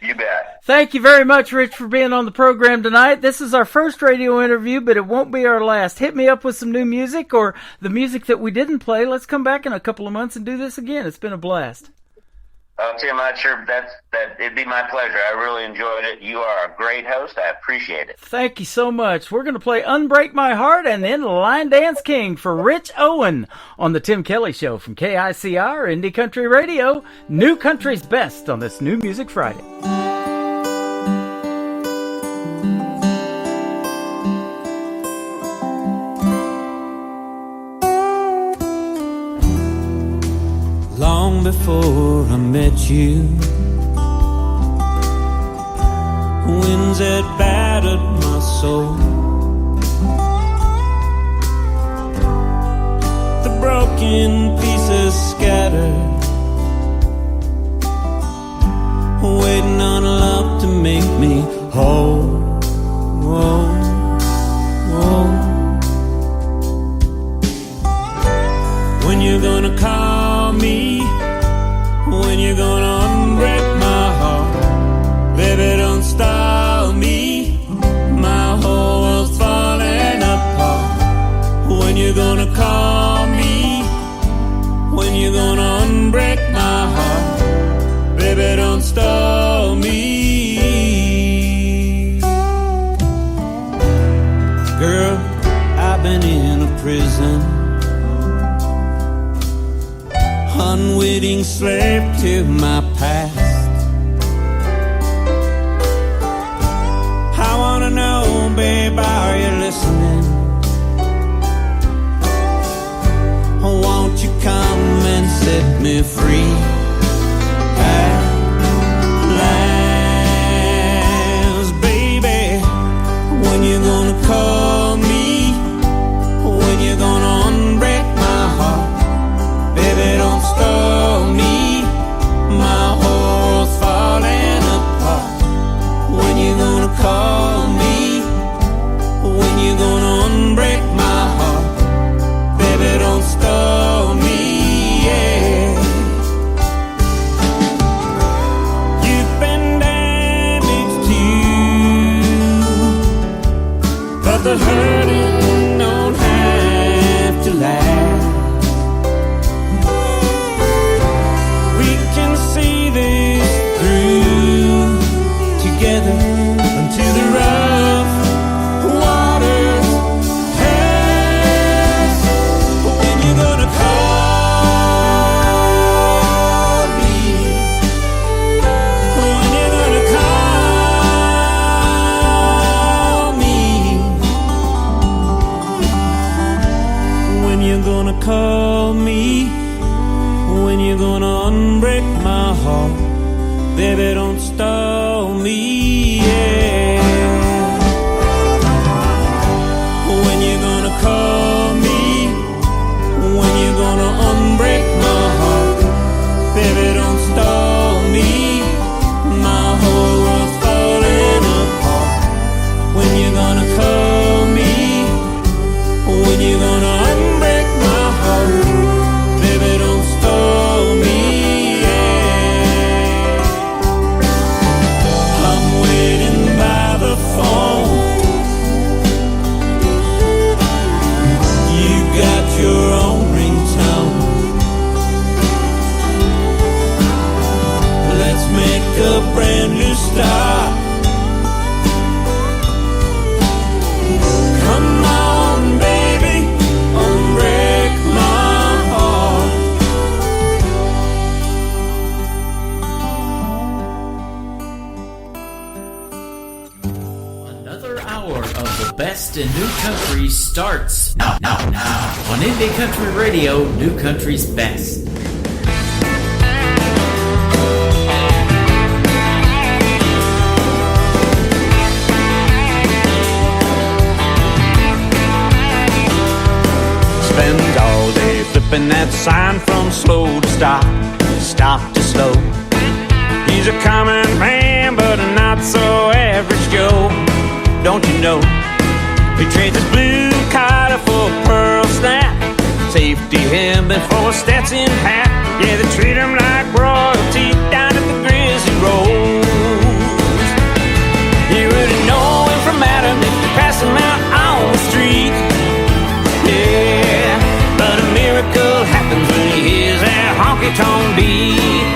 You bet. Thank you very much, Rich, for being on the program tonight. This is our first radio interview, but it won't be our last. Hit me up with some new music or the music that we didn't play. Let's come back in a couple of months and do this again. It's been a blast. Oh, Tim, I'm sure it'd be my pleasure. I really enjoyed it. You are a great host. I appreciate it. Thank you so much. We're going to play Unbreak My Heart and then Line Dance King for Rich Owen on the Tim Kelly Show from KICR Indie Country Radio. New Country's best on this New Music Friday. Long before I met you, winds had battered my soul. The broken pieces scattered, waiting on love to make me whole. Whoa, whoa. When you're gonna call me, when you're gonna unbreak my heart, baby, don't stop me. My whole world's falling apart. When you're gonna call me, when you're gonna unbreak my heart, baby, don't stop me. Girl, I've been in a prison, unwitting slave to my past. I wanna know, babe, are you listening? Won't you come and set me free at last, baby? When you gonna call me? When you gonna unbreak my heart? Baby, don't stop me. My whole falling apart. When you gonna call me? When you gonna unbreak my heart? Baby, don't stop me, yeah. call me? When you gonna unbreak my heart? Baby, don't stall me, yeah. When you gonna call me? When you gonna unbreak my heart? Baby, don't stall me. My whole world's falling apart. When you gonna call me? When you gonna unbreak my heart? Baby, don't stall me, yeah. I'm waiting by the phone. You got your own ringtone. Let's make a brand new start. Come on, baby, unbreak my heart. Another hour of the best in new country starts now on Indie Country Radio, New Country's Best. Spend all day flipping that sign from slow to stop, stop to slow. He's a common man, but not so average Joe. Don't you know? He trades his blue collar for a pearl snap, safety helmet for a Stetson hat. Yeah, they treat him like royalty down at the Grizzly Rose. You wouldn't know him from Adam if you pass him out on the street. Yeah, but a miracle happens when he hears that honky-tonk beat.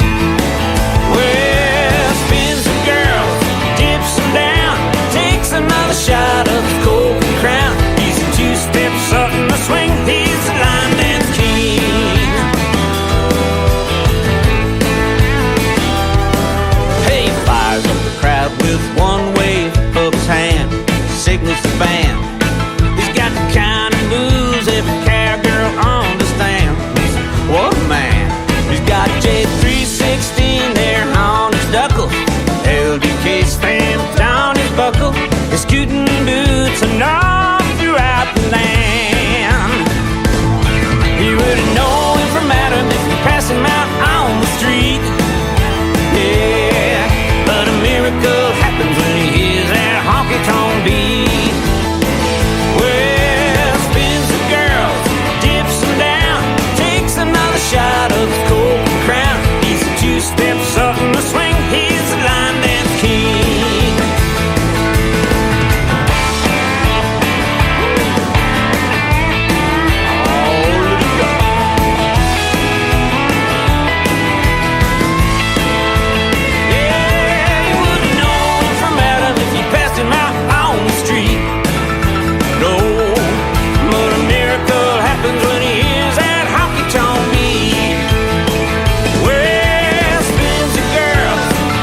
Well, spins the girls, dips them down, takes another shot of his Coke and Crown. He's a two-step Sutton the swing, he's the line dance king. Hey, fires up the crowd with one wave of his hand, signals the band. He's got the kind of moves every cowgirl understands. What a man. He's got J316 there on his knuckle, LDK stamped on his buckle, his scooting boots are known throughout the land. You wouldn't know him from Adam if you pass him out on the street. Yeah, but a miracle happens when he hears that honky-tonk beat. Well, spins the girls, dips them down, takes another shot of his Coke and Crown. He's a two-step Sutton the swing, he's the line dance king. Yeah, you wouldn't know him from Adam if you passed him out on the street. No, but a miracle happens when he hears that honky-tonk beat. Well, spins the girl,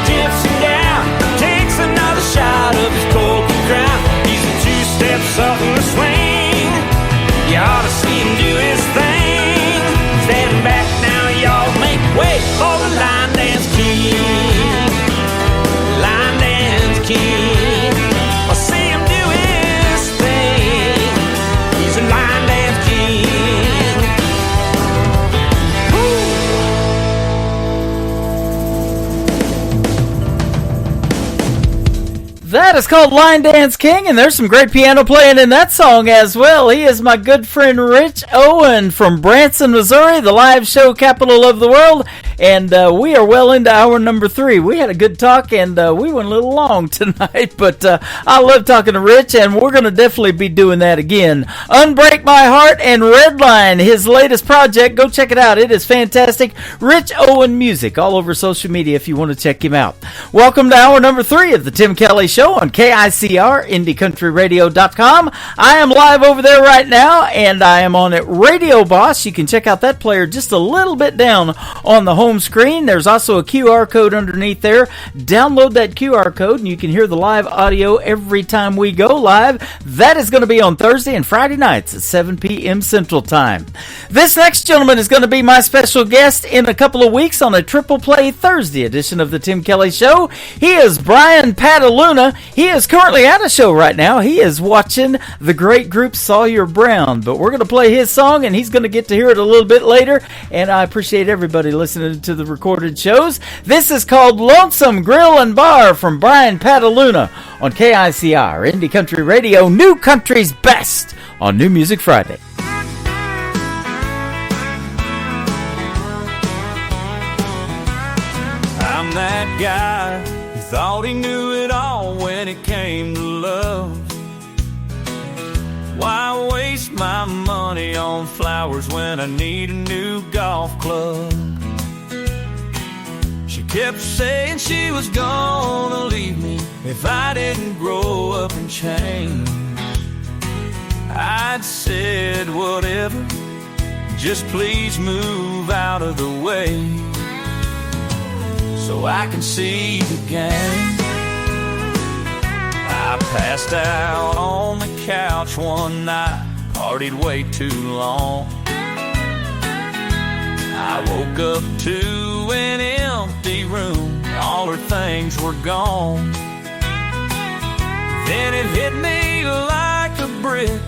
dips him down, takes another shot of his Coke and Crown. He's a two-step Sutton the swing. You ought to see him do his thing. Stand back now, y'all, make way for the line dance king. Line dance king. I'll see him do his thing. He's a line dance king. That is called Line Dance King, and there's some great piano playing in that song as well. He is my good friend Rich Owen from Branson, Missouri, the live show capital of the world, and we are well into hour number 3. We had a good talk, and we went a little long tonight, but I love talking to Rich, and we're going to definitely be doing that again. Unbreak My Heart and Redline, his latest project. Go check it out. It is fantastic. Rich Owen Music, all over social media if you want to check him out. Welcome to hour number 3 of the Tim Kelly Show on KICR, IndieCountryRadio.com. I am live over there right now, and I am on at Radio Boss. You can check out that player just a little bit down on the home home screen. There's also a QR code underneath there. Download that QR code and you can hear the live audio every time we go live. That is going to be on Thursday and Friday nights at 7 p.m. Central Time. This next gentleman is going to be my special guest in a couple of weeks on a Triple Play Thursday edition of the Tim Kelly Show. He is Brian Pataluna. He is currently at a show right now. He is watching the great group Sawyer Brown, but we're going to play his song and he's going to get to hear it a little bit later, and I appreciate everybody listening to the recorded shows. This is called Lonesome Grill and Bar from Brian Pataluna on KICR Indie Country Radio, New Country's Best on New Music Friday. I'm that guy who thought he knew it all when it came to love. Why waste my money on flowers when I need a new golf club? She kept saying she was gonna leave me if I didn't grow up and change. I'd said whatever, just please move out of the way so I can see the game. I passed out on the couch one night, partied way too long. I woke up to an empty room, all her things were gone. Then it hit me like a brick,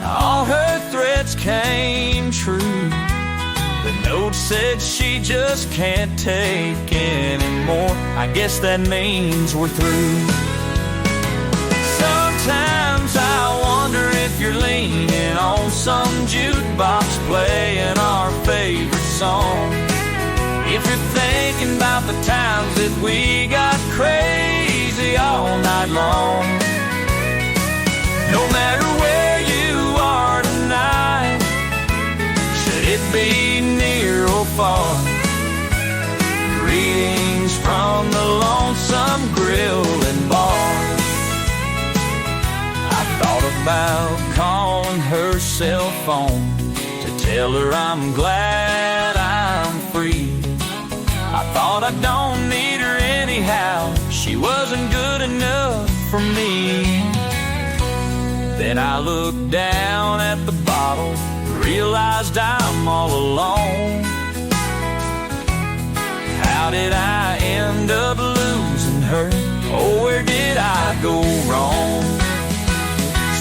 all her threats came true. The note said she just can't take anymore. I guess that means we're through. Sometimes I wonder if you're leaning on some jukebox playing our favorite song. If you're thinking about the times that we got crazy all night long. No matter where you are tonight, should it be near or far, greetings from the Lonesome Grill and Bar. Thought about calling her cell phone to tell her I'm glad I'm free. I thought I don't need her anyhow, she wasn't good enough for me. Then I looked down at the bottle, realized I'm all alone. How did I end up losing her? Oh, where did I go wrong?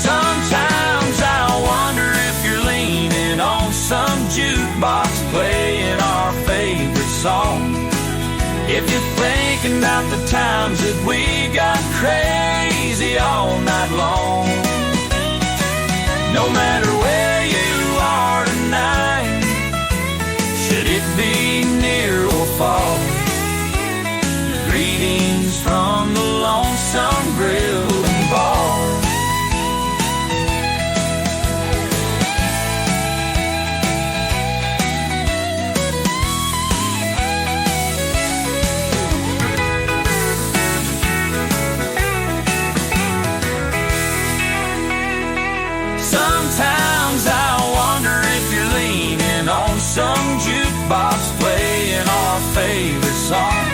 Sometimes I wonder if you're leaning on some jukebox playing our favorite song. If you're thinking about the times that we got crazy all night long. No matter where you are tonight, should it be near or far, greetings from the Lonesome Grill and Bar. Sometimes I wonder if you're leaning on some jukebox playing our favorite song.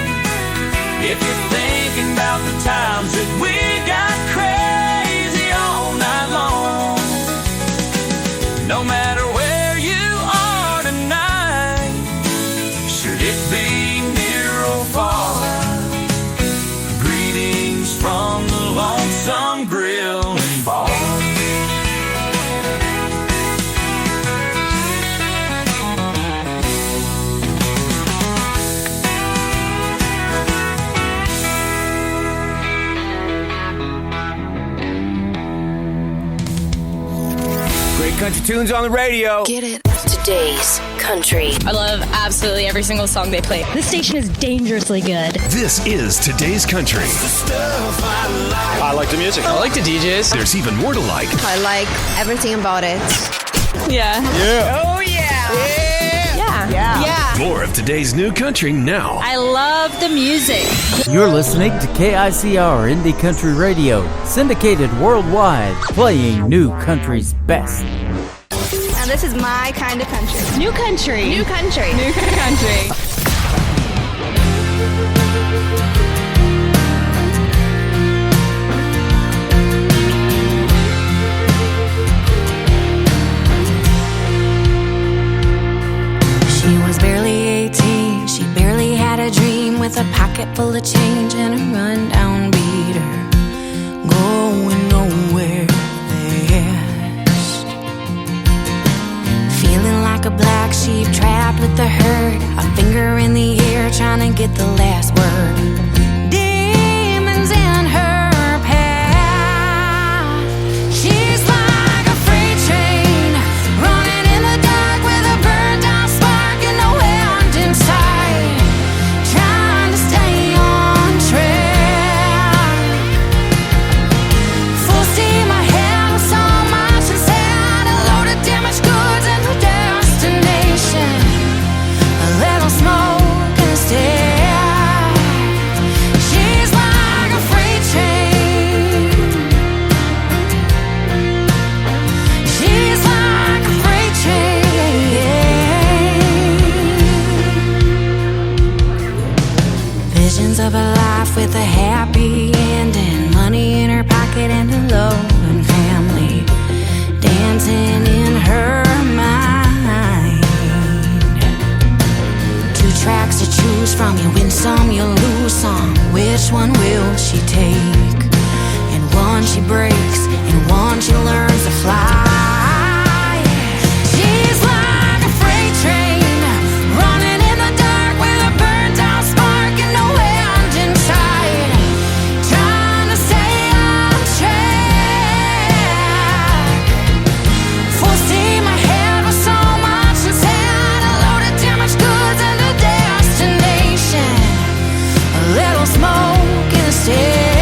If you're thinking about the times that we got crazy all night long. No matter where you are tonight, should it be near or far, greetings from the Lonesome Grill and Bar. Country tunes on the radio. Get it. Today's country. I love absolutely every single song they play. This station is dangerously good. This is Today's Country. I like the music. I like the DJs. There's even more to like. I like everything about it. Yeah. Yeah. Oh, yeah. Yeah. Yeah. Yeah. More of today's new country now. I love the music. You're listening to KICR Indie Country Radio, syndicated worldwide, playing New Country's best. And this is my kind of country. New country. New country. New country. with a pocket full of change and a rundown beater, going nowhere fast. Feeling like a black sheep trapped with the herd, a finger in the air trying to get the last word. Demons in her path. She's like a freight train running in the dark with a burned out spark and no end in sight, trying to stay on track. Full steam ahead with so much inside, a load of damaged goods and a destination, a little smoke and a stare. She's like a freight train. She's like a freight train. Visions of a life with a happy ending, money in her pocket and a loving family dancing in her mind. Two tracks to choose from, you win some, you lose some. Which one will she take? And one she breaks, and one she learns to fly. She's like a freight train running in the dark with a burned out spark and no end in sight, trying to stay on track. Full steam ahead with so much inside, a load of damaged goods and a destination, a little smoke in a stare.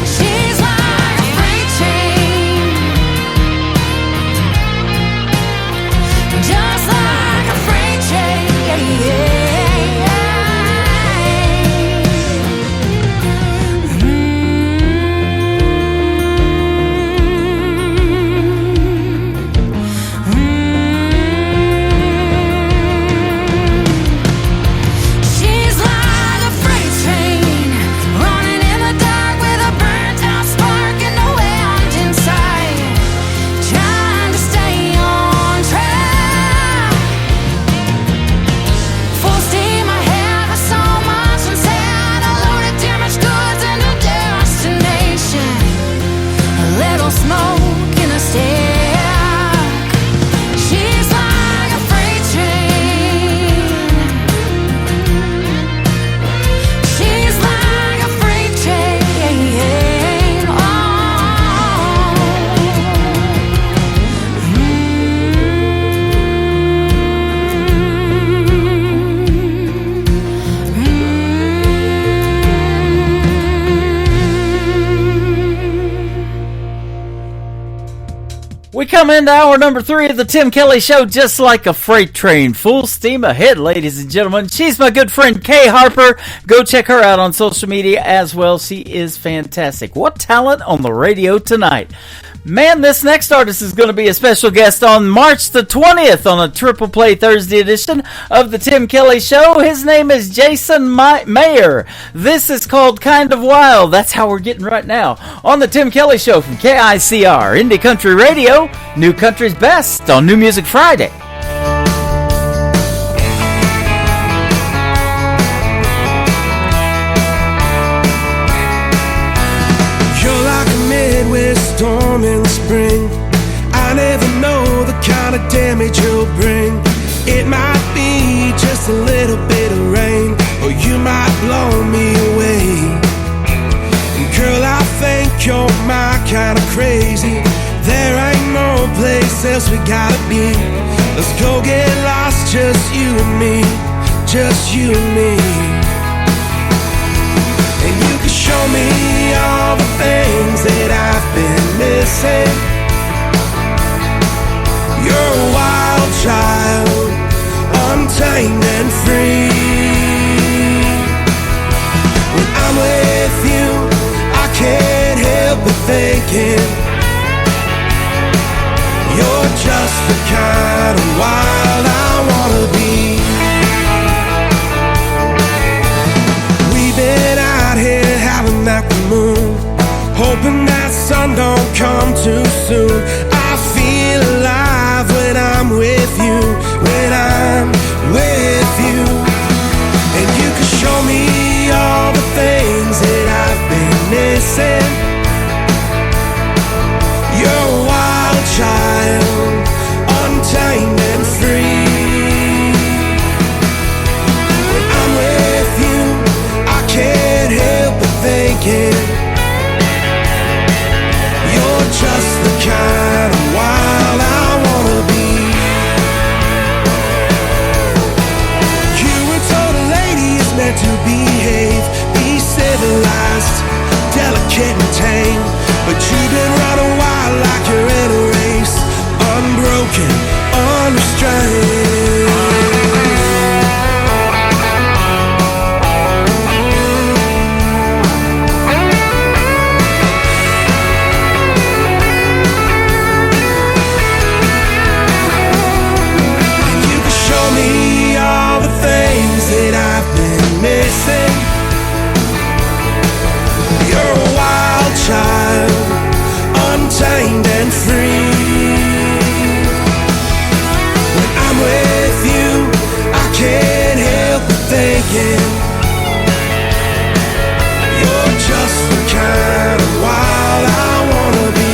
She's like a freight train, just like a freight train. She's like a freight train running in the dark with a burnt out spark and no end in sight, trying to stay on track. Full steam ahead with so much inside, a load of damaged goods and a destination, a little smoke in a stack. She's like a freight train. She's like a freight train. Oh. We come into hour number 3 of the Tim Kelly Show just like a freight train. Full steam ahead, ladies and gentlemen. She's my good friend Kay Harper. Go check her out on social media as well. She is fantastic. What talent on the radio tonight. Man, this next artist is going to be a special guest on March the 20th on a Triple Play Thursday edition of the Tim Kelly Show. His name is Jason Mayer. This is called Kind of Wild. That's how we're getting right now on the Tim Kelly Show from KICR, Indie Country Radio, New Country's Best on New Music Friday. You're like a Midwest storm in the spring. I never know the kind of damage you'll bring. It might be just a little bit of rain, or you might blow me away. And girl, I think you're my kind of crazy. There ain't no place else we gotta be. Let's go get lost, just you and me, just you and me. And you can show me all the things that I've been missing. You're a wild child, untamed and free. When I'm with you, I can't help but thinking you're just the kind of wild I wanna be. We've been out here howling at the moon, hoping that sun don't come too soon. I feel alive when I'm with you, when I'm with you. to behave, be civilized, delicate and tame. But you've been running wild like you're in a race, unbroken, unrestrained. That I've been missing. You're a wild child, untamed and free. When I'm with you, I can't help but thinking you're just the kind of wild I wanna be.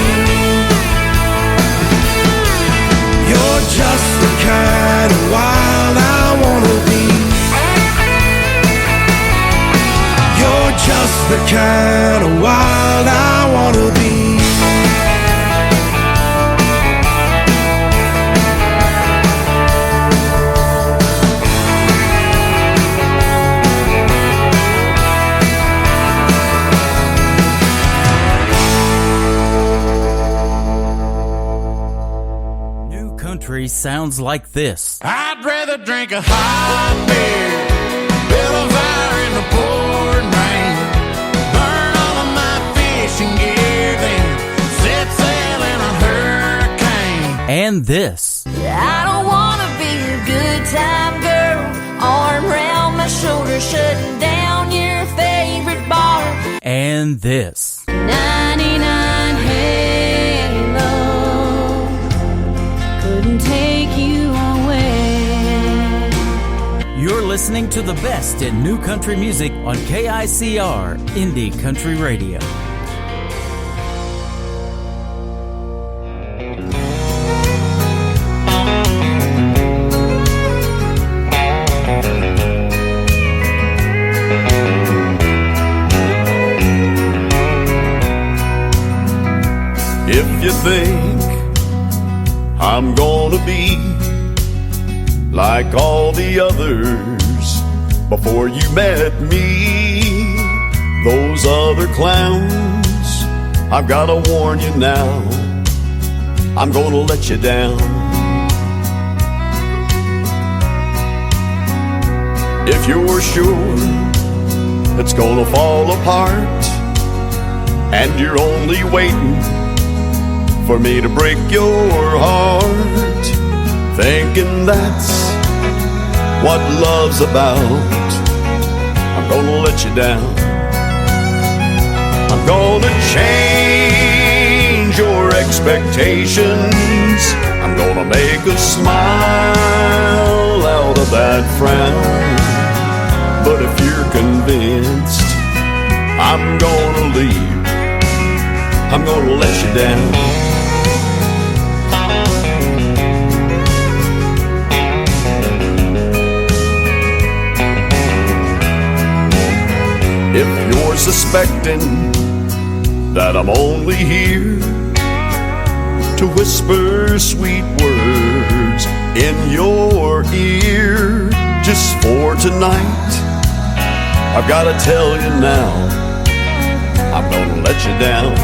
You're just the kind of wild I wanna be. Just the kind of wild I wanna be. New country sounds like this. I'd rather drink a hot beer, build a fire in the pouring rain, burn all of my fishing gear, then set sail in a hurricane. And this. I don't wanna be a good time girl, arm around my shoulder, shutting down your favorite bar. And this. 99 Halo couldn't take you away. You're listening to the best in new country music on KICR Indie Country Radio. If you think I'm gonna be like all the others before you met me, those other clowns, I've gotta warn you now, I'm gonna let you down. If you're sure it's gonna fall apart and you're only waiting for me to break your heart, thinking that's what love's about, I'm gonna let you down. I'm gonna change your expectations. I'm gonna make a smile out of that frown. But if you're convinced I'm gonna leave, I'm gonna let you down. If you're suspecting that I'm only here to whisper sweet words in your ear just for tonight, I've gotta tell you now, I'm gonna let you down.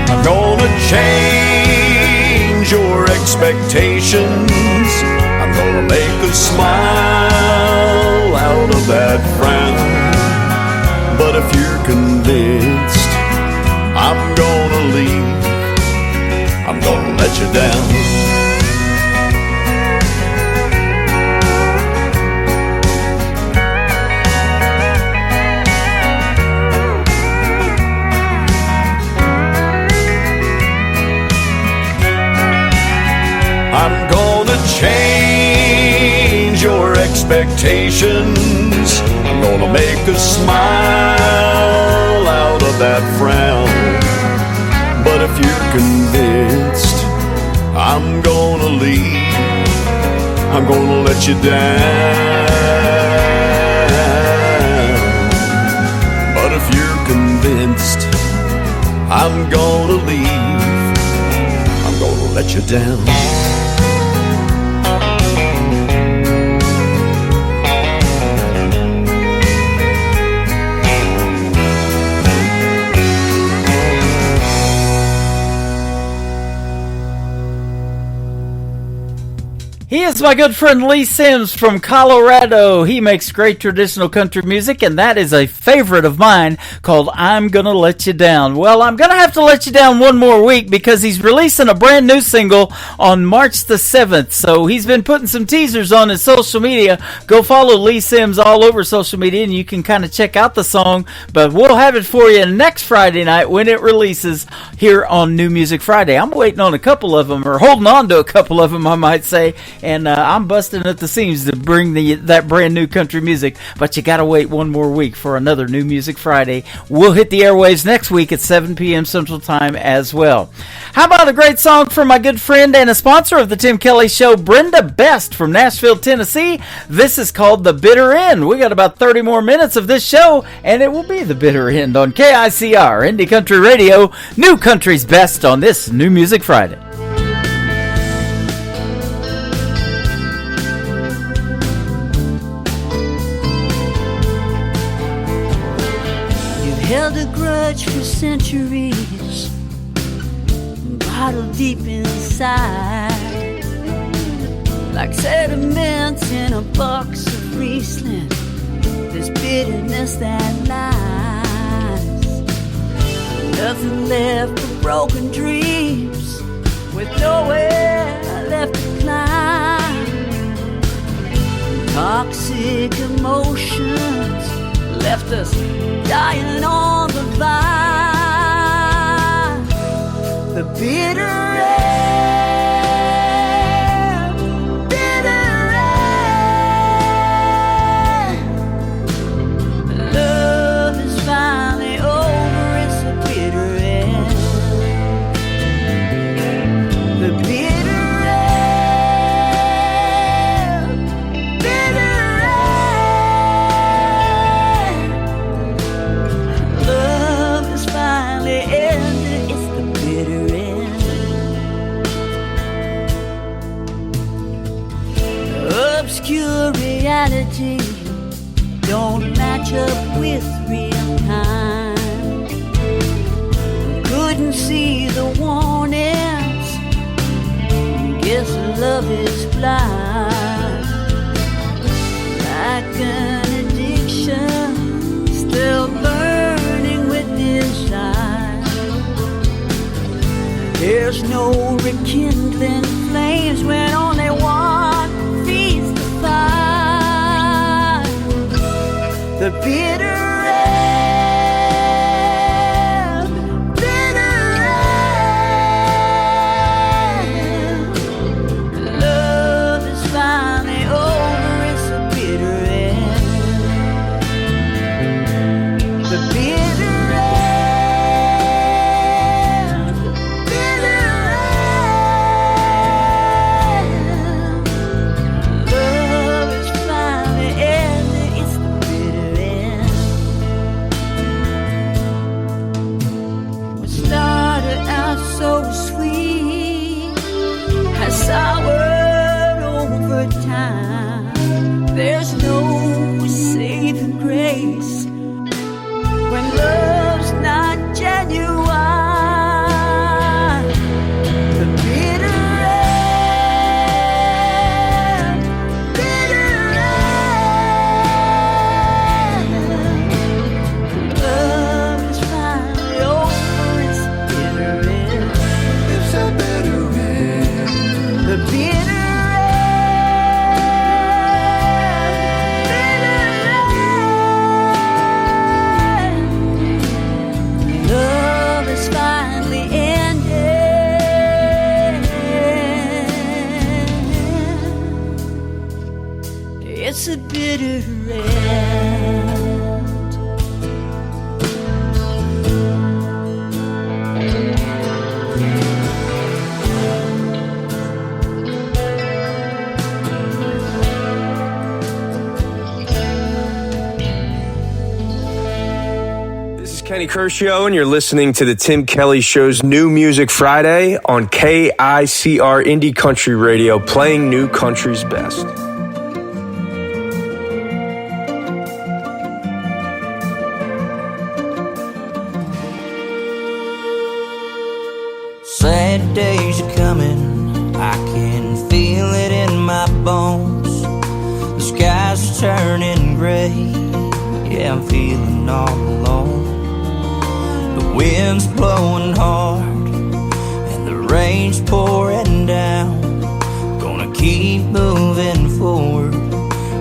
I'm gonna change your expectations. I'm gonna make a smile out of that frown. But if you're convinced I'm gonna leave, I'm gonna let you down. I'm gonna change your expectations. I'm gonna make a smile out of that frown. But if you're convinced I'm gonna leave, I'm gonna let you down. But if you're convinced I'm gonna leave, I'm gonna let you down. He is my good friend Lee Sims from Colorado. He makes great traditional country music, and that is a favorite of mine called I'm Gonna Let You Down. Well, I'm gonna have to let you down one more week because he's releasing a brand new single on March the 7th. So he's been putting some teasers on his social media. Go follow Lee Sims all over social media and you can kind of check out the song. But we'll have it for you next Friday night when it releases here on New Music Friday. I'm waiting on a couple of them, or holding on to a couple of them, I might say. And I'm busting at the seams to bring that brand new country music. But you got to wait one more week for another New Music Friday. We'll hit the airwaves next week at 7 p.m. Central Time as well. How about a great song from my good friend and a sponsor of the Tim Kelly Show, Brenda Best from Nashville, Tennessee. This is called The Bitter End. We got about 30 more minutes of this show, and it will be The Bitter End on KICR, Indie Country Radio, New Country's Best on this New Music Friday. Held a grudge for centuries, bottled deep inside, like sediments in a box of Riesling. There's bitterness that lies, nothing left but broken dreams, with nowhere left to climb. Toxic emotions left us dying on the vine. The bitter end, bitter end. Love is finally over, it's the bitter end. The bitter end, bitter obscure reality don't match up with real time. Couldn't see the warnings, guess love is blind. Like an addiction, still burning with desire. There's no rekindling flames when only one feeds the fire. The bitter end, bitter end. Love is finally over, it's the bitter end. The bitter end, bitter end. Love is finally ended, it's the bitter end. What started out so sweet has soured over time. There's no saving grace when love's not genuine. The bitter end, bitter end. Love is finally over, it's the bitter end. It's a bitter end. The bitter love is finally ended. It's a bitter end. This is Kenny Kershaw, and you're listening to the Tim Kelly Show's New Music Friday on KICR Indie Country Radio, playing New Country's best. Sad days are coming, I can feel it in my bones. The sky's turning gray. Yeah, I'm feeling all alone. The wind's blowing hard and the rain's pouring down. Gonna keep moving forward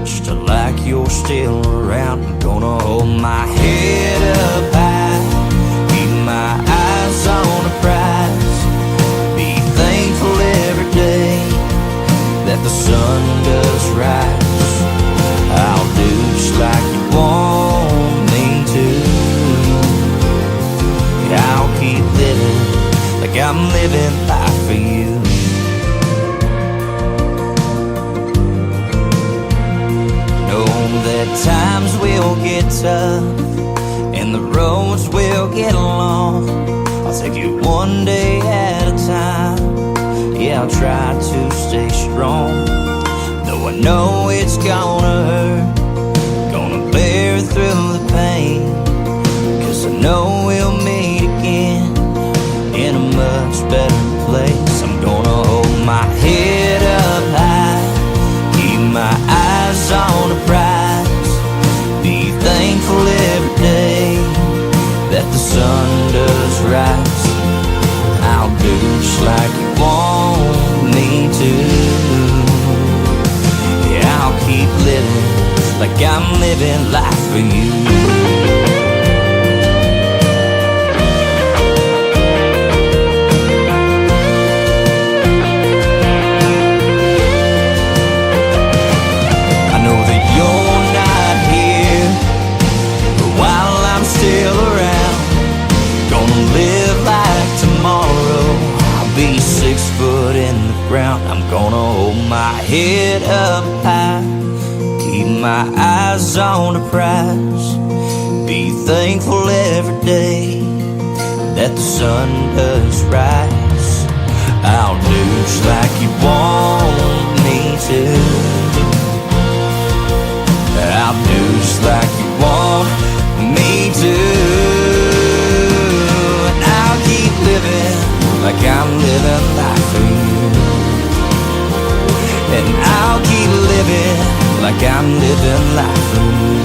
just to like you're still around. I'm gonna hold my head up high, keep my eyes on the prize, be thankful every day that the sun does rise. I'll do just like you want me to. I'll keep living like I'm living life for you. Know that times will get tough and the roads will get long. I'll take you one day at a time. Yeah, I'll try to stay strong. Though I know it's gonna hurt, gonna bear through the pain, 'cause I know we'll meet again in a much better place. I'm gonna hold my head up high, keep my eyes on the prize, be thankful every day that the sun does rise. I'll do just like you want me to. Yeah, I'll keep living like I'm living life for you. You're not here, but while I'm still around, gonna live like tomorrow I'll be 6 foot in the ground. I'm gonna hold my head up high, keep my eyes on the prize, be thankful every day that the sun does rise. I'll do just like you want me to. I'll do just like you want me to. And I'll keep living like I'm living life for you. And I'll keep living like I'm living life for you.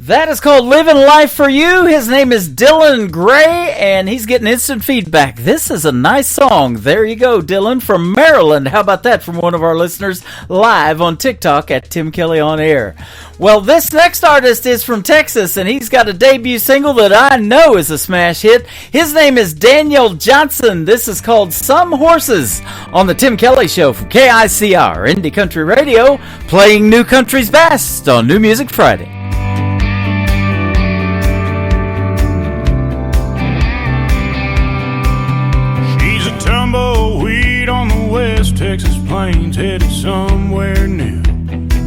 That is called Living Life for You. His name is Dylan Gray, and he's getting instant feedback. This is a nice song. There you go, Dylan from Maryland. How about that from one of our listeners live on TikTok at Tim Kelly On Air. Well, this next artist is from Texas, and he's got a debut single that I know is a smash hit. His name is Daniel Johnson. This is called Some Horses on the Tim Kelly Show from KICR Indie Country Radio, playing New Country's best on New Music Friday. Tumbleweed on the West Texas plains, headed somewhere new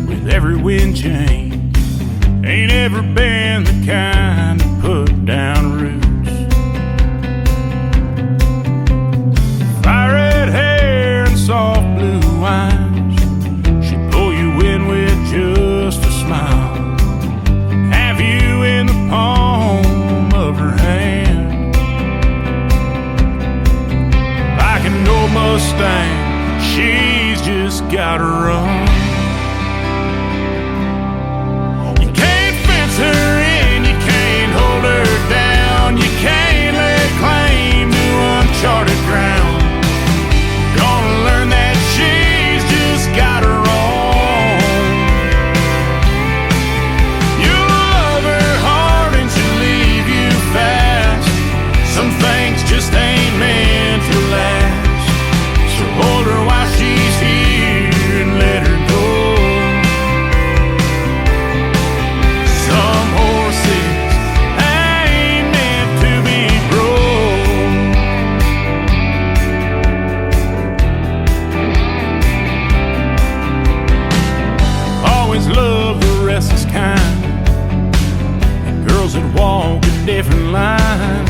with every wind change. Ain't ever been the kind to put down roots. Fire red hair and soft blue eyes, she'll pull you in with just a smile. Have you in the palm of her hand. Like an old Mustang, she's just gotta run. You can't fence her in, you can't hold her down, you can't lay claim to uncharted ground. Gonna learn that she's just got her own. You'll love her hard and she'll leave you fast. Some things just ain't meant to last. Hold her while she's here and let her go. Some horses ain't meant to be broke. Always love the restless kind, the girls that walk a different line.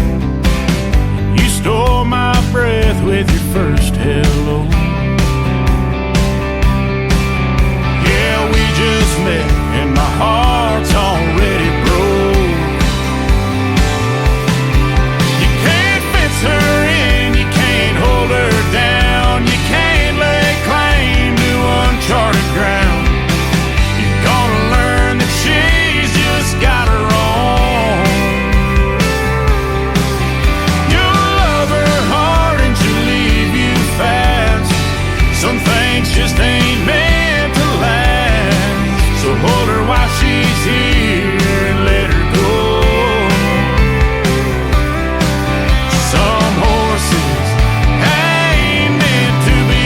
You stole my breath with your first hello. Yeah, we just met why she's here and let her go. Some horses ain't meant to be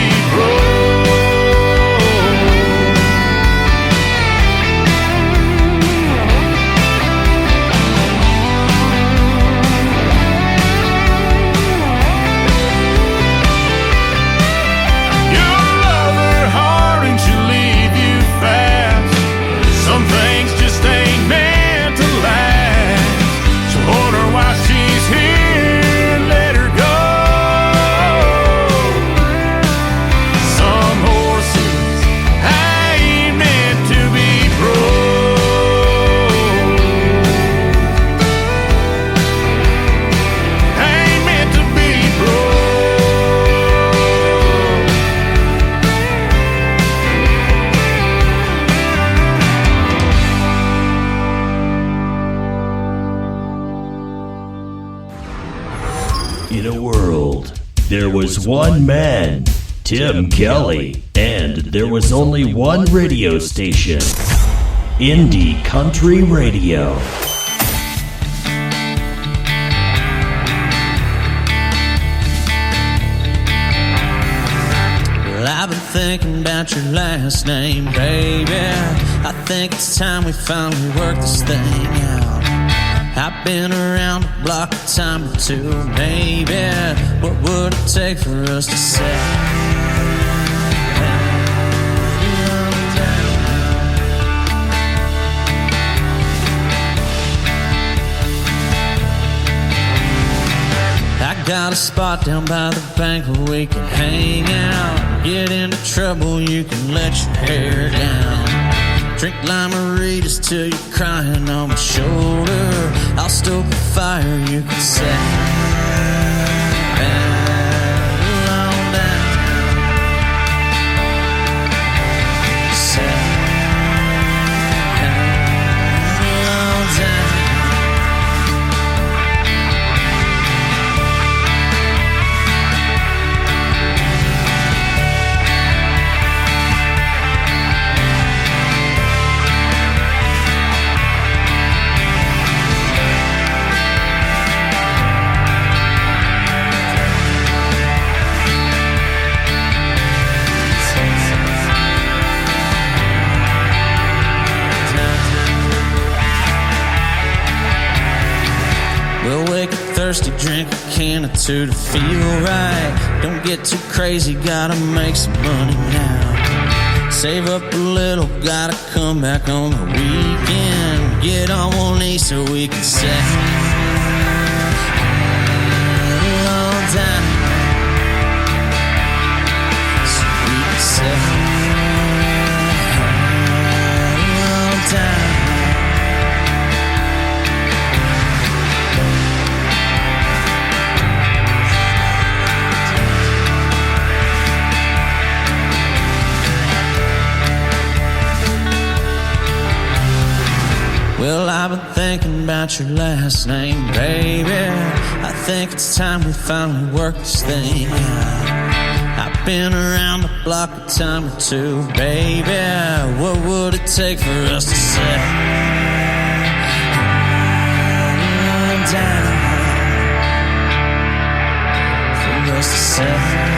In a world, there was one man, Tim Kelly, and there was only one radio station, Indie Country Radio. Well, I've been thinking about your last name, baby. I think it's time we finally work this thing out. I've been around the block a time or two, baby. What would it take for us to say? I got a spot down by the bank where we can hang out. Get into trouble, you can let your hair down. Drink lime-a-ritas till you're crying on my shoulder. I'll stoke a fire, you can say. Thirsty, drink a can or two to feel right. Don't get too crazy, gotta make some money now. Save up a little, gotta come back on the weekend. Get on one knee so we can say all time. So we can say all time. Well, I've been thinking about your last name, baby. I think it's time we finally work this thing out. I've been around the block a time or two, baby. What would it take for us to say down? For us to say down.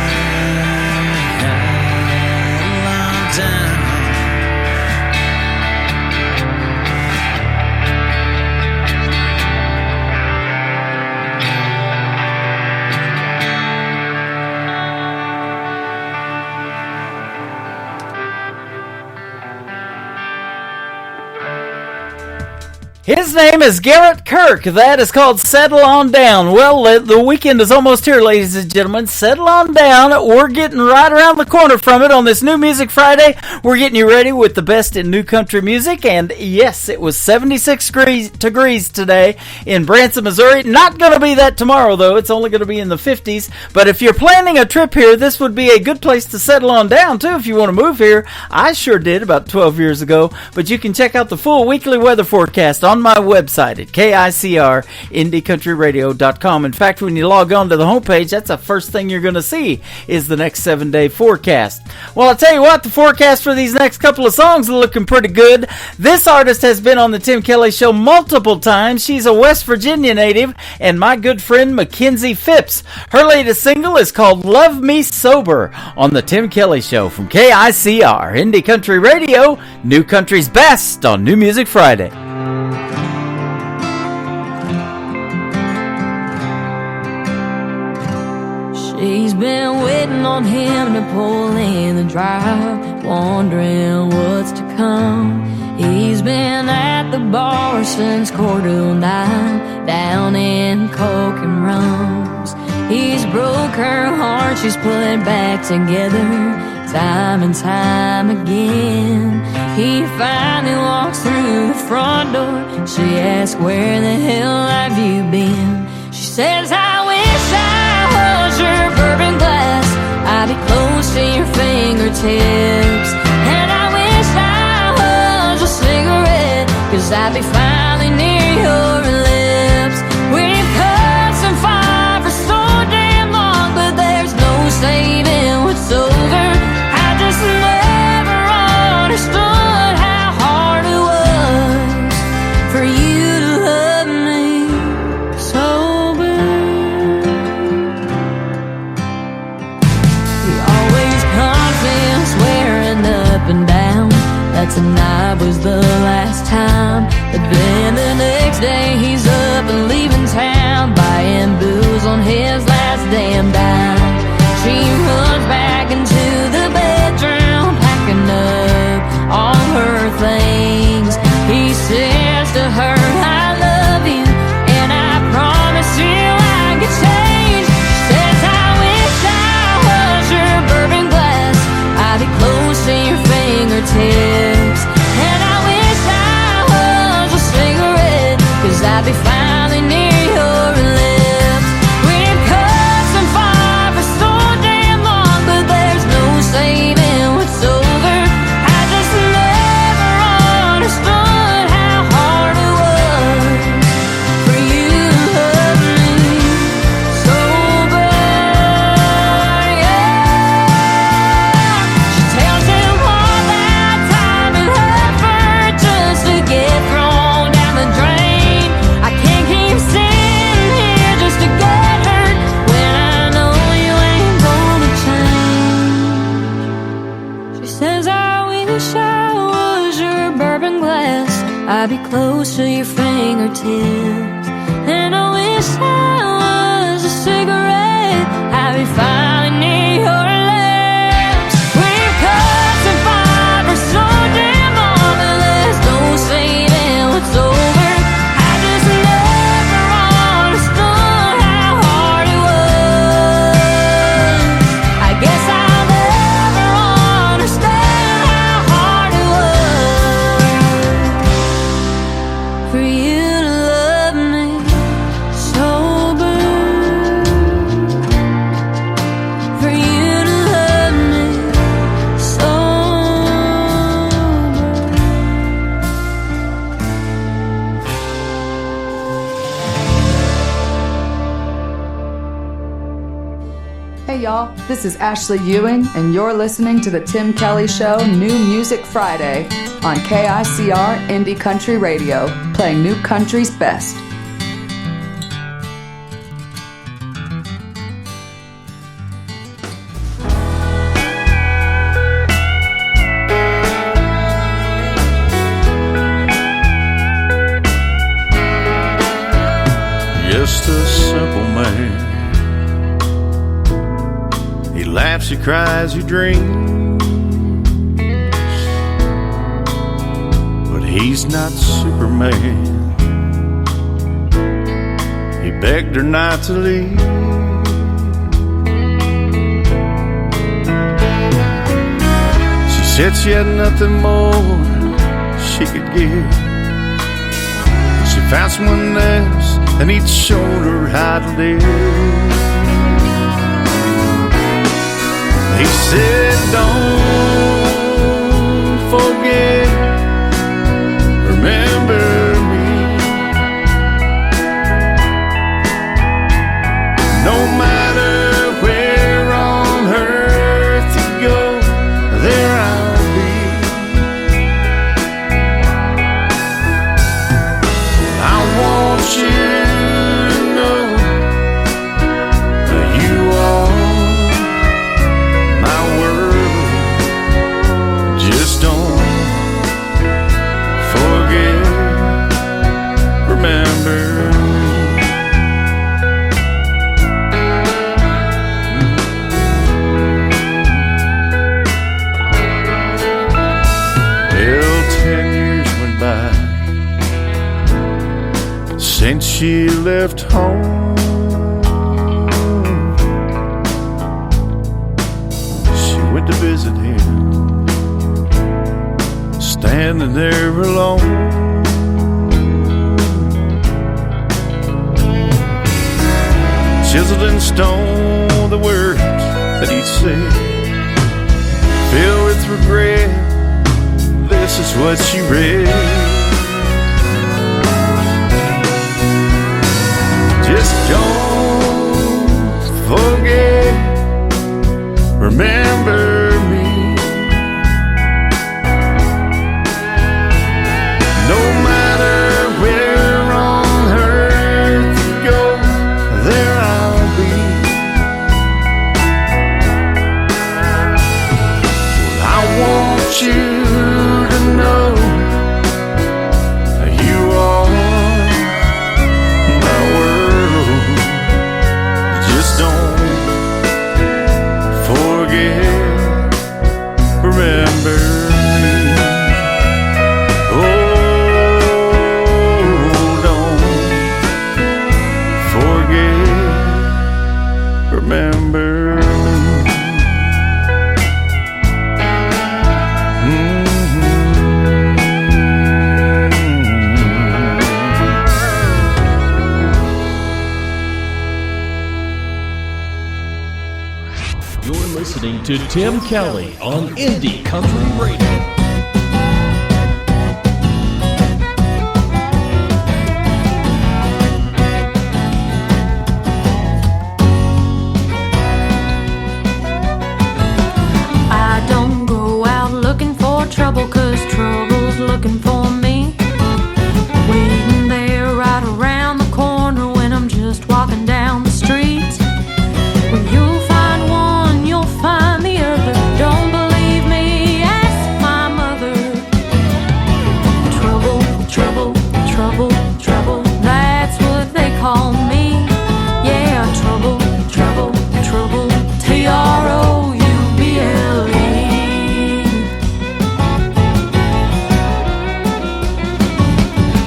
His name is Garrett Kirk. That is called Settle On Down. Well, the weekend is almost here, ladies and gentlemen. Settle on down. We're getting right around the corner from it on this New Music Friday. We're getting you ready with the best in new country music. And yes, it was 76 degrees today in Branson, Missouri. Not going to be that tomorrow, though. It's only going to be in the 50s. But if you're planning a trip here, this would be a good place to settle on down, too, if you want to move here. I sure did about 12 years ago. But you can check out the full weekly weather forecast on on my website at KICRIndieCountryRadio.com. In fact, when you log on to the homepage, that's the first thing you're going to see is the next 7-day forecast. Well, I'll tell you what, the forecast for these next couple of songs are looking pretty good. This artist has been on the Tim Kelly Show multiple times. She's a West Virginia native and my good friend Mackenzie Phipps. Her latest single is called Love Me Sober on the Tim Kelly Show from KICR Indie Country Radio, New Country's Best on New Music Friday. She's been waiting on him to pull in the drive, wondering what's to come. He's been at the bar since 9:15, down in coke and rums. He's broke her heart, she's put it back together, time and time again. He finally walks through the front door. She asks, where the hell have you been? She says, I wish I was your bourbon glass, I'd be close to your fingertips. And I wish I was a cigarette, 'cause I'd be finally near your lips. We've cussed and fought for so damn long, but there's no saving what's over. I just never understood how hard it was for you to love me sober. He always confident, swearing up and down that tonight was the last time. But then the next day he's up and leaving town, buying booze on his last damn dime. She runs back into the bedroom, packing up all her things. He says to her, I love you, and I promise you I could change. She says, I wish I was your bourbon glass, I'd be close to your fingertips. And I wish I was a cigarette, 'cause I'd be finally near your lips. We've cussed and fought for so damn long, but there's no saving what's over. I just never understood how hard it was for you to love me sober. Yeah. She tells him all that time and effort just to get thrown down the drain. I can't keep sitting here just to get hurt when I know you ain't gonna change. She says, I wish I was your bourbon glass, I'd be close to your fingertips. And I wish I was a cigarette, I'd be finally near your lips. We've cussed and fought for so damn long, but there's no saving what's over. I just never understood how hard it was. I guess I'll never understand how hard it was for you to love me sober. For you to love me Hey y'all, this is Ashley Ewing, and you're listening to the Tim Kelly Show New Music Friday on KICR Indie Country Radio, playing New Country's best. Just a simple man. He laughs, he cries, he dreams, but he's not Superman. He begged her not to leave. She said she had nothing more she could give. She found someone else, and he'd showed her how to live. He said, don't forget, remember me. since she left home. She went to visit him, standing there alone. Chiseled in stone the words that he said, filled with regret, this is what she read. Just don't forget, remember me. No matter where on earth you go, there I'll be. Well, I want you to know you are my world. Just don't forget, remember me. Oh, don't forget, remember me. You're listening to Tim Kelly on Indie Country Radio. I don't go out looking for trouble, 'cause trouble's looking for me. Waiting there right around the corner when I'm just walking down the street. When you'll find one, you'll find the other. Don't believe me, ask my mother. Trouble, trouble, trouble, trouble, that's what they call me. Yeah, trouble, trouble, trouble, Trouble.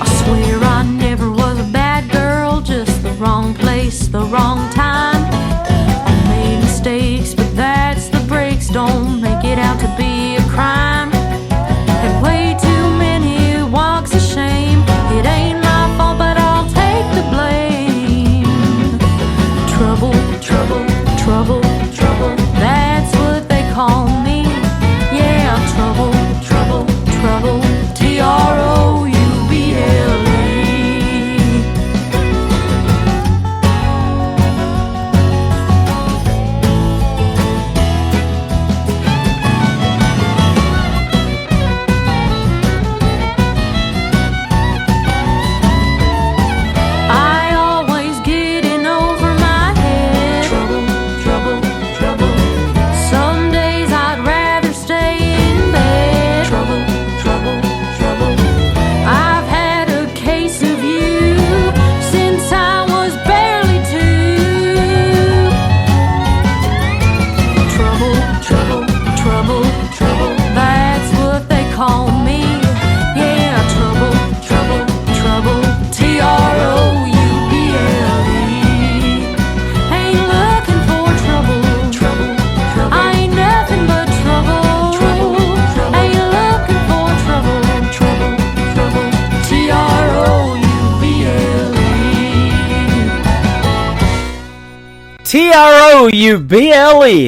I swear I never was a bad girl, just the wrong place, the wrong time. I made mistakes, but that's the breaks. Don't make it out to be a crime. Had way too many walks of shame. It ain't my fault, but I'll take the blame. Trouble, trouble, trouble, trouble, that's what they call me. Yeah, trouble, trouble, trouble, Trouble. I always get in over my head. Trouble, trouble, trouble. Some days I'd rather stay in bed. Trouble, trouble, trouble. I've had a case of you since I was barely 2. Trouble, trouble, trouble, trouble, that's what they call me. Yeah, trouble, trouble, trouble, Trouble. Ain't looking for trouble, trouble, trouble. I ain't nothing but trouble, trouble, trouble. Ain't looking for trouble, trouble, trouble, Trouble.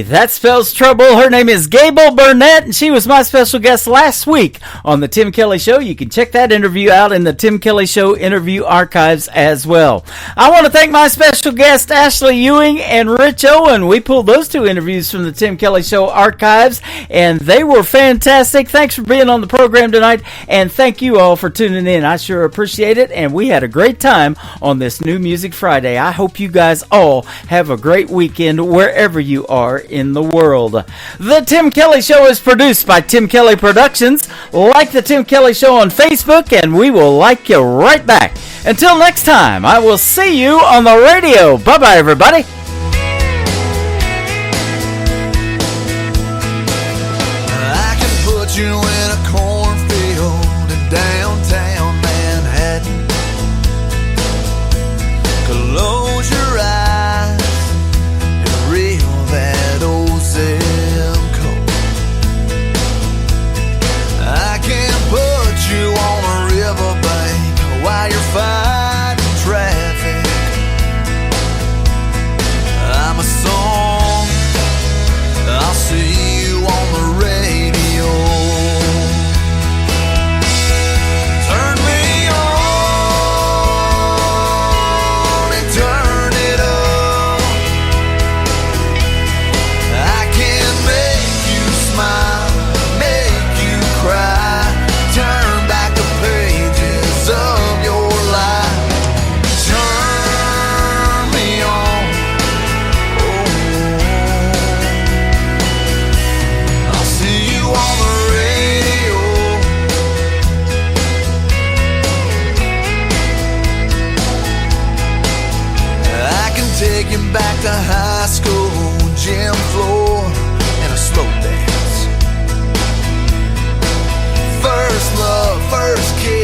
That spells trouble. Her name is Gable Burnett, and she was my special guest last week on the Tim Kelly Show. You can check that interview out in the Tim Kelly Show interview archives as well. I want to thank my special guests, Ashley Ewing and Rich Owen. We pulled those two interviews from the Tim Kelly Show archives, and they were fantastic. Thanks for being on the program tonight, and thank you all for tuning in. I sure appreciate it, and we had a great time on this New Music Friday. I hope you guys all have a great weekend wherever you are in the world. The Tim Kelly Show is produced by Tim Kelly Productions. Like the Tim Kelly Show on Facebook, and we will like you right back. Until next time, I will see you on the radio. Bye-bye, everybody. I can put you in a cornfield in downtown Manhattan. taken back to high school gym floor and a slow dance. First love, first kiss.